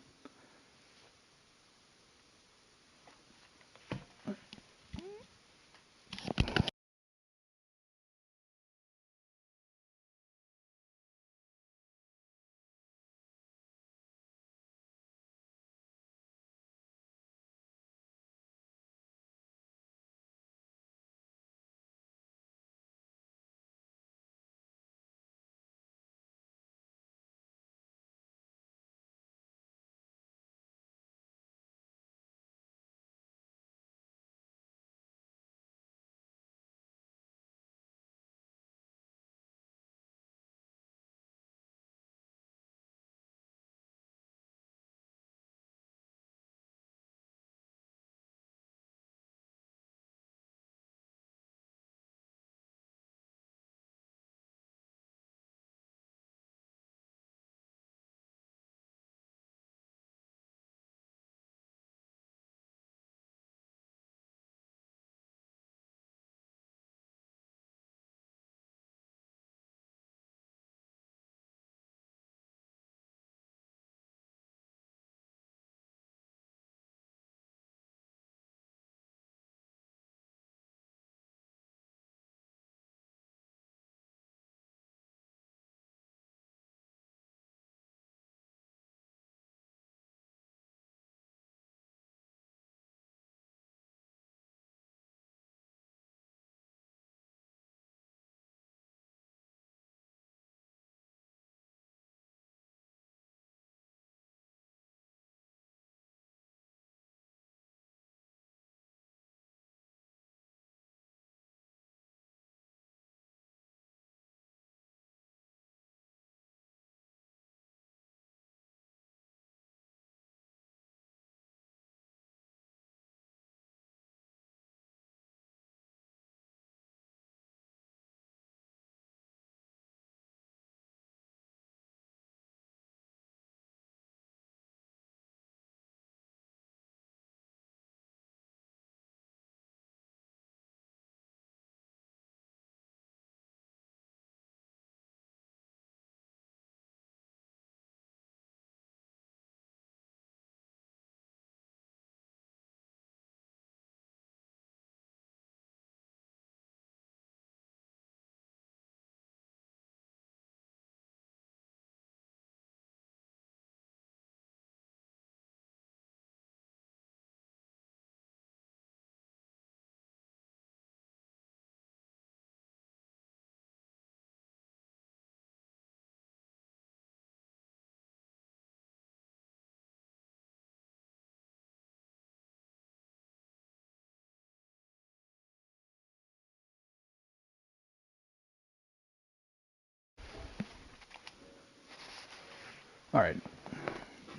All right,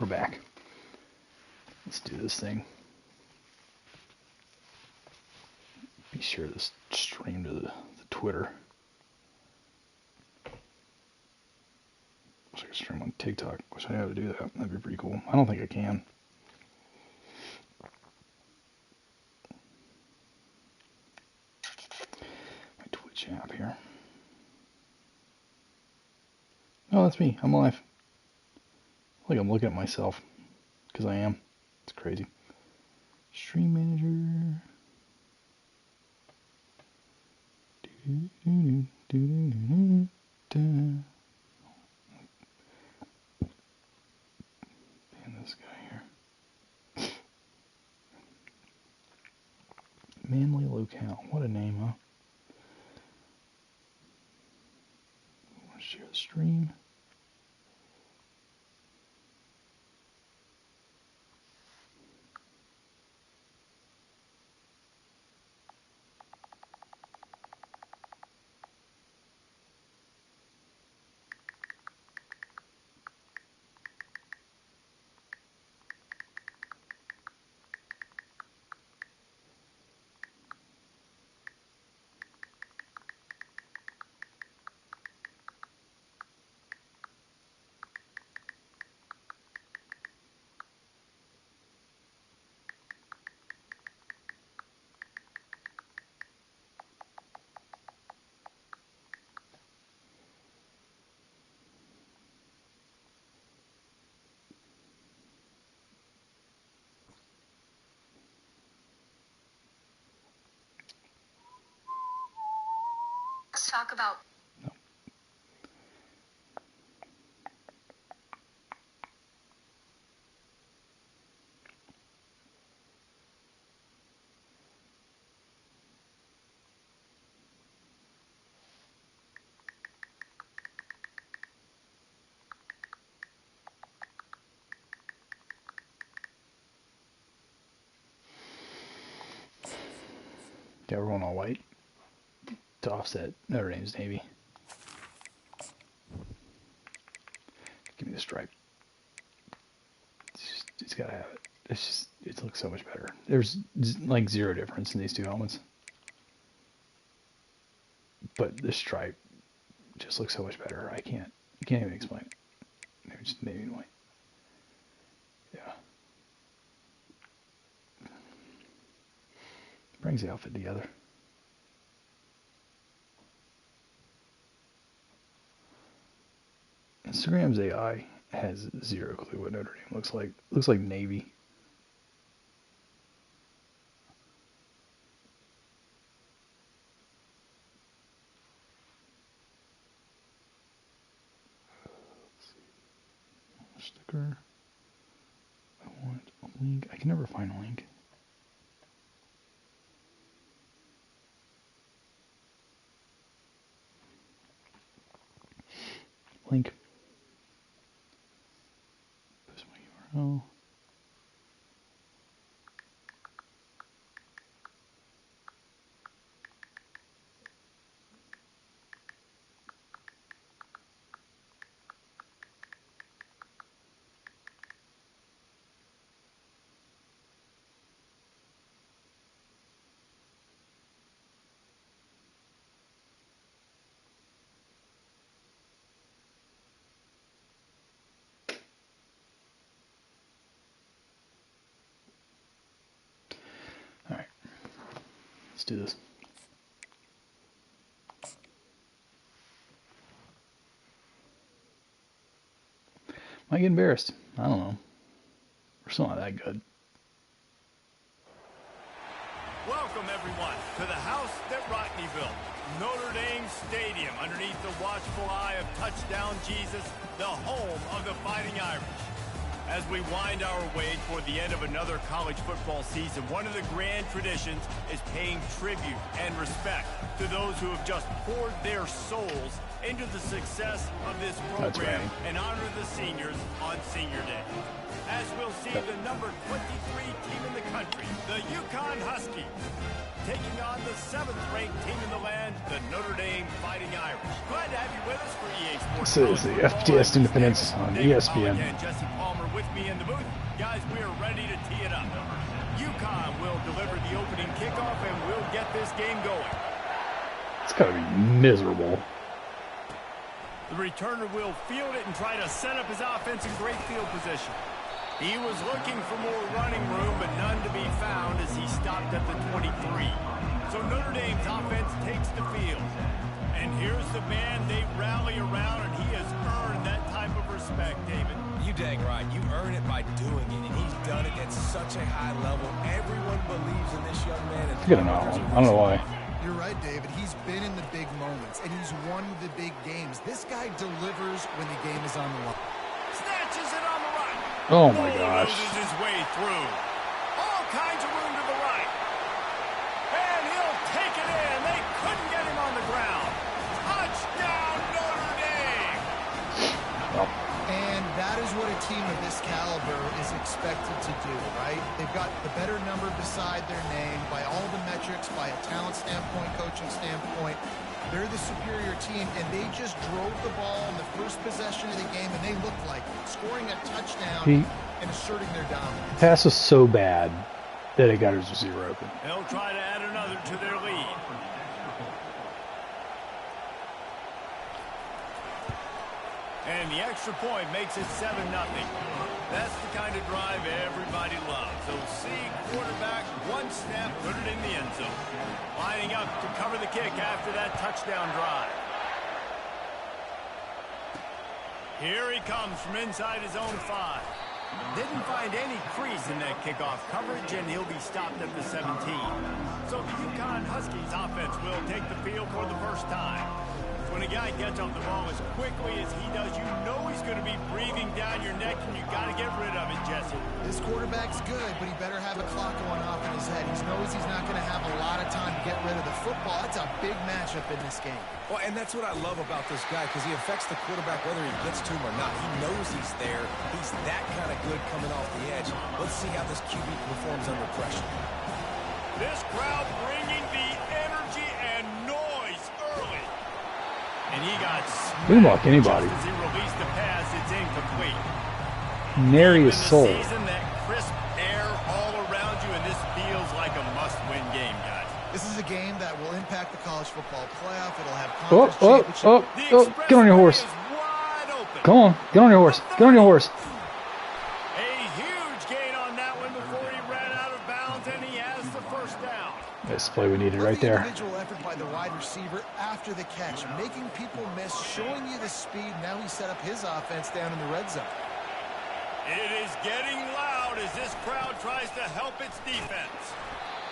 we're back. Let's do this thing. Be sure to stream to the Twitter. Wish I could stream on TikTok. Wish I knew how to do that. That'd be pretty cool. I don't think I can. My Twitch app here. Oh, that's me. I'm live. Like I'm looking at myself. Because I am. It's crazy. Stream manager. And this guy here. Manly Locale. What a name, huh? Share the stream. Let's talk about. Yeah, we're going all white to offset Notre Dame's navy. Give me the stripe. It's gotta have it. It's just, it looks so much better. There's like zero difference in these two helmets. But the stripe just looks so much better. I can't even explain it. Maybe just navy and white. Yeah. Brings the outfit together. Instagram's AI has zero clue what Notre Dame looks like. It looks like navy. Sticker. I want a link. I can never find a link. Link. Post my URL. Alright. Let's do this. Might get embarrassed. I don't know. We're still not that good. Welcome, everyone, to the house that Rodney built. Notre Dame Stadium, underneath the watchful eye of Touchdown Jesus, the home of the Fighting Irish. As we wind our way toward the end of another college football season, one of the grand traditions is paying tribute and respect to those who have just poured their souls into the success of this program and honor the seniors on Senior Day. As we'll see the number 23 team in the country, the UConn Huskies, taking on the 7th-ranked team in the land, the Notre Dame Fighting Irish. Glad to have you with us for EA Sports. This is the FTS Independence on ESPN. And Jesse Palmer with me in the booth. Guys, we are ready to tee it up. UConn will deliver the opening kickoff, and we'll get this game going. It's got to be miserable. The returner will field it and try to set up his offense in great field position. He was looking for more running room, but none to be found as he stopped at the 23. So Notre Dame's offense takes the field. And here's the man they rally around, and he has earned that type of respect, David. You dang right. You earn it by doing it, and he's done it at such a high level. Everyone believes in this young man. I don't know. I don't know why. You're right, David. He's been in the big moments, and he's won the big games. This guy delivers when the game is on the line. Snatches it on the right. Oh my gosh. Loses his way through. All kinds of room to the right. And he'll take it in. They couldn't get him on the ground. Touchdown, Notre Dame. that is what a team of this caliber is expected to do, right? They've got the better number beside their name by all the metrics, by a talent standpoint, coaching standpoint. They're the superior team, and they just drove the ball in the first possession of the game, and they looked like scoring a touchdown and asserting their dominance. The pass was so bad that it got his receiver open. They'll try to add another to their lead. And the extra point makes it 7-0. That's the kind of drive everybody loves. They'll see quarterback, one snap, put it in the end zone. Lining up to cover the kick after that touchdown drive. Here he comes from inside his own 5. Didn't find any crease in that kickoff coverage, and he'll be stopped at the 17. So the UConn Huskies offense will take the field for the first time. When a guy gets off the ball as quickly as he does, you know he's going to be breathing down your neck, and you got to get rid of it, Jesse. This quarterback's good, but he better have a clock going off in his head. He knows he's not going to have a lot of time to get rid of the football. That's a big matchup in this game. Well, and that's what I love about this guy, because he affects the quarterback whether he gets to him or not. He knows he's there. He's that kind of good coming off the edge. Let's see how this QB performs under pressure. This crowd bringing the energy and noise early. And he got We can block anybody. just as he released the pass, it's incomplete. Nary a soul. Season, that crisp air all around you, and this feels like a must-win game, guys. This is a game that will impact the college football playoff. It'll have Oh, conference championship. get on your horse. Is wide open. Come on, get on your horse. Get on your horse. A huge gain on that one before he ran out of bounds, and he has the first down. That's the play we needed Love right the there. individual effort by the wide receiver after the catch, making people miss, showing you the speed. Now he set up his offense down in the red zone. It is getting loud as this crowd tries to help its defense.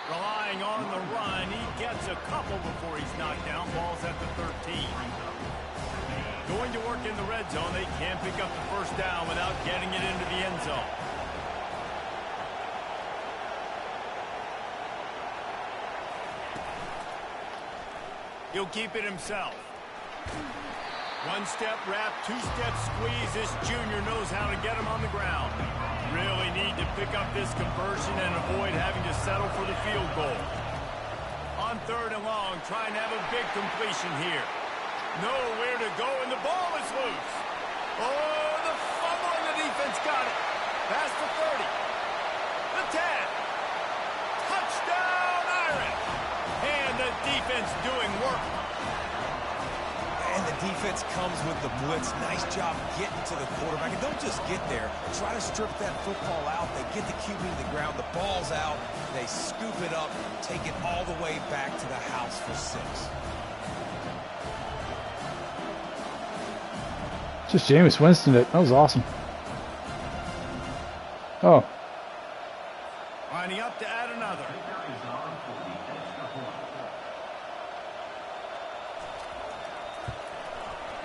Relying on the run, he gets a couple before he's knocked down. Ball's at the 13. Going to work in the red zone. They can't pick up the first down without getting it into the end zone. He'll keep it himself. One-step wrap, two-step squeeze. This junior knows how to get him on the ground. Really need to pick up this conversion and avoid having to settle for the field goal. On 3rd and long, trying to have a big completion here. Nowhere to go, and the ball is loose. Oh, the fumble, and the defense got it. Past the 30. The 10. Touchdown, Irish. And the defense doing work. And the defense comes with the blitz. Nice job getting to the quarterback. And don't just get there. Try to strip that football out. They get the QB to the ground. The ball's out. They scoop it up, take it all the way back to the house for 6. Just Jameis Winston. That was awesome. Oh. Lining up to add another.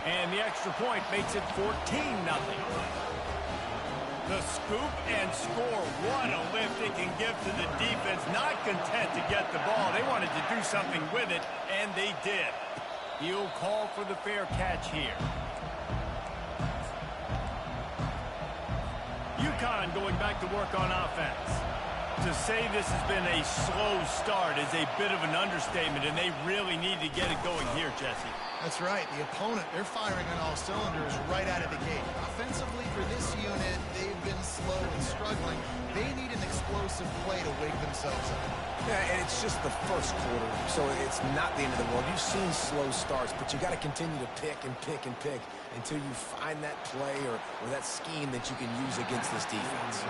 And the extra point makes it 14-0. The scoop and score. What a lift it can give to the defense. Not content to get the ball. They wanted to do something with it, and they did. He'll call for the fair catch here. UConn going back to work on offense. To say this has been a slow start is a bit of an understatement, and they really need to get it going here, Jesse. That's right. The opponent, they're firing on all cylinders right out of the gate. Offensively for this unit, they've been slow and struggling. They need an explosive play to wake themselves up. Yeah, and it's just the first quarter, so it's not the end of the world. You've seen slow starts, but you got to continue to pick and pick and pick until you find that play or that scheme that you can use against this defense.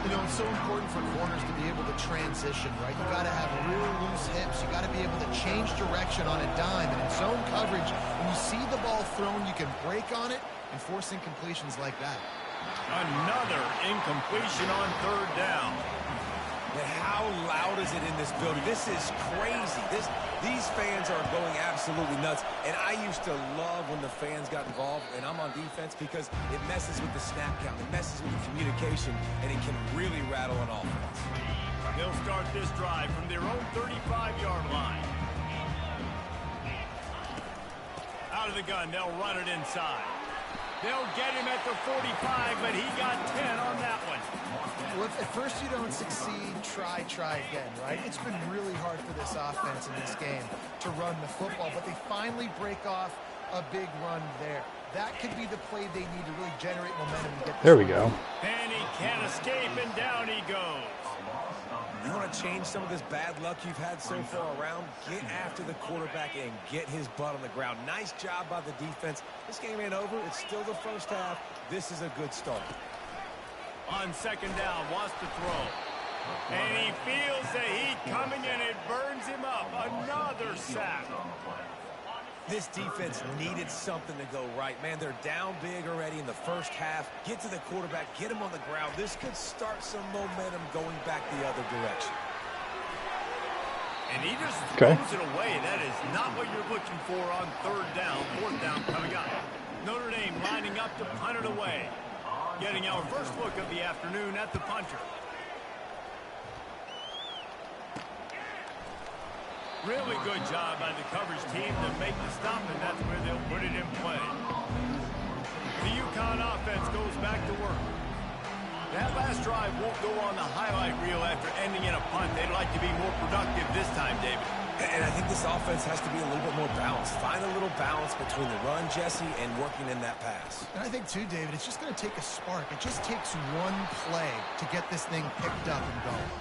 You know, it's so important for corners to be able to transition, right? You got to have real loose hips. You got to be able to change direction on a dime. And in zone coverage, when you see the ball thrown, you can break on it and force incompletions like that. Another incompletion on 3rd down. But how loud is it in this building? This is crazy. These fans are going absolutely nuts. And I used to love when the fans got involved, and I'm on defense, because it messes with the snap count. It messes with the communication, and it can really rattle an offense. They'll start this drive from their own 35-yard line. Out of the gun, they'll run it inside. They'll get him at the 45, but he got 10 on that one. Well, if at first you don't succeed, try again, right? It's been really hard for this offense in this game to run the football, but they finally break off a big run there. That could be the play they need to really generate momentum and get this. There we go. And he can't escape, and down he goes. You want to change some of this bad luck you've had so far around? Get after the quarterback and get his butt on the ground. Nice job by the defense. This game ain't over. It's still the first half. This is a good start. On second down, wants to throw. And he feels the heat coming, and it burns him up. Another sack. This defense needed something to go right. Man, they're down big already in the first half. Get to the quarterback, get him on the ground. This could start some momentum going back the other direction. And he just throws it away. That is not what you're looking for on third down. Fourth down coming up. Notre Dame lining up to punt it away. Getting our first look of the afternoon at the punter. Really good job by the coverage team to make the stop, and that's where they'll put it in play. The UConn offense goes back to work. That last drive won't go on the highlight reel after ending in a punt. They'd like to be more productive this time, David. And I think this offense has to be a little bit more balanced. Find a little balance between the run, Jesse, and working in that pass. And I think, too, David, it's just going to take a spark. It just takes one play to get this thing picked up and going.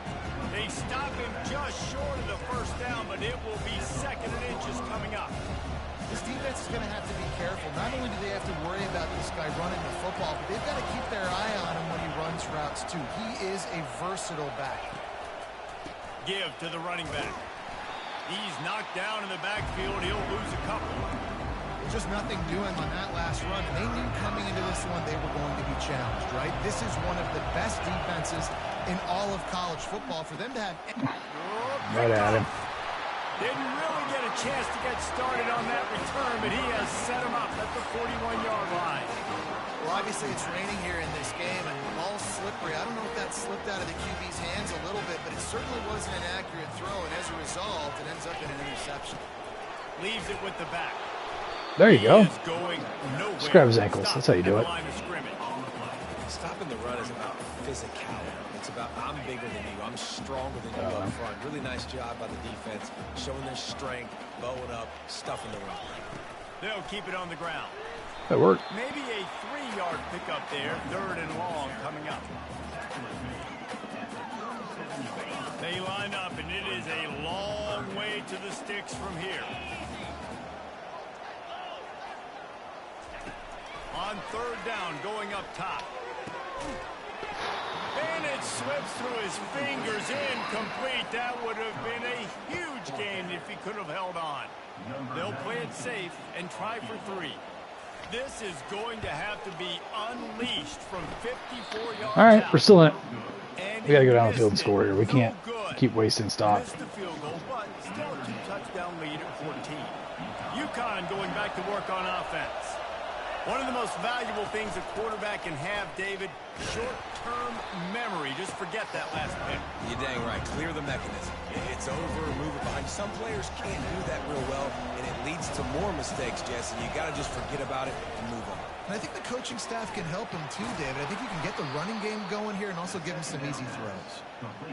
They stop him just short of the first down, but it will be second and inches coming up. This defense is going to have to be careful. Not only do they have to worry about this guy running the football, but they've got to keep their eye on him when he runs routes, too. He is a versatile back. Give to the running back. He's knocked down in the backfield. He'll lose a couple. Just nothing doing on that last run. They knew coming into this one they were going to be challenged, right? This is one of the best defenses in all of college football. For them to have... Right at him. Didn't really get a chance to get started on that return, but he has set him up at the 41-yard line. Well, obviously it's raining here in this game, and the ball's slippery. I don't know if that slipped out of the QB's hands a little bit, but it certainly wasn't an accurate throw, and as a result, it ends up in an interception. Leaves it with the back. There you go. Going just grab his ankles. That's how you do it. Stopping the run is about physicality. It's about I'm bigger than you. I'm stronger than you up front. Really nice job by the defense, showing their strength, bowing up, stuffing the run. They'll keep it on the ground. That worked. Maybe a 3-yard pickup there. Third and long coming up. They line up, and it is a long way to the sticks from here. On third down, going up top. And it slips through his fingers, incomplete. That would have been a huge gain if he could have held on. They'll play it safe and try for 3. This is going to have to be unleashed from 54 yards. All right, we're still in it. And We got to go down the field and score here. We can't keep wasting stops. Missed the field goal, but still a 2-touchdown lead at 14. UConn going back to work on offense. One of the most valuable things a quarterback can have, David, short-term memory. Just forget that last pick. You're dang right. Clear the mechanism. It's over, move it behind. Some players can't do that real well, and it leads to more mistakes, Jesse. You got to just forget about it and move on. And I think the coaching staff can help him too, David. I think you can get the running game going here and also give him some easy throws.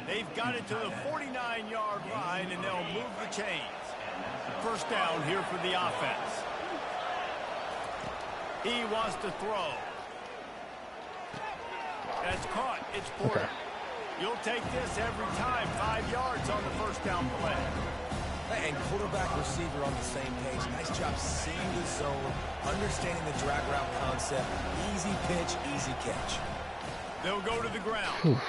They've got it to the 49-yard line, and they'll move the chains. First down here for the offense. He wants to throw. That's caught. It's Porter. Okay. You'll take this every time. 5 yards on the first down play. And quarterback receiver on the same page. Nice job seeing the zone, understanding the drag route concept. Easy pitch, easy catch. They'll go to the ground.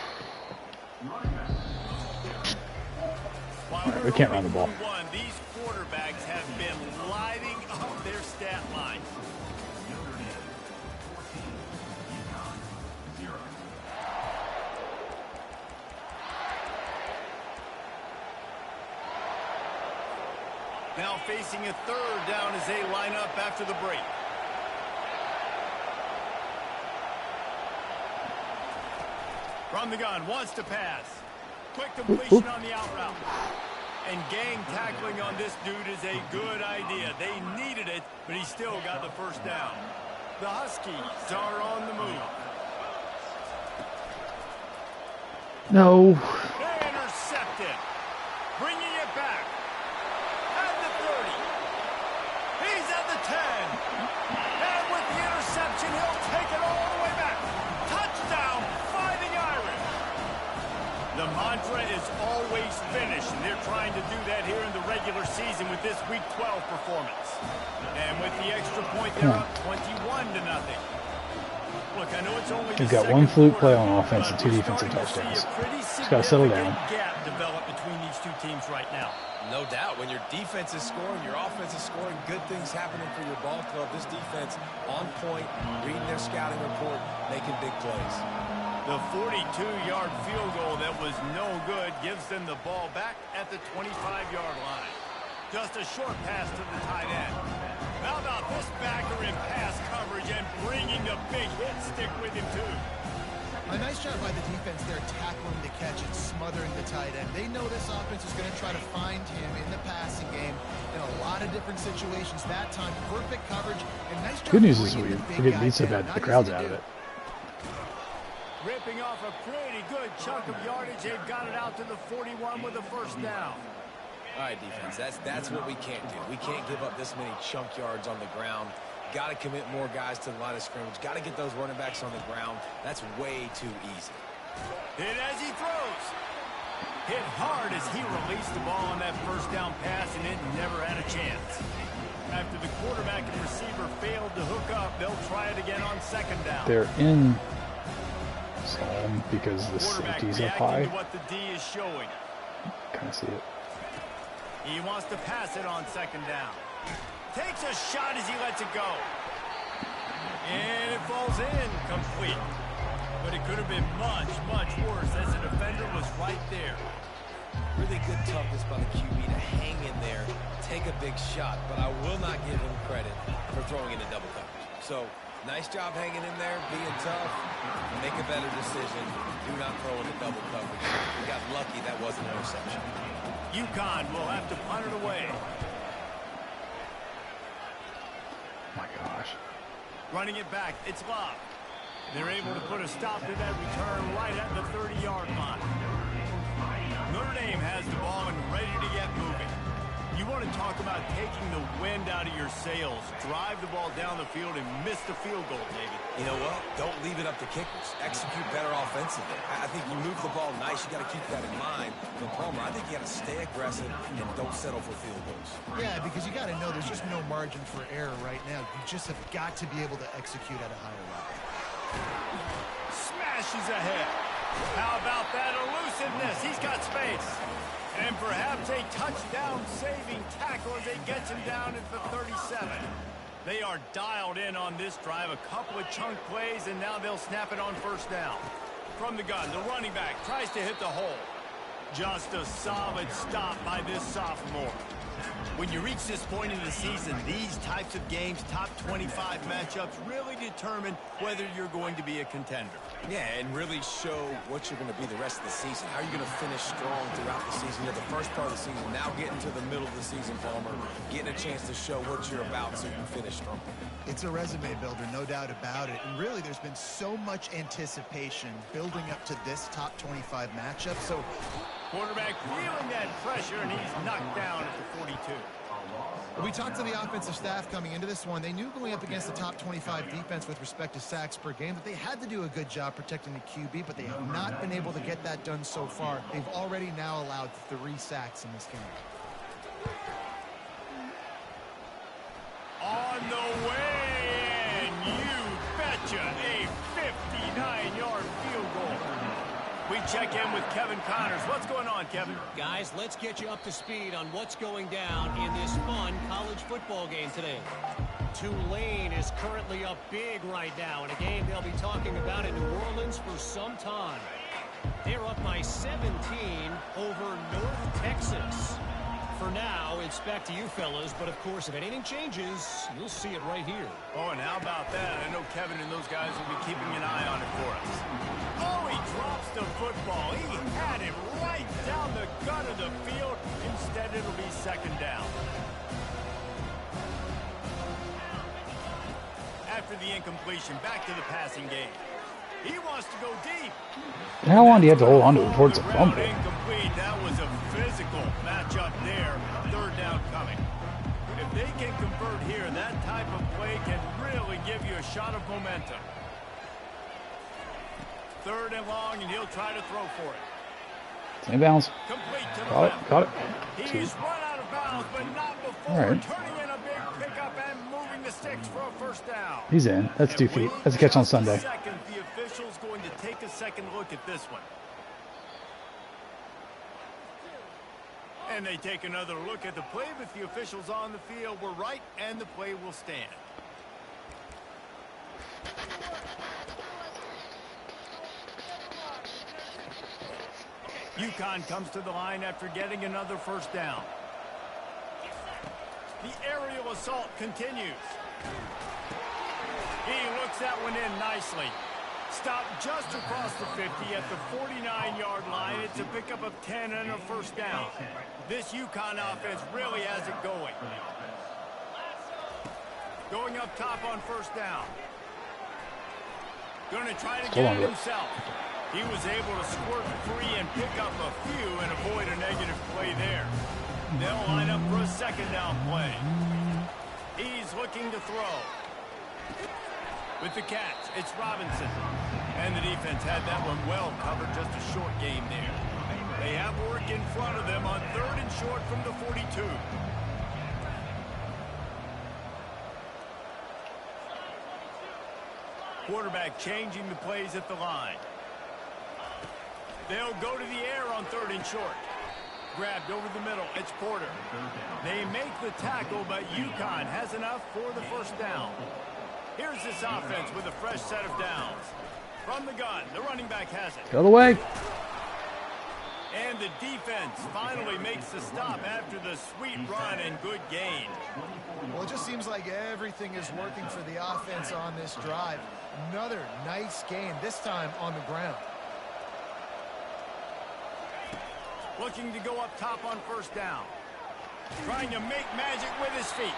Right, we can't run the ball. These quarterbacks have been lighting up their stat line. Now facing a third down as they line up after the break. From the gun, wants to pass. Quick completion on the out route. And gang tackling on this dude is a good idea. They needed it, but he still got the first down. The Huskies are on the move. No. They intercept it. Bringing it back. At the 30. He's at the 10. And with the interception, he'll take it all the way back. Touchdown, Fighting Irish. The mantra is always finish, and they're trying to do that here in the regular season with this Week 12 performance. And with the extra point, they're up 21-0. Look, I know it's only We've got one fluke play on offense and 2 defensive touchdowns. Just got to settle down. Gap develop between these two teams right now. No doubt. When your defense is scoring, your offense is scoring, good things happening for your ball club. This defense on point, reading their scouting report, making big plays. The 42-yard field goal that was no good gives them the ball back at the 25-yard line. Just a short pass to the tight end. How about this backer in pass coverage and bringing the big hit stick with him, too? A nice job by the defense there, tackling the catch and smothering the tight end. They know this offense is going to try to find him in the passing game in a lot of different situations. That time, perfect coverage and nice job. Good news is we're getting beat so bad the crowd's out of it. Ripping off a pretty good chunk of yardage. They've got it out to the 41 with a first down. All right, defense, that's what we can't do. We can't give up this many chunk yards on the ground. Got to commit more guys to the line of scrimmage. Got to get those running backs on the ground. That's way too easy. Hit as he throws. Hit hard as he released the ball on that first down pass, and it never had a chance. After the quarterback and receiver failed to hook up, they'll try it again on second down. They're in zone because the safety's up high. To what the D is showing. Kind of see it. He wants to pass it on second down. Takes a shot as he lets it go. And it falls in complete. But it could have been much, much worse as the defender was right there. Really good toughness by the QB to hang in there, take a big shot, but I will not give him credit for throwing into double coverage. So, nice job hanging in there, being tough. Make a better decision. Do not throw into double coverage. We got lucky that wasn't an interception. UConn will have to punt it away. My gosh. Running it back, it's Love. They're able to put a stop to that return right at the 30-yard line. Notre Dame has the ball and ready to get moving. You want to talk about taking the wind out of your sails. Drive the ball down the field and miss the field goal, David. You know what? Don't leave it up to kickers. Execute better offensively. I think you move the ball nice. You got to keep that in mind. But Palmer, I think you got to stay aggressive and don't settle for field goals. Yeah, because you got to know there's just no margin for error right now. You just have got to be able to execute at a higher level. Smashes ahead. How about that elusiveness? He's got space. And perhaps a touchdown-saving tackle as they gets him down at the 37. They are dialed in on this drive. A couple of chunk plays, and now they'll snap it on first down. From the gun, the running back tries to hit the hole. Just a solid stop by this sophomore. When you reach this point in the season, these types of games, top 25 matchups, really determine whether you're going to be a contender. Yeah, and really show what you're going to be the rest of the season. How are you going to finish strong throughout the season? You're the first part of the season, now getting to the middle of the season, Palmer, getting a chance to show what you're about so you can finish strong. It's a resume builder, no doubt about it. And really, there's been so much anticipation building up to this top 25 matchup. So quarterback feeling that pressure, and he's knocked down at the 42. We talked to the offensive staff coming into this one. They knew going up against the top 25 defense with respect to sacks per game that they had to do a good job protecting the QB, but they have not been able to get that done so far. They've already now allowed 3 sacks in this game. On the way, and you betcha, a 59-yard field goal. We check in with Kevin Connors. What's going on, Kevin? Guys, let's get you up to speed on what's going down in this fun college football game today. Tulane is currently up big right now in a game they'll be talking about in New Orleans for some time. They're up by 17 over North Texas. For now, it's back to you fellas, but of course, if anything changes, you'll see it right here. Oh, and how about that? I know Kevin and those guys will be keeping an eye on it for us. Oh, he drops the football. He had it right down the gut of the field. Instead, it'll be second down. after the incompletion, back to the passing game. He wants to go deep. How long do you have to hold on to it before it's a fumble? Incomplete. That was a physical matchup there. Third down coming. If they can convert here, that type of play can really give you a shot of momentum. Third and long, and he'll try to throw for it. Inbounds. Complete to the Got it. left. Got it. He's run out of bounds, but not before All right. turning in a big pickup and moving the sticks for a first down. He's in. That's 2 feet. That's a catch on Sunday. Second, the official's going to take a second look at this one. And they take another look at the play, but the officials on the field were right, and the play will stand. UConn comes to the line after getting another first down. The aerial assault continues. He looks that one in nicely. Stopped just across the 50 at the 49-yard line. It's a pickup of 10 and a first down. This UConn offense really has it going. Going up top on first down. Going to try to get it himself. He was able to squirt free and pick up a few and avoid a negative play there. They'll line up for a second down play. He's looking to throw. With the catch, it's Robinson. And the defense had that one well covered, just a short game there. They have work in front of them on third and short from the 42. Quarterback changing the plays at the line. They'll go to the air on third and short. Grabbed over the middle. It's Porter. They make the tackle, but UConn has enough for the first down. Here's this offense with a fresh set of downs. From the gun, the running back has it. Go the way. And the defense finally makes the stop after the sweet run and good gain. Well, it just seems like everything is working for the offense on this drive. Another nice gain, this time on the ground. Looking to go up top on first down. Trying to make magic with his feet.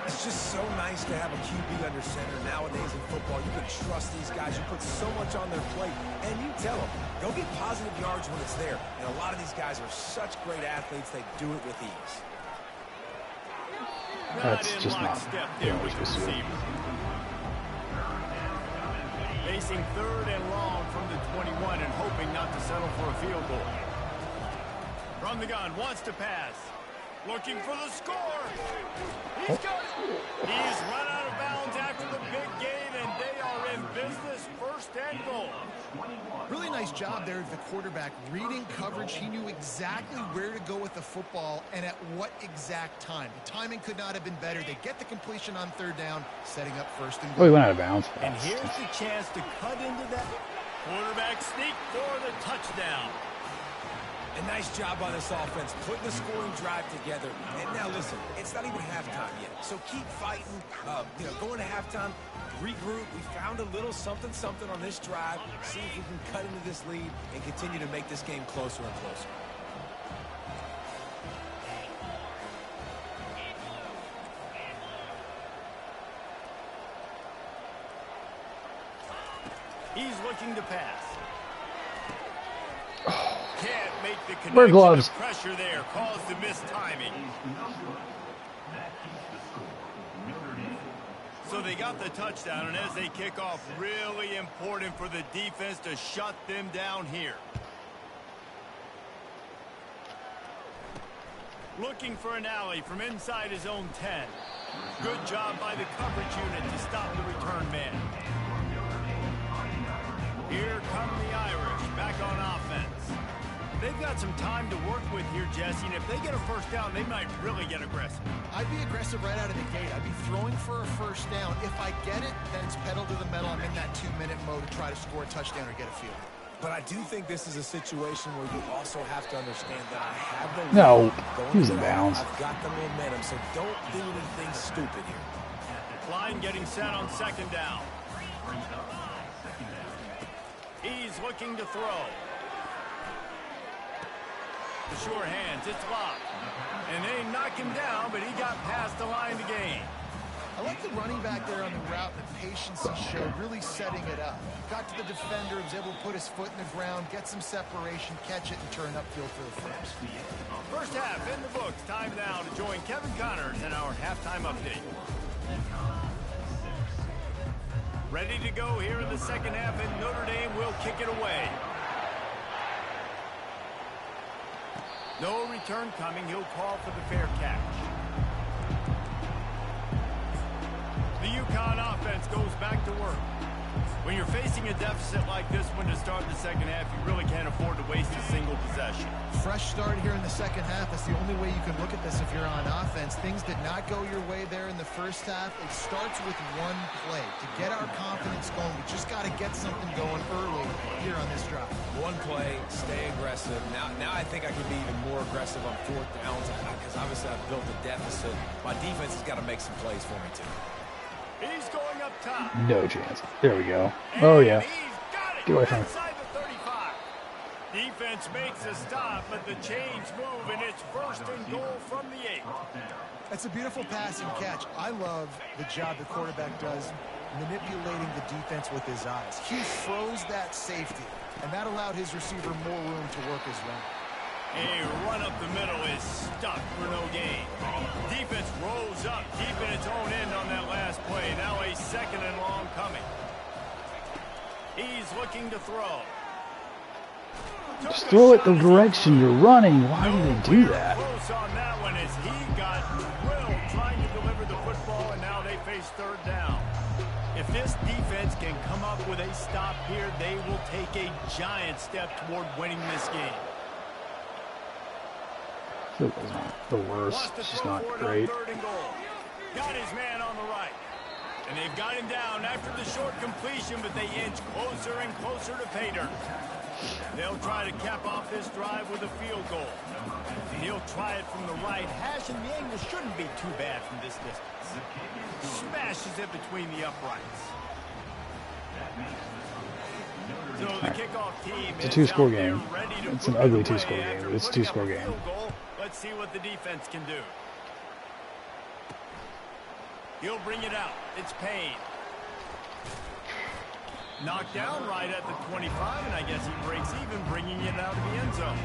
It's just so nice to have a QB under center nowadays in football. You can trust these guys. You put so much on their plate, and you tell them, go get positive yards when it's there. And a lot of these guys are such great athletes, they do it with ease. That's just not step there with the receiver. Facing third and long from the 21 and hoping not to settle for a field goal. From the gun, wants to pass. Looking for the score. He's got it. He's run out of bounds after the big gain, and they are in business, first and goal. Really nice job there of the quarterback. Reading coverage, he knew exactly where to go with the football and at what exact time. The timing could not have been better. They get the completion on third down, setting up first and goal. Oh, he went out of bounds. And here's the chance to cut into that. Quarterback sneak for the touchdown. A nice job on this offense, putting the scoring drive together. And now listen, it's not even halftime yet. So keep fighting, going to halftime, regroup. We found a little something on this drive. See if we can cut into this lead and continue to make this game closer and closer. He's looking to pass. Can't make the connection. Wear gloves. The pressure there caused the missed timing. So they got the touchdown, and as they kick off, really important for the defense to shut them down here. Looking for an alley from inside his own 10. Good job by the coverage unit to stop the return man. Here come the Irish back on offense. They've got some time to work with here, Jesse, and if they get a first down, they might really get aggressive. I'd be aggressive right out of the gate. I'd be throwing for a first down. If I get it, then it's pedal to the metal. I'm in that 2-minute mode to try to score a touchdown or get a field. But I do think this is a situation where you also have to understand that I have the No, he was in bounds. I've got the momentum, so don't do anything stupid here. Line getting set on second down. He's looking to throw. The sure hands, it's locked. And they knock him down, but he got past the line to gain. I like the running back there on the route, the patience he showed, really setting it up. Got to the defender, was able to put his foot in the ground, get some separation, catch it, and turn upfield for the first. First half in the books. Time now to join Kevin Connors in our halftime update. Ready to go here in the second half, and Notre Dame will kick it away. No return coming. He'll call for the fair catch. The UConn offense goes back to work. When you're facing a deficit like this one to start the second half, you really can't afford to waste a single possession. Fresh start here in the second half. That's the only way you can look at this if you're on offense. Things did not go your way there in the first half. It starts with one play. To get our confidence going, we just got to get something going early here on this drive. One play, stay aggressive. Now I think I can be even more aggressive on fourth downs because obviously I've built a deficit. My defense has got to make some plays for me too. He's going up top. No chance. There we go. Oh, yeah. Get away from him. Inside the 35. Defense makes a stop, but the chains move, and it's first and goal from the 8. That's a beautiful passing catch. I love the job the quarterback does manipulating the defense with his eyes. He froze that safety, and that allowed his receiver more room to work his run. A run up the middle is stuck for no gain. Defense rolls up deep in its own end on that last play. Now a second and long coming. He's looking to throw. Just throw it the direction you're running. Why do they do that? Close on that one as he got drilled trying to deliver the football, and now they face third down. If this defense can come up with a stop here, they will take a giant step toward winning this game. It was not the worst. It's just not great. Got his man on the right. And they've got him down after the short completion, but they inch closer and closer to pay dirt. They'll try to cap off this drive with a field goal. And he'll try it from the right hash, and the angle shouldn't be too bad from this distance. Smashes it between the uprights. So the kickoff team it's a two-score game. It's an ugly two-score game, but it's a two-score game. Let's see what the defense can do. He'll bring it out. It's Payne. Knocked down right at the 25, and I guess he breaks even, bringing it out of the end zone.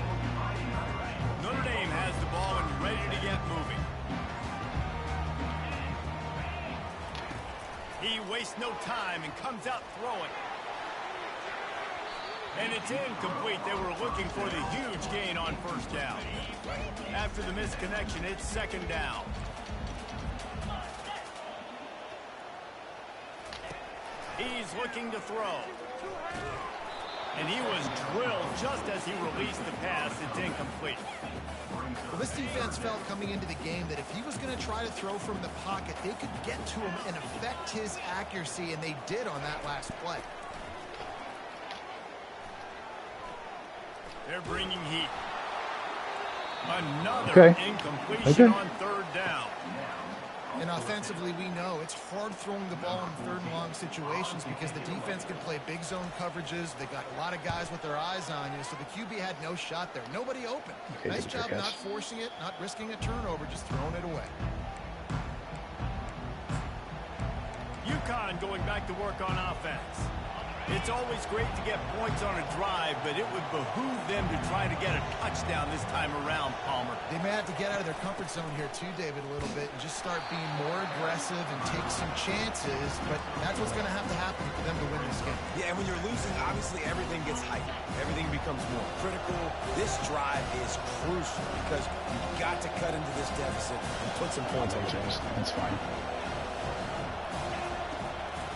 Notre Dame has the ball and ready to get moving. He wastes no time and comes out throwing. And it's incomplete. They were looking for the huge gain on first down. After the misconnection, it's second down. He's looking to throw. And he was drilled just as he released the pass. It's incomplete. Well, this defense felt coming into the game that if he was going to try to throw from the pocket, they could get to him and affect his accuracy, and they did on that last play. They're bringing heat. Another incompletion on third down. And offensively, we know it's hard throwing the ball in third and long situations because the defense can play big zone coverages. They got a lot of guys with their eyes on you, so the QB had no shot there. Nobody open. Nice job not forcing it, not risking a turnover, just throwing it away. UConn going back to work on offense. It's always great to get points on a drive, but it would behoove them to try to get a touchdown this time around, Palmer. They may have to get out of their comfort zone here too, David, a little bit and just start being more aggressive and take some chances, but that's what's going to have to happen for them to win this game. Yeah, and when you're losing, obviously everything gets heightened. Everything becomes more critical. This drive is crucial because you've got to cut into this deficit and put some points on the board. That's fine.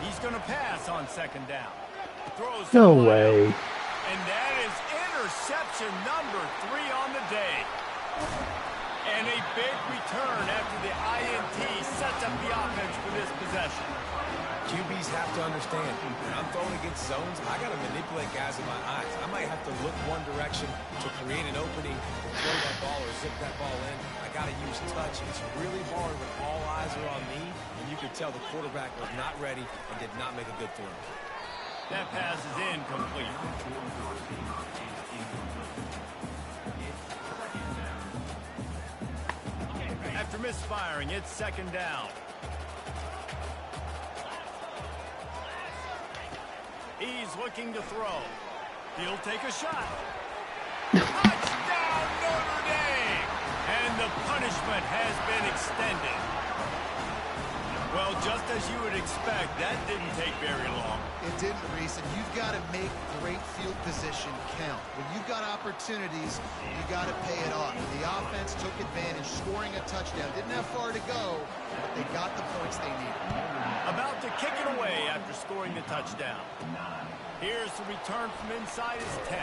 He's going to pass on second down. No way. And that is interception number 3 on the day. And a big return after the INT sets up the offense for this possession. QBs have to understand, when I'm throwing against zones, I got to manipulate guys in my eyes. I might have to look one direction to create an opening, to throw that ball or zip that ball in. I got to use touch. It's really hard when all eyes are on me, and you could tell the quarterback was not ready and did not make a good throw. That pass is incomplete. After misfiring, it's second down. He's looking to throw. He'll take a shot. Touchdown, Notre Dame! And the punishment has been extended. Well, just as you would expect, that didn't take very long. It didn't, Reese, and you've got to make great field position count. When you've got opportunities, you got to pay it off. The offense took advantage, scoring a touchdown. Didn't have far to go, but they got the points they needed. About to kick it away after scoring the touchdown. Here's the return from inside his 10.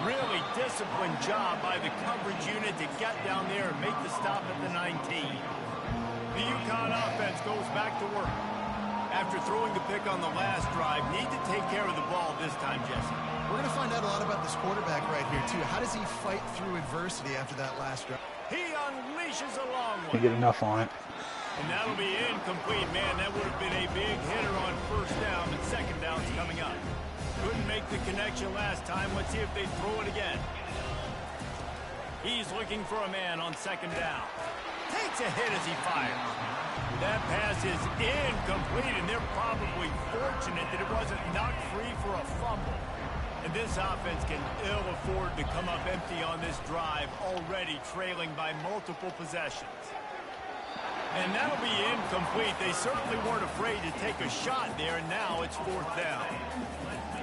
Really disciplined job by the coverage unit to get down there and make the stop at the 19. The UConn offense goes back to work. After throwing the pick on the last drive, need to take care of the ball this time, Jesse. We're going to find out a lot about this quarterback right here, too. How does he fight through adversity after that last drive? He unleashes a long one. Can't get enough on it. And that'll be incomplete. Man, that would have been a big hitter on first down, and second down's coming up. Couldn't make the connection last time. Let's see if they throw it again. He's looking for a man on second down. Takes a hit as he fires. That pass is incomplete, and they're probably fortunate that it wasn't knocked free for a fumble. And this offense can ill afford to come up empty on this drive, already trailing by multiple possessions. And that'll be incomplete. They certainly weren't afraid to take a shot there, and now it's fourth down.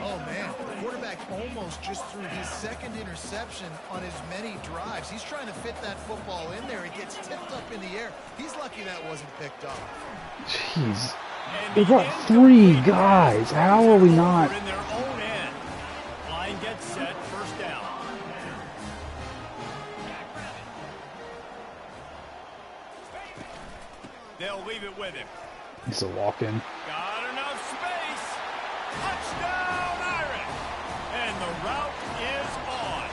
Oh, man, the quarterback almost just threw his second interception on as many drives. He's trying to fit that football in there. It gets tipped up in the air. He's lucky that wasn't picked off. Jeez. They brought 3 guys. How are we not? In their own end. Line gets set, first down. They'll leave it with him. It's a walk-in. Got enough space. Touchdown, Irish. And the route is on.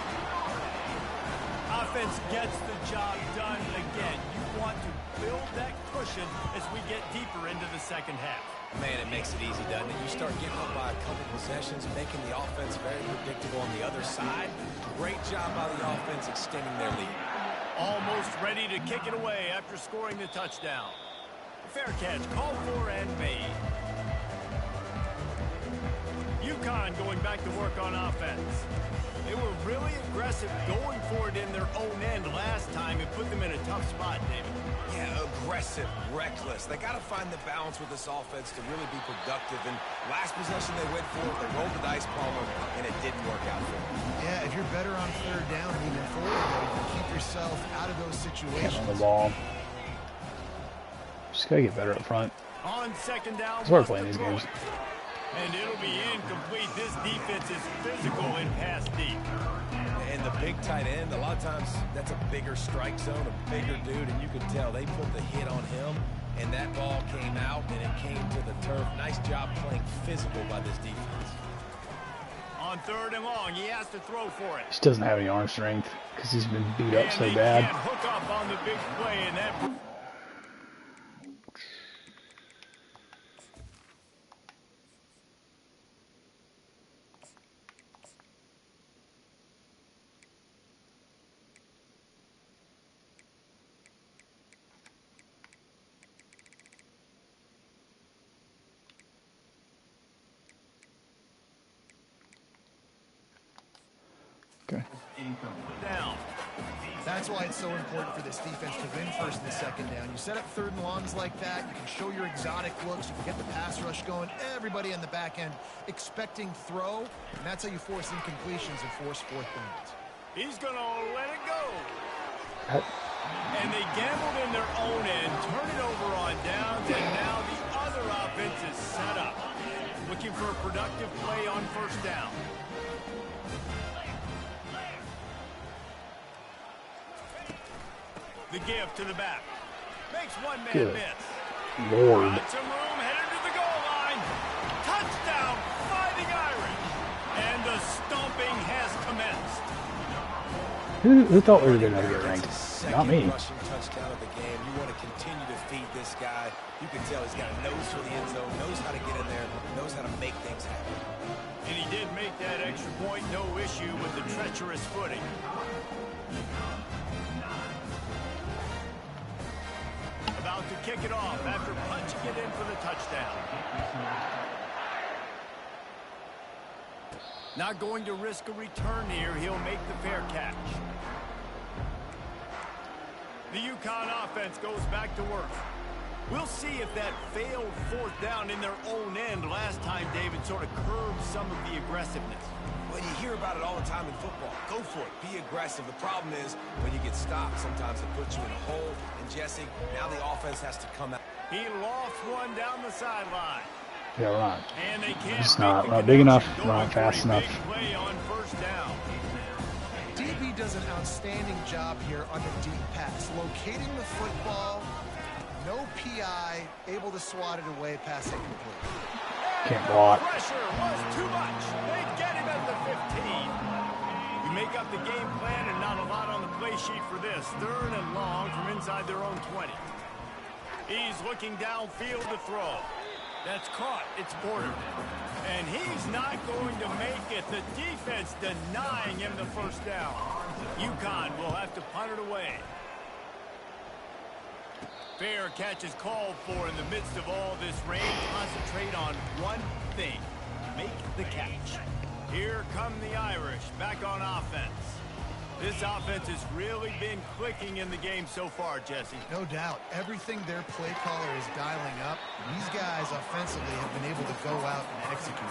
Offense gets the job done again. You want to build that cushion as we get deeper into the second half. Man, it makes it easy, doesn't it? You start getting up by a couple possessions, making the offense very predictable on the other side. Great job by the offense extending their lead. Almost ready to kick it away after scoring the touchdown. Fair catch, called for and made. UConn going back to work on offense. They were really aggressive going for it in their own end last time and put them in a tough spot, David. Yeah, aggressive, reckless. They got to find the balance with this offense to really be productive. And last possession they went for it, they rolled the dice, Palmer, and it didn't work out for them. Yeah, if you're better on third down and moving forward, though, you can keep yourself out of those situations. Can't run the ball. Just gotta get better up front. On second down, That's why we're playing these games. And it'll be incomplete. This defense is physical and pass deep. And the big tight end, a lot of times that's a bigger strike zone, a bigger dude, and you could tell they put the hit on him, and that ball came out, and it came to the turf. Nice job playing physical by this defense. On third and long, he has to throw for it. He just doesn't have any arm strength because he's been beat up And so they bad. can't hook up on the big play, and that... Okay. down. That's why it's so important for this defense to win first and second down. You set up third and longs like that, you can show your exotic looks, you can get the pass rush going, everybody on the back end expecting throw, and that's how you force incompletions and force fourth downs. He's going to let it go. That, And they gambled in their own end, turn it over on downs, and now the other offense is set up. Looking for a productive play on first down. The give to the back. Makes one man Good miss. Lord. Got some room, headed to the goal line. Touchdown, Fighting Irish. And the stomping has commenced. Who thought we were going to get ranked? Not me. Rushing touchdown of the game. You want to continue to feed this guy. You can tell he's got a nose for the end zone, knows how to get in there, knows how to make things happen. And he did make that extra point, no issue with the treacherous footing. About to kick it off after punching it in for the touchdown. Not going to risk a return here. He'll make the fair catch. The UConn offense goes back to work. We'll see if that failed fourth down in their own end last time, David, sort of curbed some of the aggressiveness. Well, you hear about it all the time in football. Go for it. Be aggressive. The problem is when you get stopped, sometimes it puts you in a hole. And, Jesse, now the offense has to come out. He lost one down the sideline. Yeah, we're not. And they can't It's not big enough. We're not fast enough. Play on first down. DB does an outstanding job here on the deep pass, locating the football. No PI, able to swat it away, pass incomplete. Can't block. Pressure was too much. They get him at the 15. You make up the game plan and not a lot on the play sheet for this. 3rd and long from inside their own 20. He's looking downfield to throw. That's caught. It's Porter. And he's not going to make it. The defense denying him the first down. UConn will have to punt it away. Fair catch is called for in the midst of all this rain. Concentrate on one thing. Make the catch. Here come the Irish back on offense. This offense has really been clicking in the game so far, Jesse. No doubt. Everything their play caller is dialing up, these guys offensively have been able to go out and execute.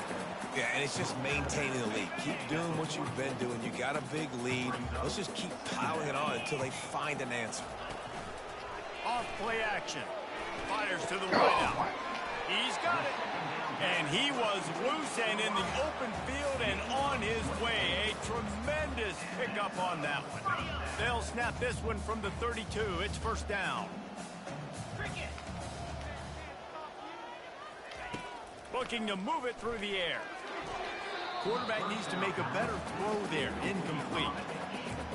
Yeah, and it's just maintaining the lead. Keep doing what you've been doing. You got a big lead. Let's just keep piling it on until they find an answer. Off play action. Fires to the wideout. He's got it. And he was loose and in the open field and on his way. A tremendous pickup on that one. They'll snap this one from the 32. It's first down. Looking to move it through the air. Quarterback needs to make a better throw there. Incomplete.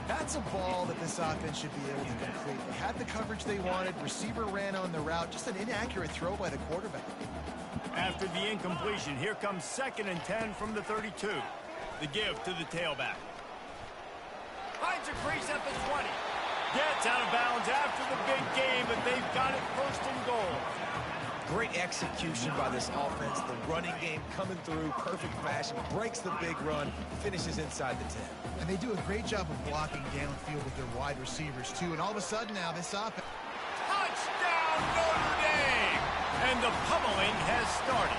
That's a ball that this offense should be able to complete. They had the coverage they wanted. Receiver ran on the route. Just an inaccurate throw by the quarterback. After the incompletion, here comes 2nd and 10 from the 32. The give to the tailback. Finds a crease at the 20. Gets out of bounds after the big game, but they've got it 1st and goal. Great execution by this offense. The running game coming through, perfect fashion, breaks the big run, finishes inside the 10. And they do a great job of blocking downfield with their wide receivers, too. And all of a sudden now, this offense... Touchdown, Notre Dame! And the pummeling has started.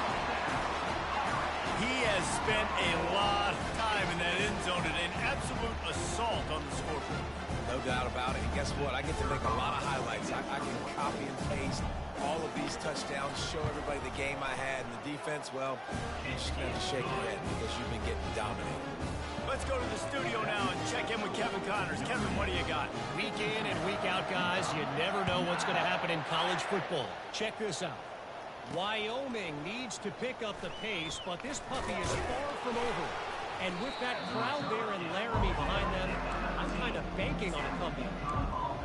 He has spent a lot of time in that end zone and an absolute assault on the scoreboard. No doubt about it. And guess what? I get to make a lot of highlights. I can copy and paste all of these touchdowns, show everybody the game I had. And the defense, well, you're just going to have to shake your head because you've been getting dominated. Let's go to the studio now and check in with Kevin Connors. Kevin, what do you got? Week in and week out, guys, you never know what's going to happen in college football. Check this out. Wyoming needs to pick up the pace, but this puppy is far from over. And with that crowd there in Laramie behind them, I'm kind of banking on a comeback.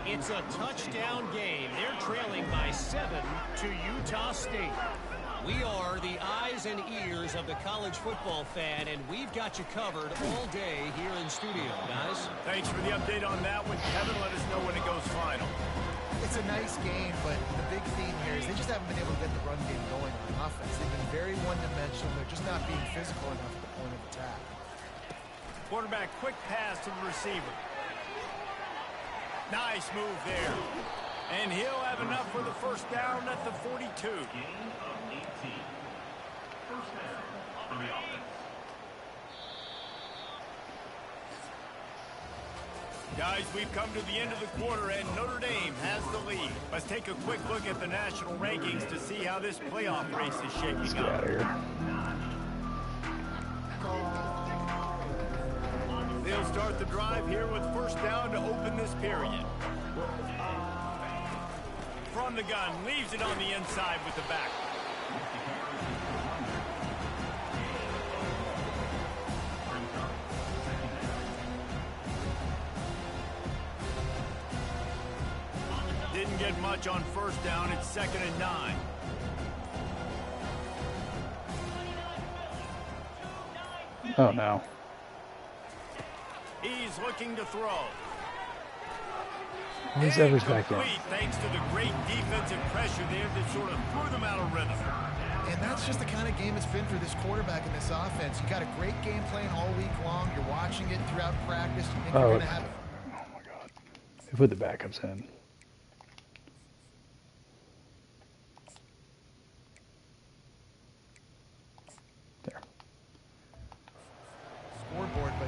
It's a touchdown game. They're trailing by 7 to Utah State. We are the eyes and ears of the college football fan, and we've got you covered all day here in studio, guys. Thanks for the update on that one, Kevin. Let us know when it goes final. It's a nice game, but the big theme here is they just haven't been able to get the run game going on offense. They've been very one-dimensional. They're just not being physical enough at the point of attack. Quarterback, quick pass to the receiver. Nice move there. And he'll have enough for the first down at the 42. Guys, we've come to the end of the quarter, and Notre Dame has the lead. Let's take a quick look at the national rankings to see how this playoff race is shaping Let's get up. out of here. They'll start the drive here with first down to open this period. From the gun, leaves it on the inside with the back. Didn't get much on first down. It's 2nd and 9. Oh, no. He's looking to throw. Where's Evers back in? Thanks to the great defensive pressure there that sort of threw them out of rhythm. And that's just the kind of game it's been for this quarterback in this offense. You got a great game plan all week long. You're watching it throughout practice. You think you're going to have... Oh, my God. They put the backups in. There. Scoreboard, but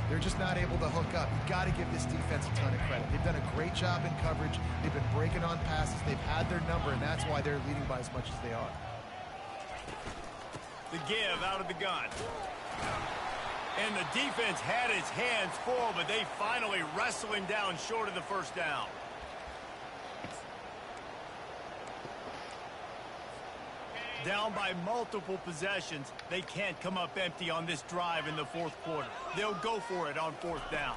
they're just not able to hook up. You've got to give this defense a ton of credit. They've done a great job in coverage. They've been breaking on passes. They've had their number, and that's why they're leading by as much as they are. The give out of the gun. And the defense had its hands full, but they finally wrestle him down short of the first down. Down by multiple possessions, they can't come up empty on this drive in the fourth quarter. They'll go for it on fourth down.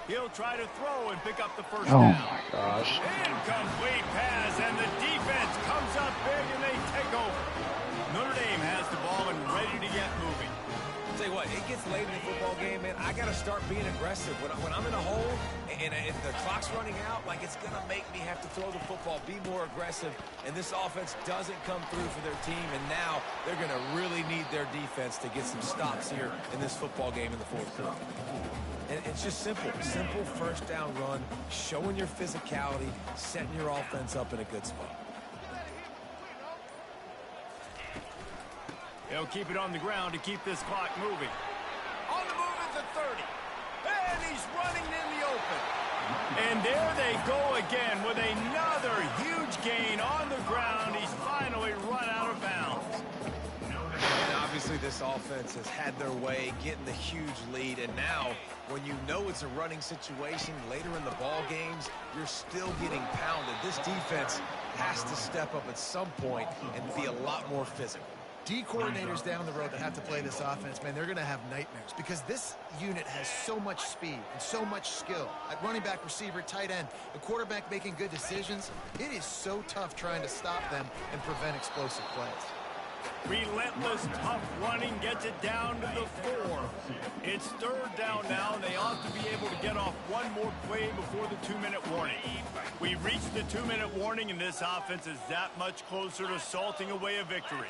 He'll try to throw and pick up the first down. Oh, my gosh. Incomplete pass, and the defense comes up big, and they take over. Notre Dame has the ball and ready to get moving. I'll tell you what, it gets late in the football game, man. I got to start being aggressive. When I'm in a hole and the clock's running out, like, it's going to make me have to throw the football, be more aggressive. And this offense doesn't come through for their team, and now they're going to really need their defense to get some stops here in this football game in the fourth quarter. And it's just simple first down run, showing your physicality, setting your offense up in a good spot. They'll keep it on the ground to keep this clock moving. On the move is the 30. And he's running in the open. And there they go again with another huge gain on the ground. He's finally run out of bounds. And obviously this offense has had their way, getting the huge lead. And now, when you know it's a running situation later in the ball games, you're still getting pounded. This defense has to step up at some point and be a lot more physical. D coordinators down the road that have to play this offense, man, they're going to have nightmares because this unit has so much speed and so much skill. At running back, receiver, tight end, the quarterback making good decisions, it is so tough trying to stop them and prevent explosive plays. Relentless, tough running gets it down to the 4. It's third down now, and they ought to be able to get off one more play before the 2-minute warning. We reached the 2-minute warning, and this offense is that much closer to salting away a victory.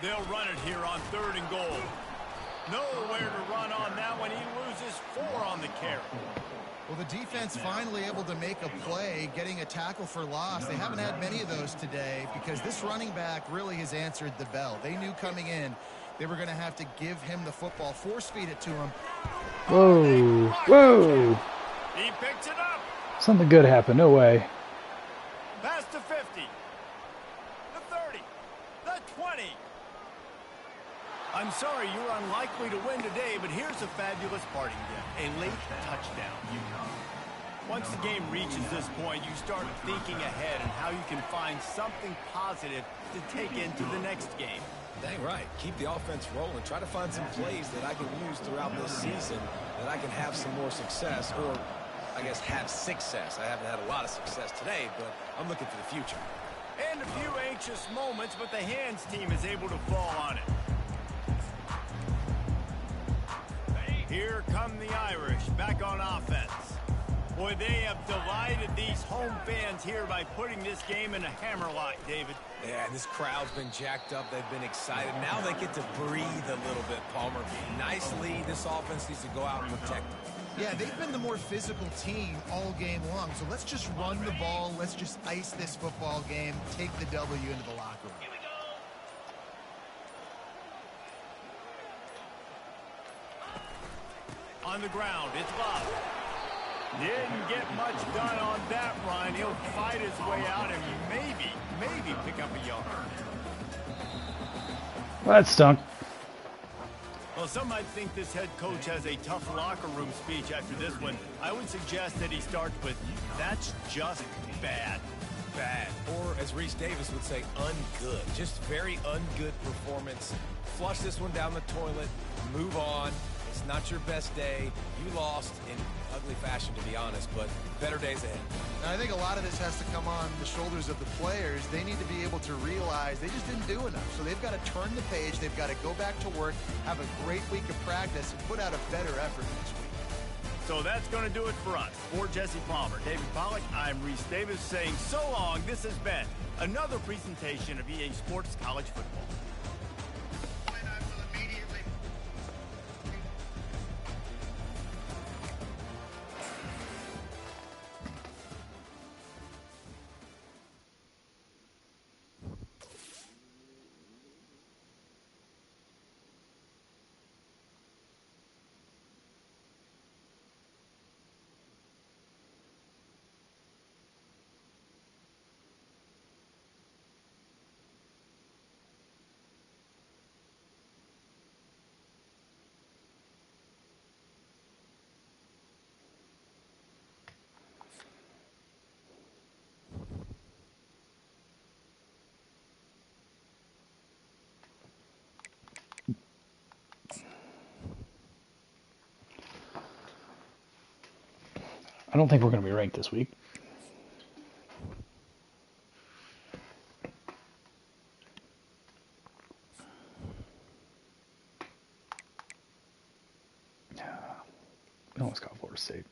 They'll run it here on 3rd and goal. Nowhere to run on that one. He loses 4 on the carry. Well, the defense finally able to make a play, getting a tackle for loss. They haven't had many of those today because this running back really has answered the bell. They knew coming in they were going to have to give him the football, force feed it to him. Whoa, whoa. He picks it up. Something good happened. No way. Past the 50. The 30. The 20. I'm sorry you're unlikely to win today, but here's a fabulous parting gift. A late touchdown. Once the game reaches this point, you start thinking ahead and how you can find something positive to take into the next game. Dang right. Keep the offense rolling. Try to find some plays that I can use throughout this season that I can have some more success, or I guess have success. I haven't had a lot of success today, but I'm looking for the future. And a few anxious moments, but the hands team is able to fall on it. Here come the Irish back on offense. Boy, they have delighted these home fans here by putting this game in a hammerlock, David. Yeah, this crowd's been jacked up. They've been excited. Now they get to breathe a little bit, Palmer. Nice lead. This offense needs to go out and protect them. Yeah, they've been the more physical team all game long. So let's just run the ball. Let's just ice this football game, take the W into the locker room. On the ground, it's Bob. Didn't get much done on that run. He'll fight his way out and maybe pick up a yard. Well, that stunk. Well, some might think this head coach has a tough locker room speech after this one. I would suggest that he starts with, "That's just bad." Bad. Or, as Reese Davis would say, ungood. Just very ungood performance. Flush this one down the toilet. Move on. It's not your best day. You lost in ugly fashion, to be honest, but better days ahead. And I think a lot of this has to come on the shoulders of the players. They need to be able to realize they just didn't do enough. So they've got to turn the page. They've got to go back to work, have a great week of practice, and put out a better effort next week. So that's going to do it for us. For Jesse Palmer, David Pollack, I'm Reese Davis saying so long. This has been another presentation of EA Sports College Football. I don't think we're going to be ranked this week. We almost got Florida State.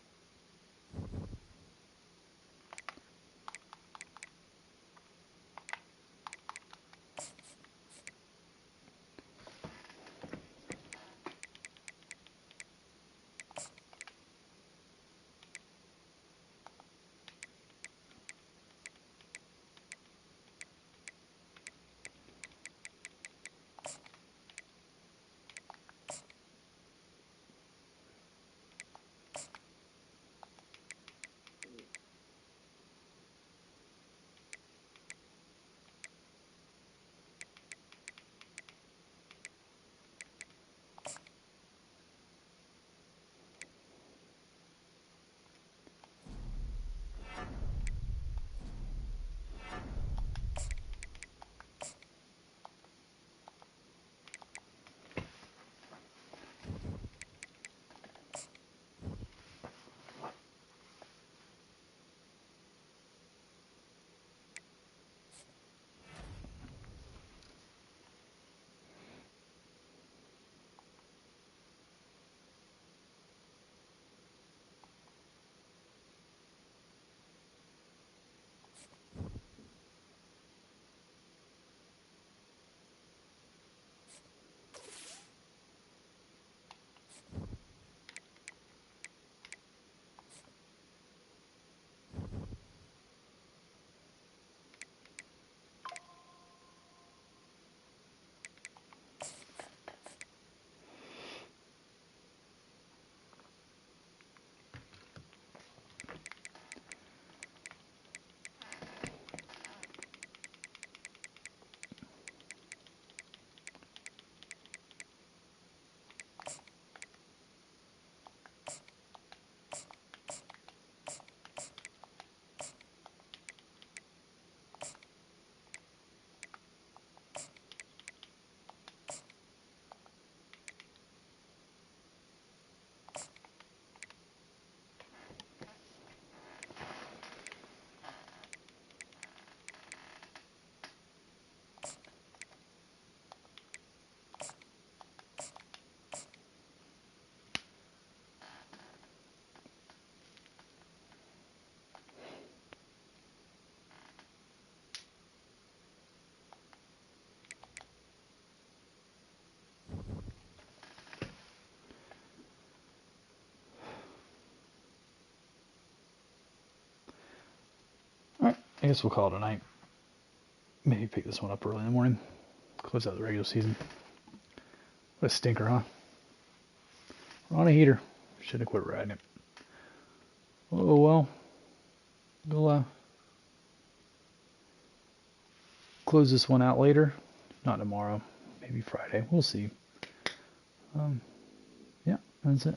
All right, I guess we'll call it a night. Maybe pick this one up early in the morning. Close out the regular season. What a stinker, huh? We're on a heater. Should have quit riding it. Oh, well. We'll close this one out later. Not tomorrow. Maybe Friday. We'll see. Yeah, that's it.